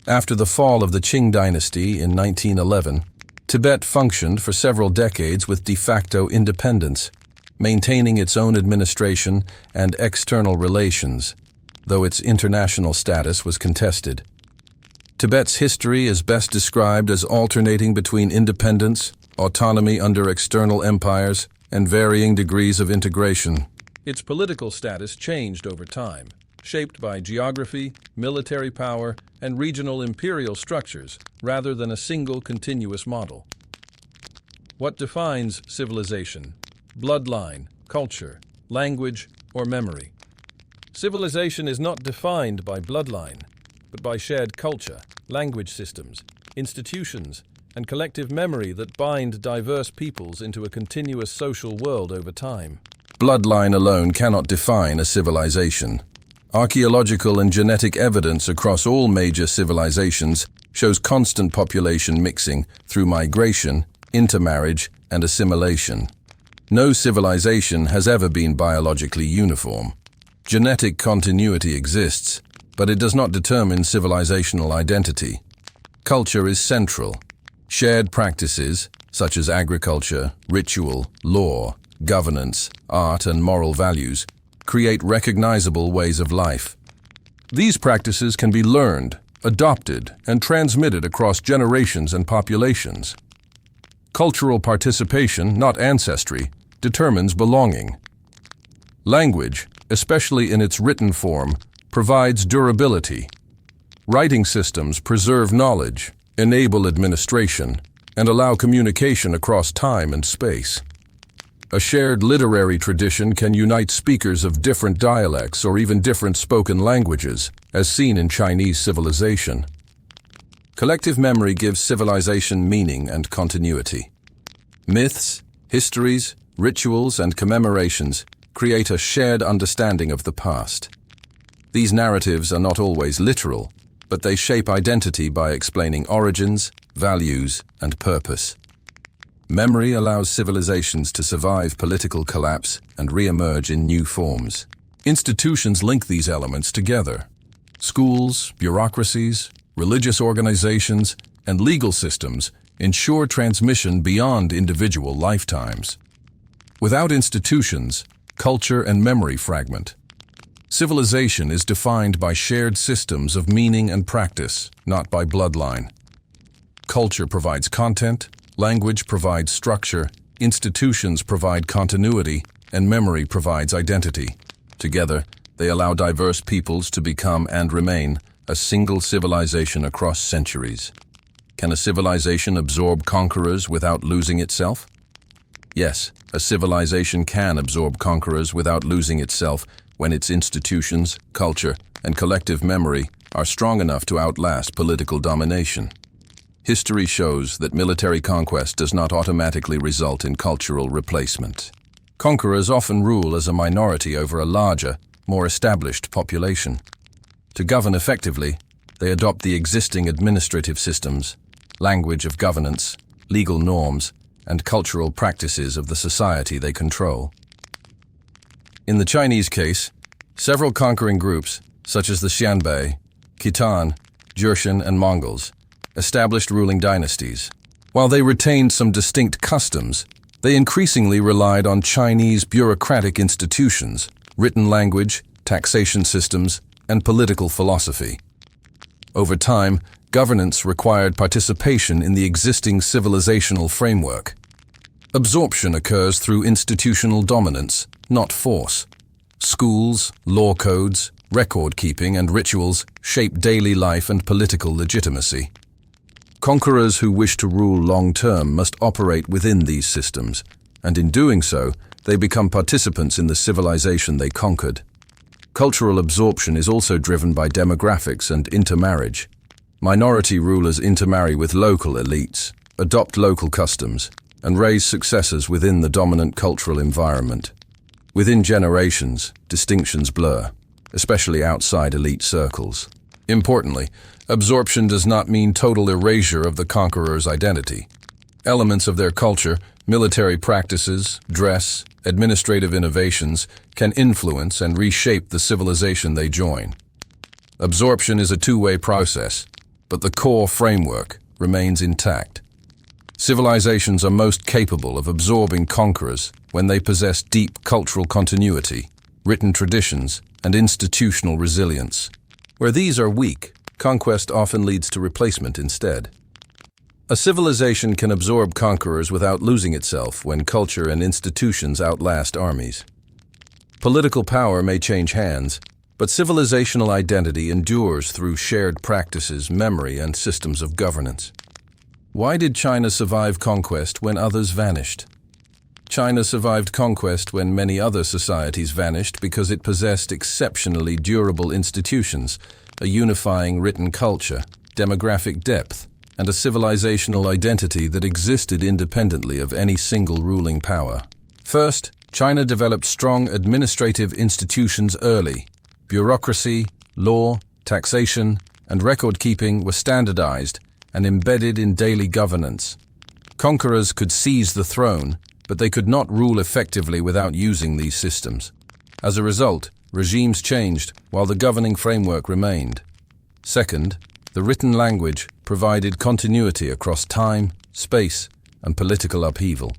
After the fall of the Qing dynasty in 1911, Tibet functioned for several decades with de facto independence, maintaining its own administration and external relations, though its international status was contested. Tibet's history is best described as alternating between independence, autonomy under external empires, and varying degrees of integration. Its political status changed over time, shaped by geography, military power, and regional imperial structures, rather than a single continuous model. What defines civilization? Bloodline, culture, language, or memory? Civilization is not defined by bloodline, but by shared culture, language systems, institutions, and collective memory that bind diverse peoples into a continuous social world over time. Bloodline alone cannot define a civilization. Archaeological and genetic evidence across all major civilizations shows constant population mixing through migration, intermarriage, and assimilation. No civilization has ever been biologically uniform. Genetic continuity exists, but it does not determine civilizational identity. Culture is central. Shared practices, such as agriculture, ritual, law, governance, art, and moral values, create recognizable ways of life. These practices can be learned, adopted, and transmitted across generations and populations. Cultural participation, not ancestry, determines belonging. Language, especially in its written form, provides durability. Writing systems preserve knowledge, enable administration, and allow communication across time and space. A shared literary tradition can unite speakers of different dialects or even different spoken languages, as seen in Chinese civilization. Collective memory gives civilization meaning and continuity. Myths, histories, rituals, and commemorations create a shared understanding of the past. These narratives are not always literal, but they shape identity by explaining origins, values, and purpose. Memory allows civilizations to survive political collapse and re-emerge in new forms. Institutions link these elements together. Schools, bureaucracies, religious organizations, and legal systems ensure transmission beyond individual lifetimes. Without institutions, culture and memory fragment. Civilization is defined by shared systems of meaning and practice, not by bloodline. Culture provides content, language provides structure, institutions provide continuity, and memory provides identity. Together, they allow diverse peoples to become and remain a single civilization across centuries. Can a civilization absorb conquerors without losing itself? Yes, a civilization can absorb conquerors without losing itself when its institutions, culture, and collective memory are strong enough to outlast political domination. History shows that military conquest does not automatically result in cultural replacement. Conquerors often rule as a minority over a larger, more established population. To govern effectively, they adopt the existing administrative systems, language of governance, legal norms, and cultural practices of the society they control. In the Chinese case, several conquering groups, such as the Xianbei, Khitan, Jurchen, and Mongols, established ruling dynasties. While they retained some distinct customs, they increasingly relied on Chinese bureaucratic institutions, written language, taxation systems, and political philosophy. Over time, governance required participation in the existing civilizational framework. Absorption occurs through institutional dominance, not force. Schools, law codes, record-keeping, and rituals shape daily life and political legitimacy. Conquerors who wish to rule long-term must operate within these systems, and in doing so, they become participants in the civilization they conquered. Cultural absorption is also driven by demographics and intermarriage. Minority rulers intermarry with local elites, adopt local customs, and raise successors within the dominant cultural environment. Within generations, distinctions blur, especially outside elite circles. Importantly, absorption does not mean total erasure of the conqueror's identity. Elements of their culture, military practices, dress, administrative innovations can influence and reshape the civilization they join. Absorption is a two-way process, but the core framework remains intact. Civilizations are most capable of absorbing conquerors when they possess deep cultural continuity, written traditions, and institutional resilience. Where these are weak, conquest often leads to replacement instead. A civilization can absorb conquerors without losing itself when culture and institutions outlast armies. Political power may change hands, but civilizational identity endures through shared practices, memory, and systems of governance. Why did China survive conquest when others vanished? China survived conquest when many other societies vanished because it possessed exceptionally durable institutions, a unifying written culture, demographic depth, and a civilizational identity that existed independently of any single ruling power. First, China developed strong administrative institutions early. Bureaucracy, law, taxation, and record-keeping were standardized and embedded in daily governance. Conquerors could seize the throne, but they could not rule effectively without using these systems. As a result, regimes changed while the governing framework remained. Second, the written language provided continuity across time, space, and political upheaval.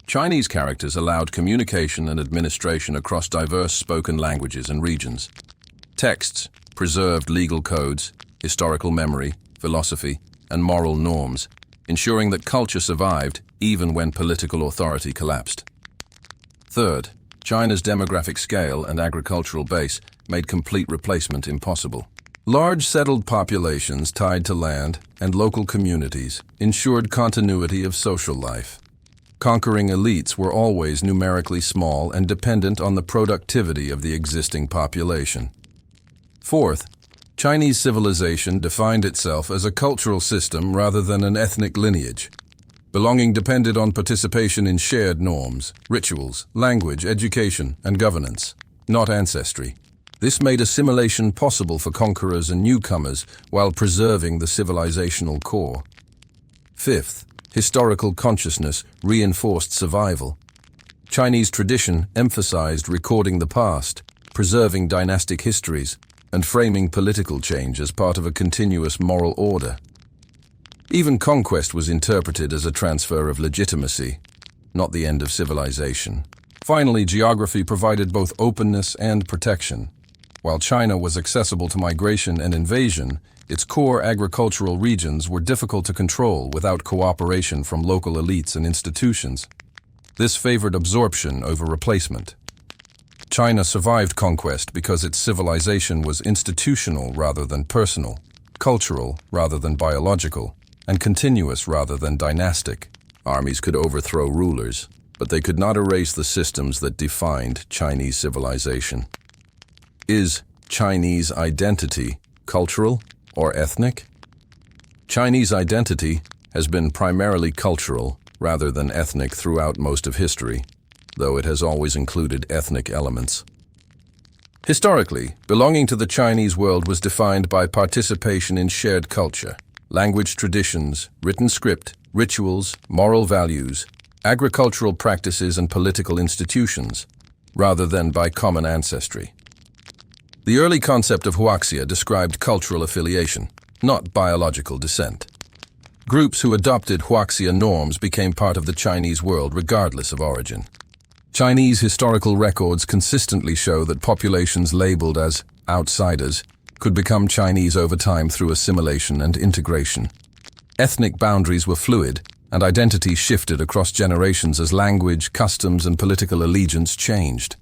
Chinese characters allowed communication and administration across diverse spoken languages and regions. Texts preserved legal codes, historical memory, philosophy, and moral norms, ensuring that culture survived even when political authority collapsed. Third, China's demographic scale and agricultural base made complete replacement impossible. Large settled populations tied to land and local communities ensured continuity of social life. Conquering elites were always numerically small and dependent on the productivity of the existing population. Fourth, Chinese civilization defined itself as a cultural system rather than an ethnic lineage. Belonging depended on participation in shared norms, rituals, language, education, and governance, not ancestry. This made assimilation possible for conquerors and newcomers while preserving the civilizational core. Fifth, historical consciousness reinforced survival. Chinese tradition emphasized recording the past, preserving dynastic histories, and framing political change as part of a continuous moral order. Even conquest was interpreted as a transfer of legitimacy, not the end of civilization. Finally, geography provided both openness and protection. While China was accessible to migration and invasion, its core agricultural regions were difficult to control without cooperation from local elites and institutions. This favored absorption over replacement. China survived conquest because its civilization was institutional rather than personal, cultural rather than biological, and continuous rather than dynastic. Armies could overthrow rulers, but they could not erase the systems that defined Chinese civilization. Is Chinese identity cultural or ethnic? Chinese identity has been primarily cultural rather than ethnic throughout most of history, though it has always included ethnic elements. Historically, belonging to the Chinese world was defined by participation in shared culture, language traditions, written script, rituals, moral values, agricultural practices, and political institutions, rather than by common ancestry. The early concept of Huaxia described cultural affiliation, not biological descent. Groups who adopted Huaxia norms became part of the Chinese world regardless of origin. Chinese historical records consistently show that populations labeled as outsiders could become Chinese over time through assimilation and integration. Ethnic boundaries were fluid, and identity shifted across generations as language, customs, and political allegiance changed.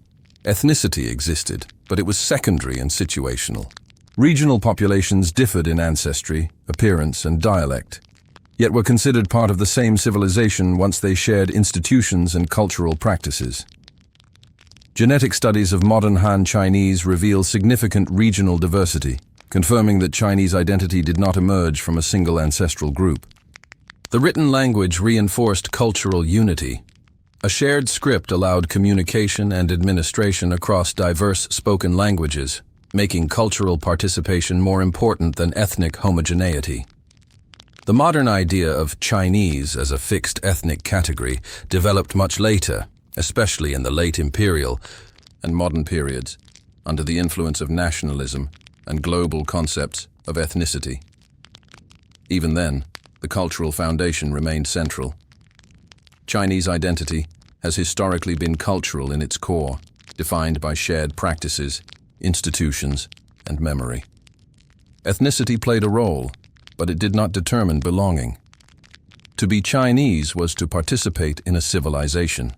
Ethnicity existed, but it was secondary and situational. Regional populations differed in ancestry, appearance, and dialect, yet were considered part of the same civilization once they shared institutions and cultural practices. Genetic studies of modern Han Chinese reveal significant regional diversity, confirming that Chinese identity did not emerge from a single ancestral group. The written language reinforced cultural unity. A shared script allowed communication and administration across diverse spoken languages, making cultural participation more important than ethnic homogeneity. The modern idea of Chinese as a fixed ethnic category developed much later, especially in the late imperial and modern periods, under the influence of nationalism and global concepts of ethnicity. Even then, the cultural foundation remained central. Chinese identity has historically been cultural in its core, defined by shared practices, institutions, and memory. Ethnicity played a role, but it did not determine belonging. To be Chinese was to participate in a civilization,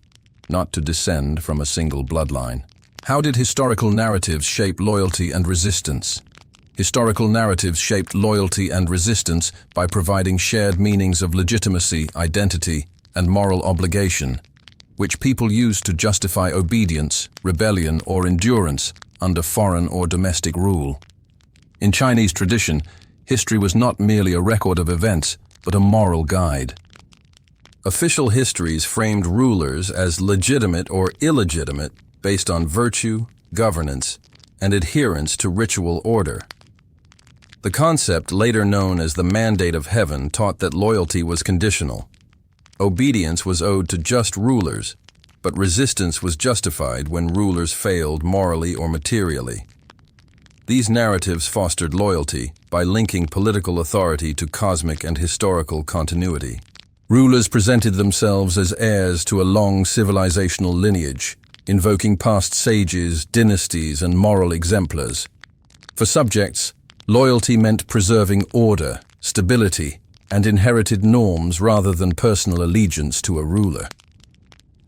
not to descend from a single bloodline. How did historical narratives shape loyalty and resistance? Historical narratives shaped loyalty and resistance by providing shared meanings of legitimacy, identity, and moral obligation, which people used to justify obedience, rebellion, or endurance under foreign or domestic rule. In Chinese tradition, history was not merely a record of events, but a moral guide. Official histories framed rulers as legitimate or illegitimate based on virtue, governance, and adherence to ritual order. The concept, later known as the mandate of heaven, taught that loyalty was conditional. Obedience was owed to just rulers, but resistance was justified when rulers failed morally or materially. These narratives fostered loyalty by linking political authority to cosmic and historical continuity. Rulers presented themselves as heirs to a long civilizational lineage, invoking past sages, dynasties, and moral exemplars. For subjects, loyalty meant preserving order, stability, and inherited norms rather than personal allegiance to a ruler.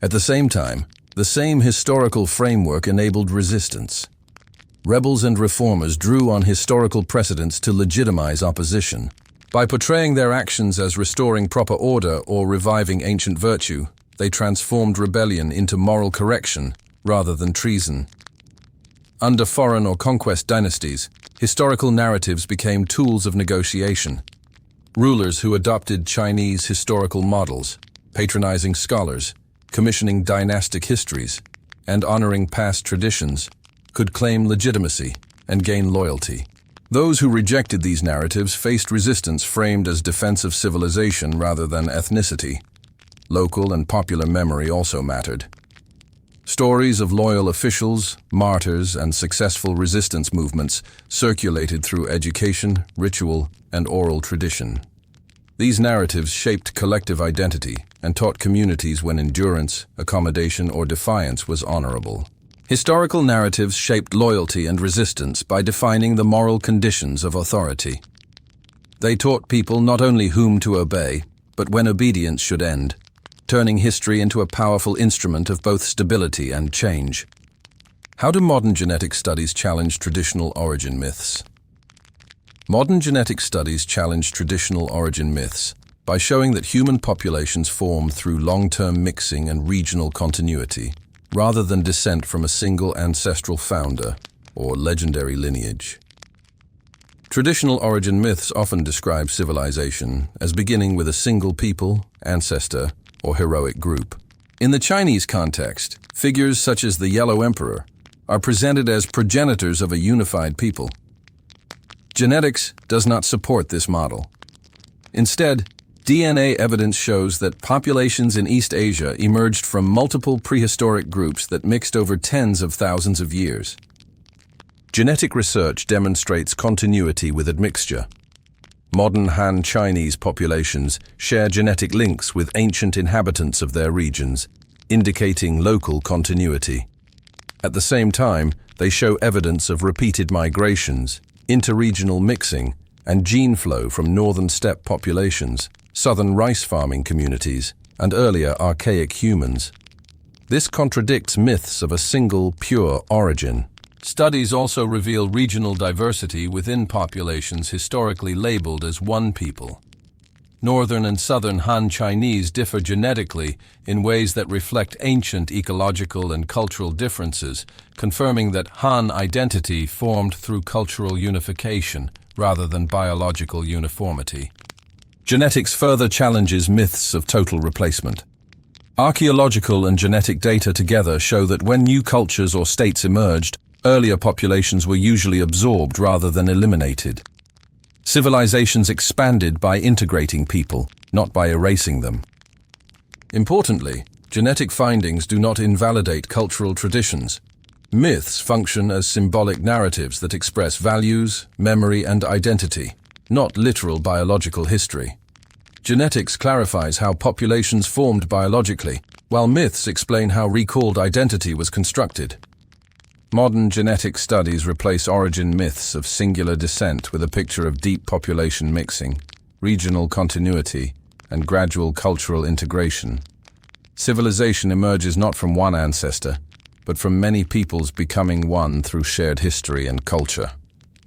At the same time, the same historical framework enabled resistance. rebels and reformers drew on historical precedents to legitimize opposition. By portraying their actions as restoring proper order or reviving ancient virtue, they transformed rebellion into moral correction rather than treason. Under foreign or conquest dynasties, historical narratives became tools of negotiation. Rulers who adopted Chinese historical models, patronizing scholars, commissioning dynastic histories, and honoring past traditions, could claim legitimacy and gain loyalty. Those who rejected these narratives faced resistance framed as defense of civilization rather than ethnicity. Local and popular memory also mattered. Stories of loyal officials, martyrs, and successful resistance movements circulated through education, ritual, and oral tradition. These narratives shaped collective identity and taught communities when endurance, accommodation, or defiance was honorable. Historical narratives shaped loyalty and resistance by defining the moral conditions of authority. They taught people not only whom to obey, but when obedience should end, turning history into a powerful instrument of both stability and change. How do modern genetic studies challenge traditional origin myths? Modern genetic studies challenge traditional origin myths by showing that human populations form through long-term mixing and regional continuity, rather than descent from a single ancestral founder or legendary lineage. Traditional origin myths often describe civilization as beginning with a single people, ancestor, or heroic group. In the Chinese context, figures such as the Yellow Emperor are presented as progenitors of a unified people. Genetics does not support this model. Instead, DNA evidence shows that populations in East Asia emerged from multiple prehistoric groups that mixed over tens of thousands of years. Genetic research demonstrates continuity with admixture. Modern Han Chinese populations share genetic links with ancient inhabitants of their regions, indicating local continuity. At the same time, they show evidence of repeated migrations, interregional mixing, and gene flow from northern steppe populations, southern rice farming communities, and earlier archaic humans. This contradicts myths of a single, pure origin. Studies also reveal regional diversity within populations historically labeled as one people. Northern and southern Han Chinese differ genetically in ways that reflect ancient ecological and cultural differences, confirming that Han identity formed through cultural unification rather than biological uniformity. Genetics further challenges myths of total replacement. Archaeological and genetic data together show that when new cultures or states emerged, earlier populations were usually absorbed rather than eliminated. Civilizations expanded by integrating people, not by erasing them. Importantly, genetic findings do not invalidate cultural traditions. Myths function as symbolic narratives that express values, memory, and identity, not literal biological history. Genetics clarifies how populations formed biologically, while myths explain how recalled identity was constructed. Modern genetic studies replace origin myths of singular descent with a picture of deep population mixing, regional continuity, and gradual cultural integration. Civilization emerges not from one ancestor, but from many peoples becoming one through shared history and culture.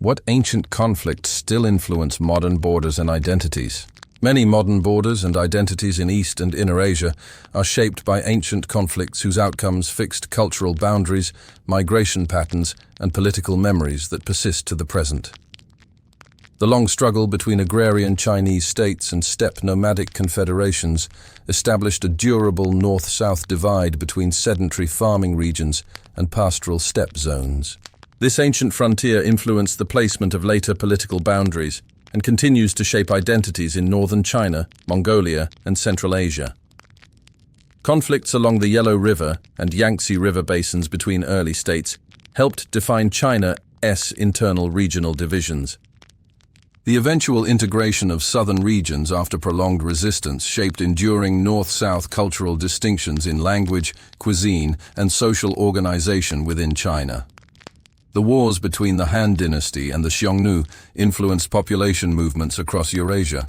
What ancient conflicts still influence modern borders and identities? Many modern borders and identities in East and Inner Asia are shaped by ancient conflicts whose outcomes fixed cultural boundaries, migration patterns, and political memories that persist to the present. The long struggle between agrarian Chinese states and steppe nomadic confederations established a durable north-south divide between sedentary farming regions and pastoral steppe zones. This ancient frontier influenced the placement of later political boundaries and continues to shape identities in northern China, Mongolia, and Central Asia. Conflicts along the Yellow River and Yangtze River basins between early states helped define China's internal regional divisions. The eventual integration of southern regions after prolonged resistance shaped enduring north-south cultural distinctions in language, cuisine, and social organization within China. The wars between the Han dynasty and the Xiongnu influenced population movements across Eurasia.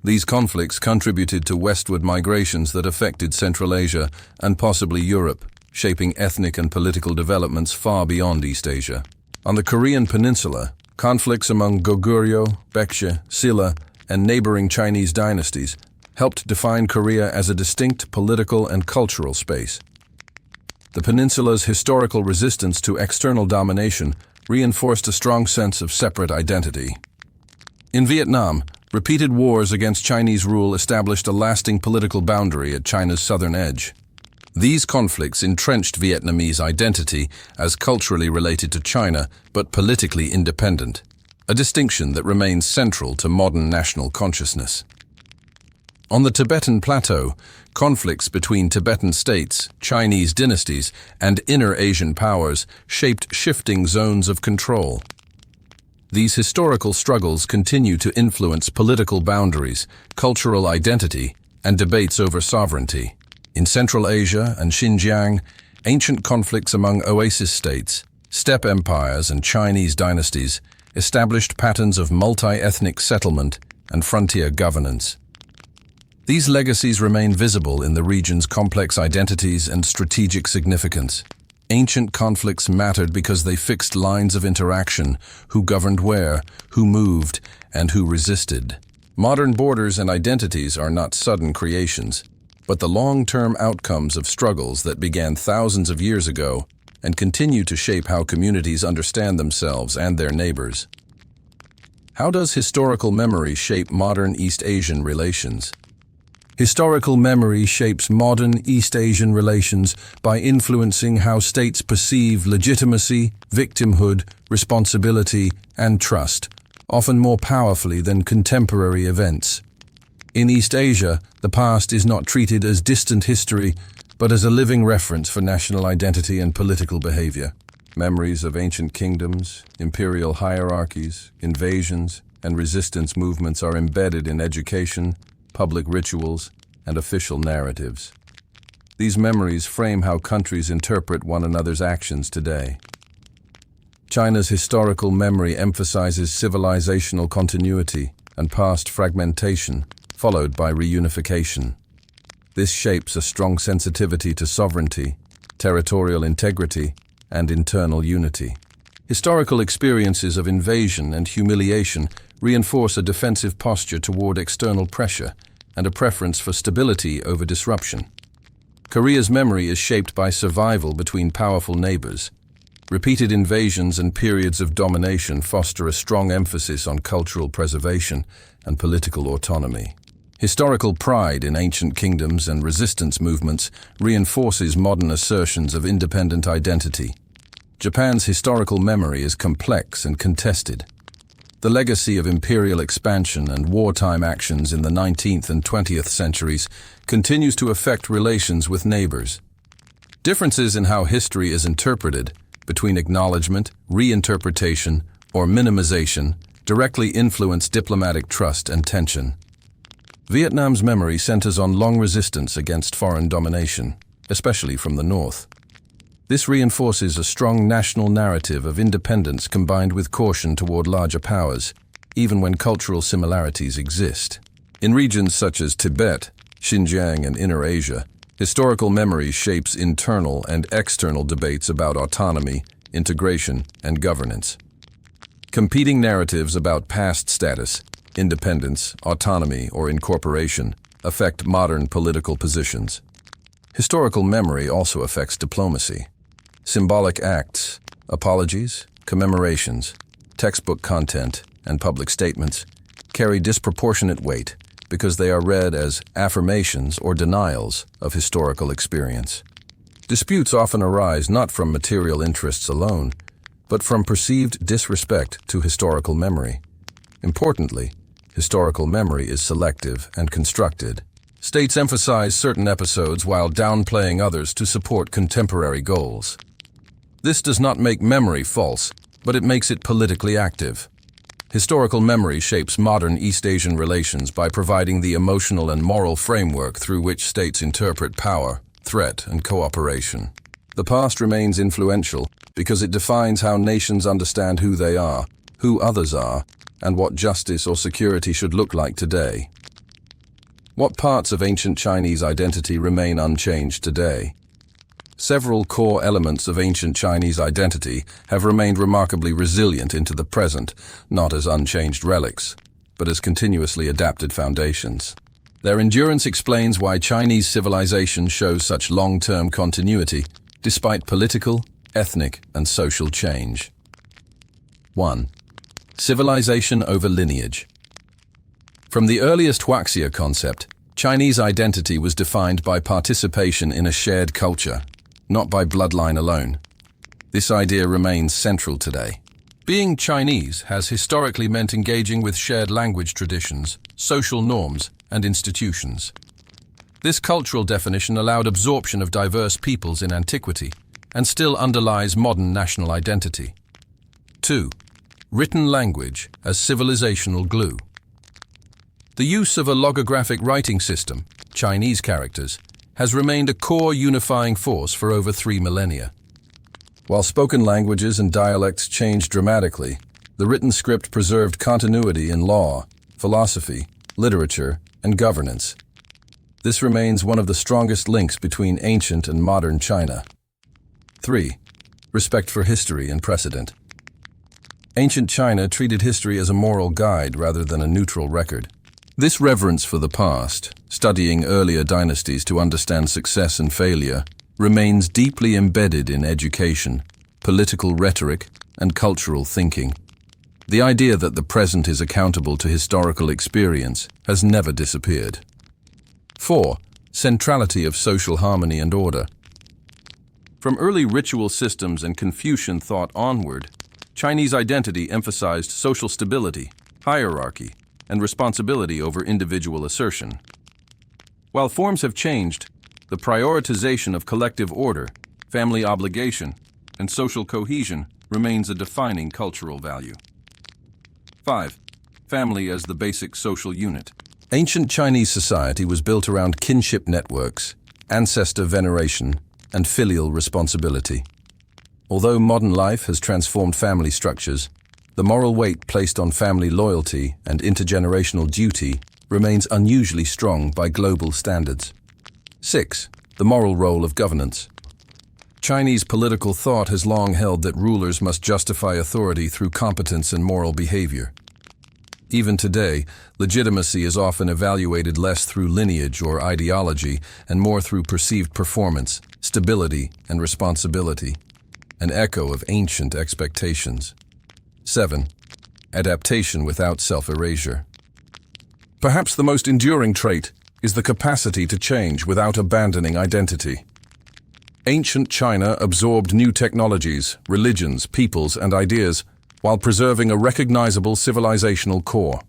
These conflicts contributed to westward migrations that affected Central Asia and possibly Europe, shaping ethnic and political developments far beyond East Asia. On the Korean peninsula, conflicts among Goguryeo, Baekje, Silla, and neighboring Chinese dynasties helped define Korea as a distinct political and cultural space. The peninsula's historical resistance to external domination reinforced a strong sense of separate identity. In Vietnam, repeated wars against Chinese rule established a lasting political boundary at China's southern edge. These conflicts entrenched Vietnamese identity as culturally related to China but politically independent, a distinction that remains central to modern national consciousness. On the Tibetan Plateau, conflicts between Tibetan states, Chinese dynasties, and inner Asian powers shaped shifting zones of control. These historical struggles continue to influence political boundaries, cultural identity, and debates over sovereignty. In Central Asia and Xinjiang, ancient conflicts among oasis states, steppe empires, and Chinese dynasties established patterns of multi-ethnic settlement and frontier governance. These legacies remain visible in the region's complex identities and strategic significance. Ancient conflicts mattered because they fixed lines of interaction, who governed where, who moved, and who resisted. Modern borders and identities are not sudden creations, but the long-term outcomes of struggles that began thousands of years ago and continue to shape how communities understand themselves and their neighbors. How does historical memory shape modern East Asian relations? Historical memory shapes modern East Asian relations by influencing how states perceive legitimacy, victimhood, responsibility, and trust, often more powerfully than contemporary events. In East Asia, the past is not treated as distant history, but as a living reference for national identity and political behavior. Memories of ancient kingdoms, imperial hierarchies, invasions, and resistance movements are embedded in education, public rituals, and official narratives. These memories frame how countries interpret one another's actions today. China's historical memory emphasizes civilizational continuity and past fragmentation, followed by reunification. This shapes a strong sensitivity to sovereignty, territorial integrity, and internal unity. Historical experiences of invasion and humiliation reinforce a defensive posture toward external pressure and a preference for stability over disruption. Korea's memory is shaped by survival between powerful neighbors. Repeated invasions and periods of domination foster a strong emphasis on cultural preservation and political autonomy. Historical pride in ancient kingdoms and resistance movements reinforces modern assertions of independent identity. Japan's historical memory is complex and contested. The legacy of imperial expansion and wartime actions in the 19th and 20th centuries continues to affect relations with neighbors. Differences in how history is interpreted, between acknowledgement, reinterpretation, or minimization, directly influence diplomatic trust and tension. Vietnam's memory centers on long resistance against foreign domination, especially from the north. This reinforces a strong national narrative of independence combined with caution toward larger powers, even when cultural similarities exist. In regions such as Tibet, Xinjiang, and Inner Asia, historical memory shapes internal and external debates about autonomy, integration, and governance. Competing narratives about past status, independence, autonomy, or incorporation affect modern political positions. Historical memory also affects diplomacy. Symbolic acts, apologies, commemorations, textbook content, and public statements carry disproportionate weight because they are read as affirmations or denials of historical experience. Disputes often arise not from material interests alone, but from perceived disrespect to historical memory. Importantly, historical memory is selective and constructed. States emphasize certain episodes while downplaying others to support contemporary goals. This does not make memory false, but it makes it politically active. Historical memory shapes modern East Asian relations by providing the emotional and moral framework through which states interpret power, threat, and cooperation. The past remains influential because it defines how nations understand who they are, who others are, and what justice or security should look like today. What parts of ancient Chinese identity remain unchanged today? several core elements of ancient Chinese identity have remained remarkably resilient into the present, not as unchanged relics, but as continuously adapted foundations. Their endurance explains why Chinese civilization shows such long-term continuity, despite political, ethnic, and social change. 1. Civilization over lineage. From the earliest Huaxia concept, Chinese identity was defined by participation in a shared culture, not by bloodline alone. This idea remains central today. Being Chinese has historically meant engaging with shared language traditions, social norms, and institutions. This cultural definition allowed absorption of diverse peoples in antiquity and still underlies modern national identity. 2. Written language as civilizational glue. The use of a logographic writing system, Chinese characters, has remained a core unifying force for over 3 millennia. While spoken languages and dialects changed dramatically, the written script preserved continuity in law, philosophy, literature, and governance. This remains one of the strongest links between ancient and modern China. 3. Respect for history and precedent. Ancient China treated history as a moral guide rather than a neutral record. This reverence for the past, studying earlier dynasties to understand success and failure, remains deeply embedded in education, political rhetoric, and cultural thinking. The idea that the present is accountable to historical experience has never disappeared. 4. Centrality of social harmony and order. From early ritual systems and Confucian thought onward, Chinese identity emphasized social stability, hierarchy, and responsibility over individual assertion. While forms have changed, the prioritization of collective order, family obligation, and social cohesion remains a defining cultural value. 5. Family as the basic social unit. Ancient Chinese society was built around kinship networks, ancestor veneration, and filial responsibility. Although modern life has transformed family structures, the moral weight placed on family loyalty and intergenerational duty remains unusually strong by global standards. 6. The moral role of governance. Chinese political thought has long held that rulers must justify authority through competence and moral behavior. Even today, legitimacy is often evaluated less through lineage or ideology and more through perceived performance, stability, and responsibility, an echo of ancient expectations. 7. Adaptation without self-erasure. Perhaps the most enduring trait is the capacity to change without abandoning identity. Ancient China absorbed new technologies, religions, peoples, and ideas while preserving a recognizable civilizational core.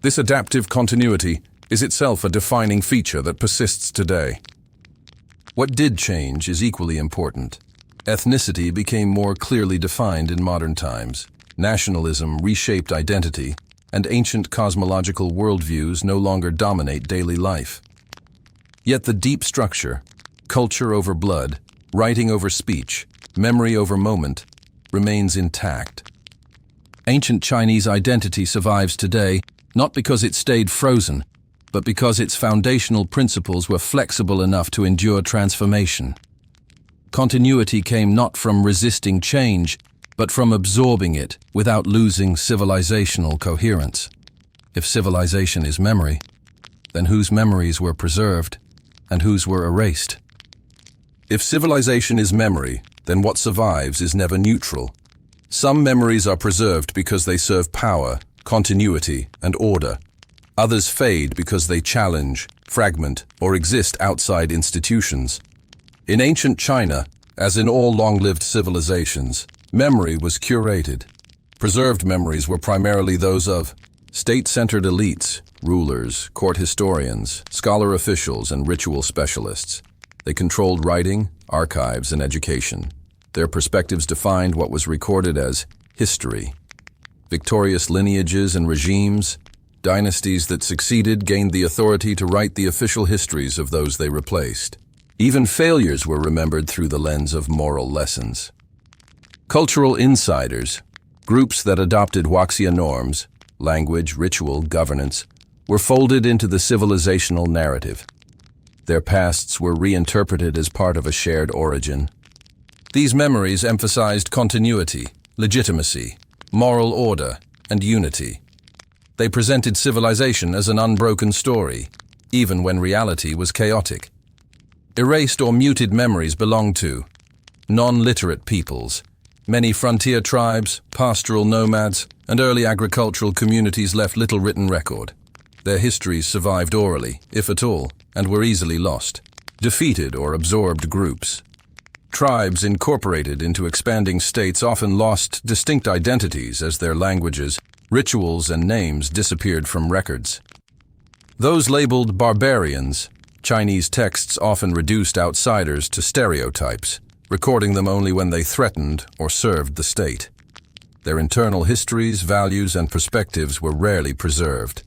This adaptive continuity is itself a defining feature that persists today. What did change is equally important. Ethnicity became more clearly defined in modern times. Nationalism reshaped identity, and ancient cosmological worldviews no longer dominate daily life. Yet the deep structure, culture over blood, writing over speech, memory over moment, remains intact. Ancient Chinese identity survives today not because it stayed frozen, but because its foundational principles were flexible enough to endure transformation. Continuity came not from resisting change, but from absorbing it without losing civilizational coherence. If civilization is memory, then whose memories were preserved and whose were erased? If civilization is memory, then what survives is never neutral. Some memories are preserved because they serve power, continuity, and order. Others fade because they challenge, fragment, or exist outside institutions. In ancient China, as in all long-lived civilizations, memory was curated. Preserved memories were primarily those of state-centered elites, rulers, court historians, scholar officials, and ritual specialists. They controlled writing, archives, and education. Their perspectives defined what was recorded as history. Victorious lineages and regimes, dynasties that succeeded gained the authority to write the official histories of those they replaced. Even failures were remembered through the lens of moral lessons. Cultural insiders, groups that adopted Huaxia norms, language, ritual, governance, were folded into the civilizational narrative. Their pasts were reinterpreted as part of a shared origin. These memories emphasized continuity, legitimacy, moral order, and unity. They presented civilization as an unbroken story, even when reality was chaotic. Erased or muted memories belonged to non-literate peoples. Many frontier tribes, pastoral nomads, and early agricultural communities left little written record. Their histories survived orally, if at all, and were easily lost. Defeated or absorbed groups. Tribes incorporated into expanding states often lost distinct identities as their languages, rituals, and names disappeared from records. Those labeled barbarians, Chinese texts often reduced outsiders to stereotypes, recording them only when they threatened or served the state. Their internal histories, values, and perspectives were rarely preserved.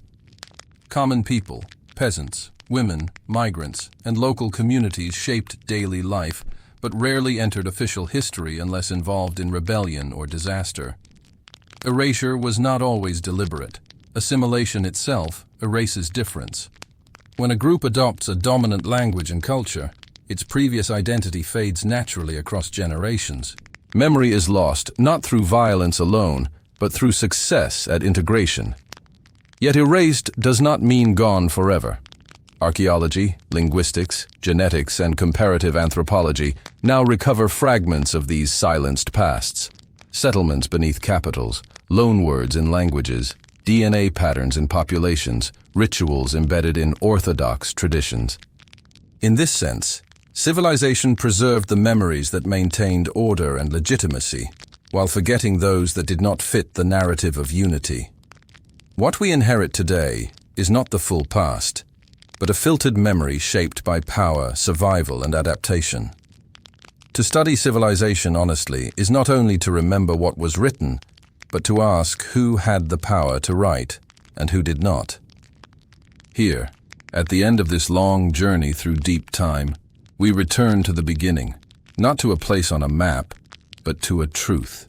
Common people, peasants, women, migrants, and local communities shaped daily life, but rarely entered official history unless involved in rebellion or disaster. Erasure was not always deliberate. Assimilation itself erases difference. When a group adopts a dominant language and culture, its previous identity fades naturally across generations. Memory is lost not through violence alone, but through success at integration. Yet erased does not mean gone forever. Archaeology, linguistics, genetics, and comparative anthropology now recover fragments of these silenced pasts. Settlements beneath capitals, loanwords in languages, DNA patterns in populations, rituals embedded in orthodox traditions. In this sense, civilization preserved the memories that maintained order and legitimacy, while forgetting those that did not fit the narrative of unity. What we inherit today is not the full past, but a filtered memory shaped by power, survival, and adaptation. To study civilization honestly is not only to remember what was written, but to ask who had the power to write and who did not. Here, at the end of this long journey through deep time, we return to the beginning, not to a place on a map, but to a truth.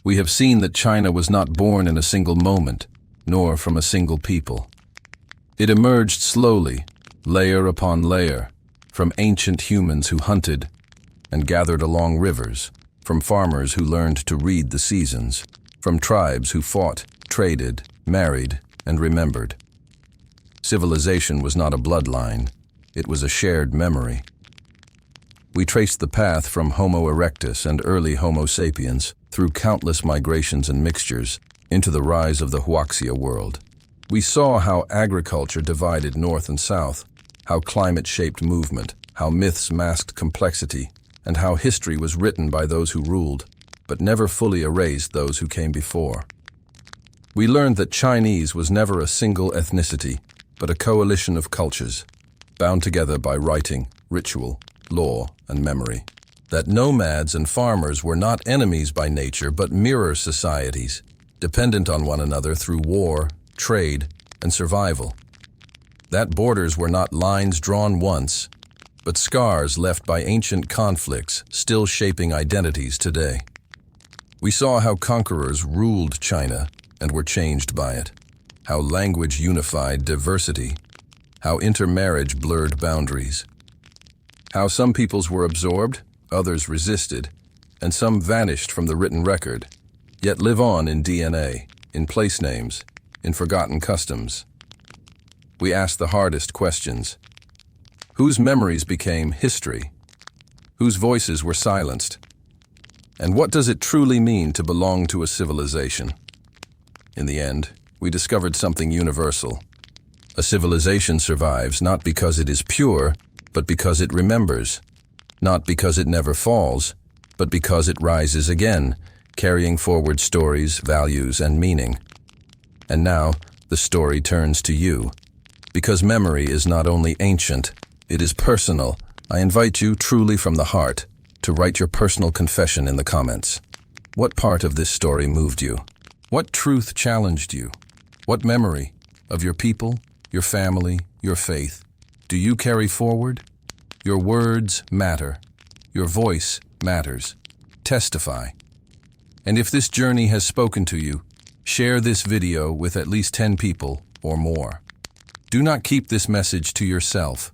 We have seen that China was not born in a single moment, nor from a single people. It emerged slowly, layer upon layer, from ancient humans who hunted and gathered along rivers, from farmers who learned to read the seasons, from tribes who fought, traded, married, and remembered. Civilization was not a bloodline, it was a shared memory. We traced the path from Homo erectus and early Homo sapiens through countless migrations and mixtures into the rise of the Huaxia world. We saw how agriculture divided north and south, how climate shaped movement, how myths masked complexity, and how history was written by those who ruled, but never fully erased those who came before. We learned that Chinese was never a single ethnicity, but a coalition of cultures, bound together by writing, ritual, law, and memory. That nomads and farmers were not enemies by nature, but mirror societies, dependent on one another through war, trade, and survival. That borders were not lines drawn once, but scars left by ancient conflicts still shaping identities today. We saw how conquerors ruled China and were changed by it, how language unified diversity, how intermarriage blurred boundaries, how some peoples were absorbed, others resisted, and some vanished from the written record, yet live on in DNA, in place names, in forgotten customs. We asked the hardest questions. Whose memories became history? Whose voices were silenced? And what does it truly mean to belong to a civilization? In the end, we discovered something universal. A civilization survives not because it is pure, but because it remembers. Not because it never falls, but because it rises again, carrying forward stories, values, and meaning. And now, the story turns to you. Because memory is not only ancient, it is personal. I invite you, truly from the heart, to write your personal confession in the comments. What part of this story moved you? What truth challenged you? What memory of your people, your family, your faith do you carry forward? Your words matter. Your voice matters. Testify. And if this journey has spoken to you, share this video with at least 10 people or more. Do not keep this message to yourself.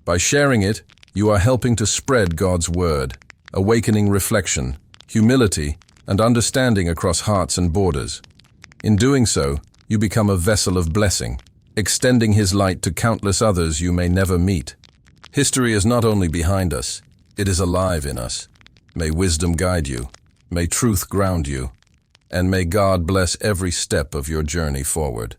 By sharing it, you are helping to spread God's word, awakening reflection, humility, and understanding across hearts and borders. In doing so, you become a vessel of blessing, extending His light to countless others you may never meet. History is not only behind us, it is alive in us. May wisdom guide you, may truth ground you, and may God bless every step of your journey forward.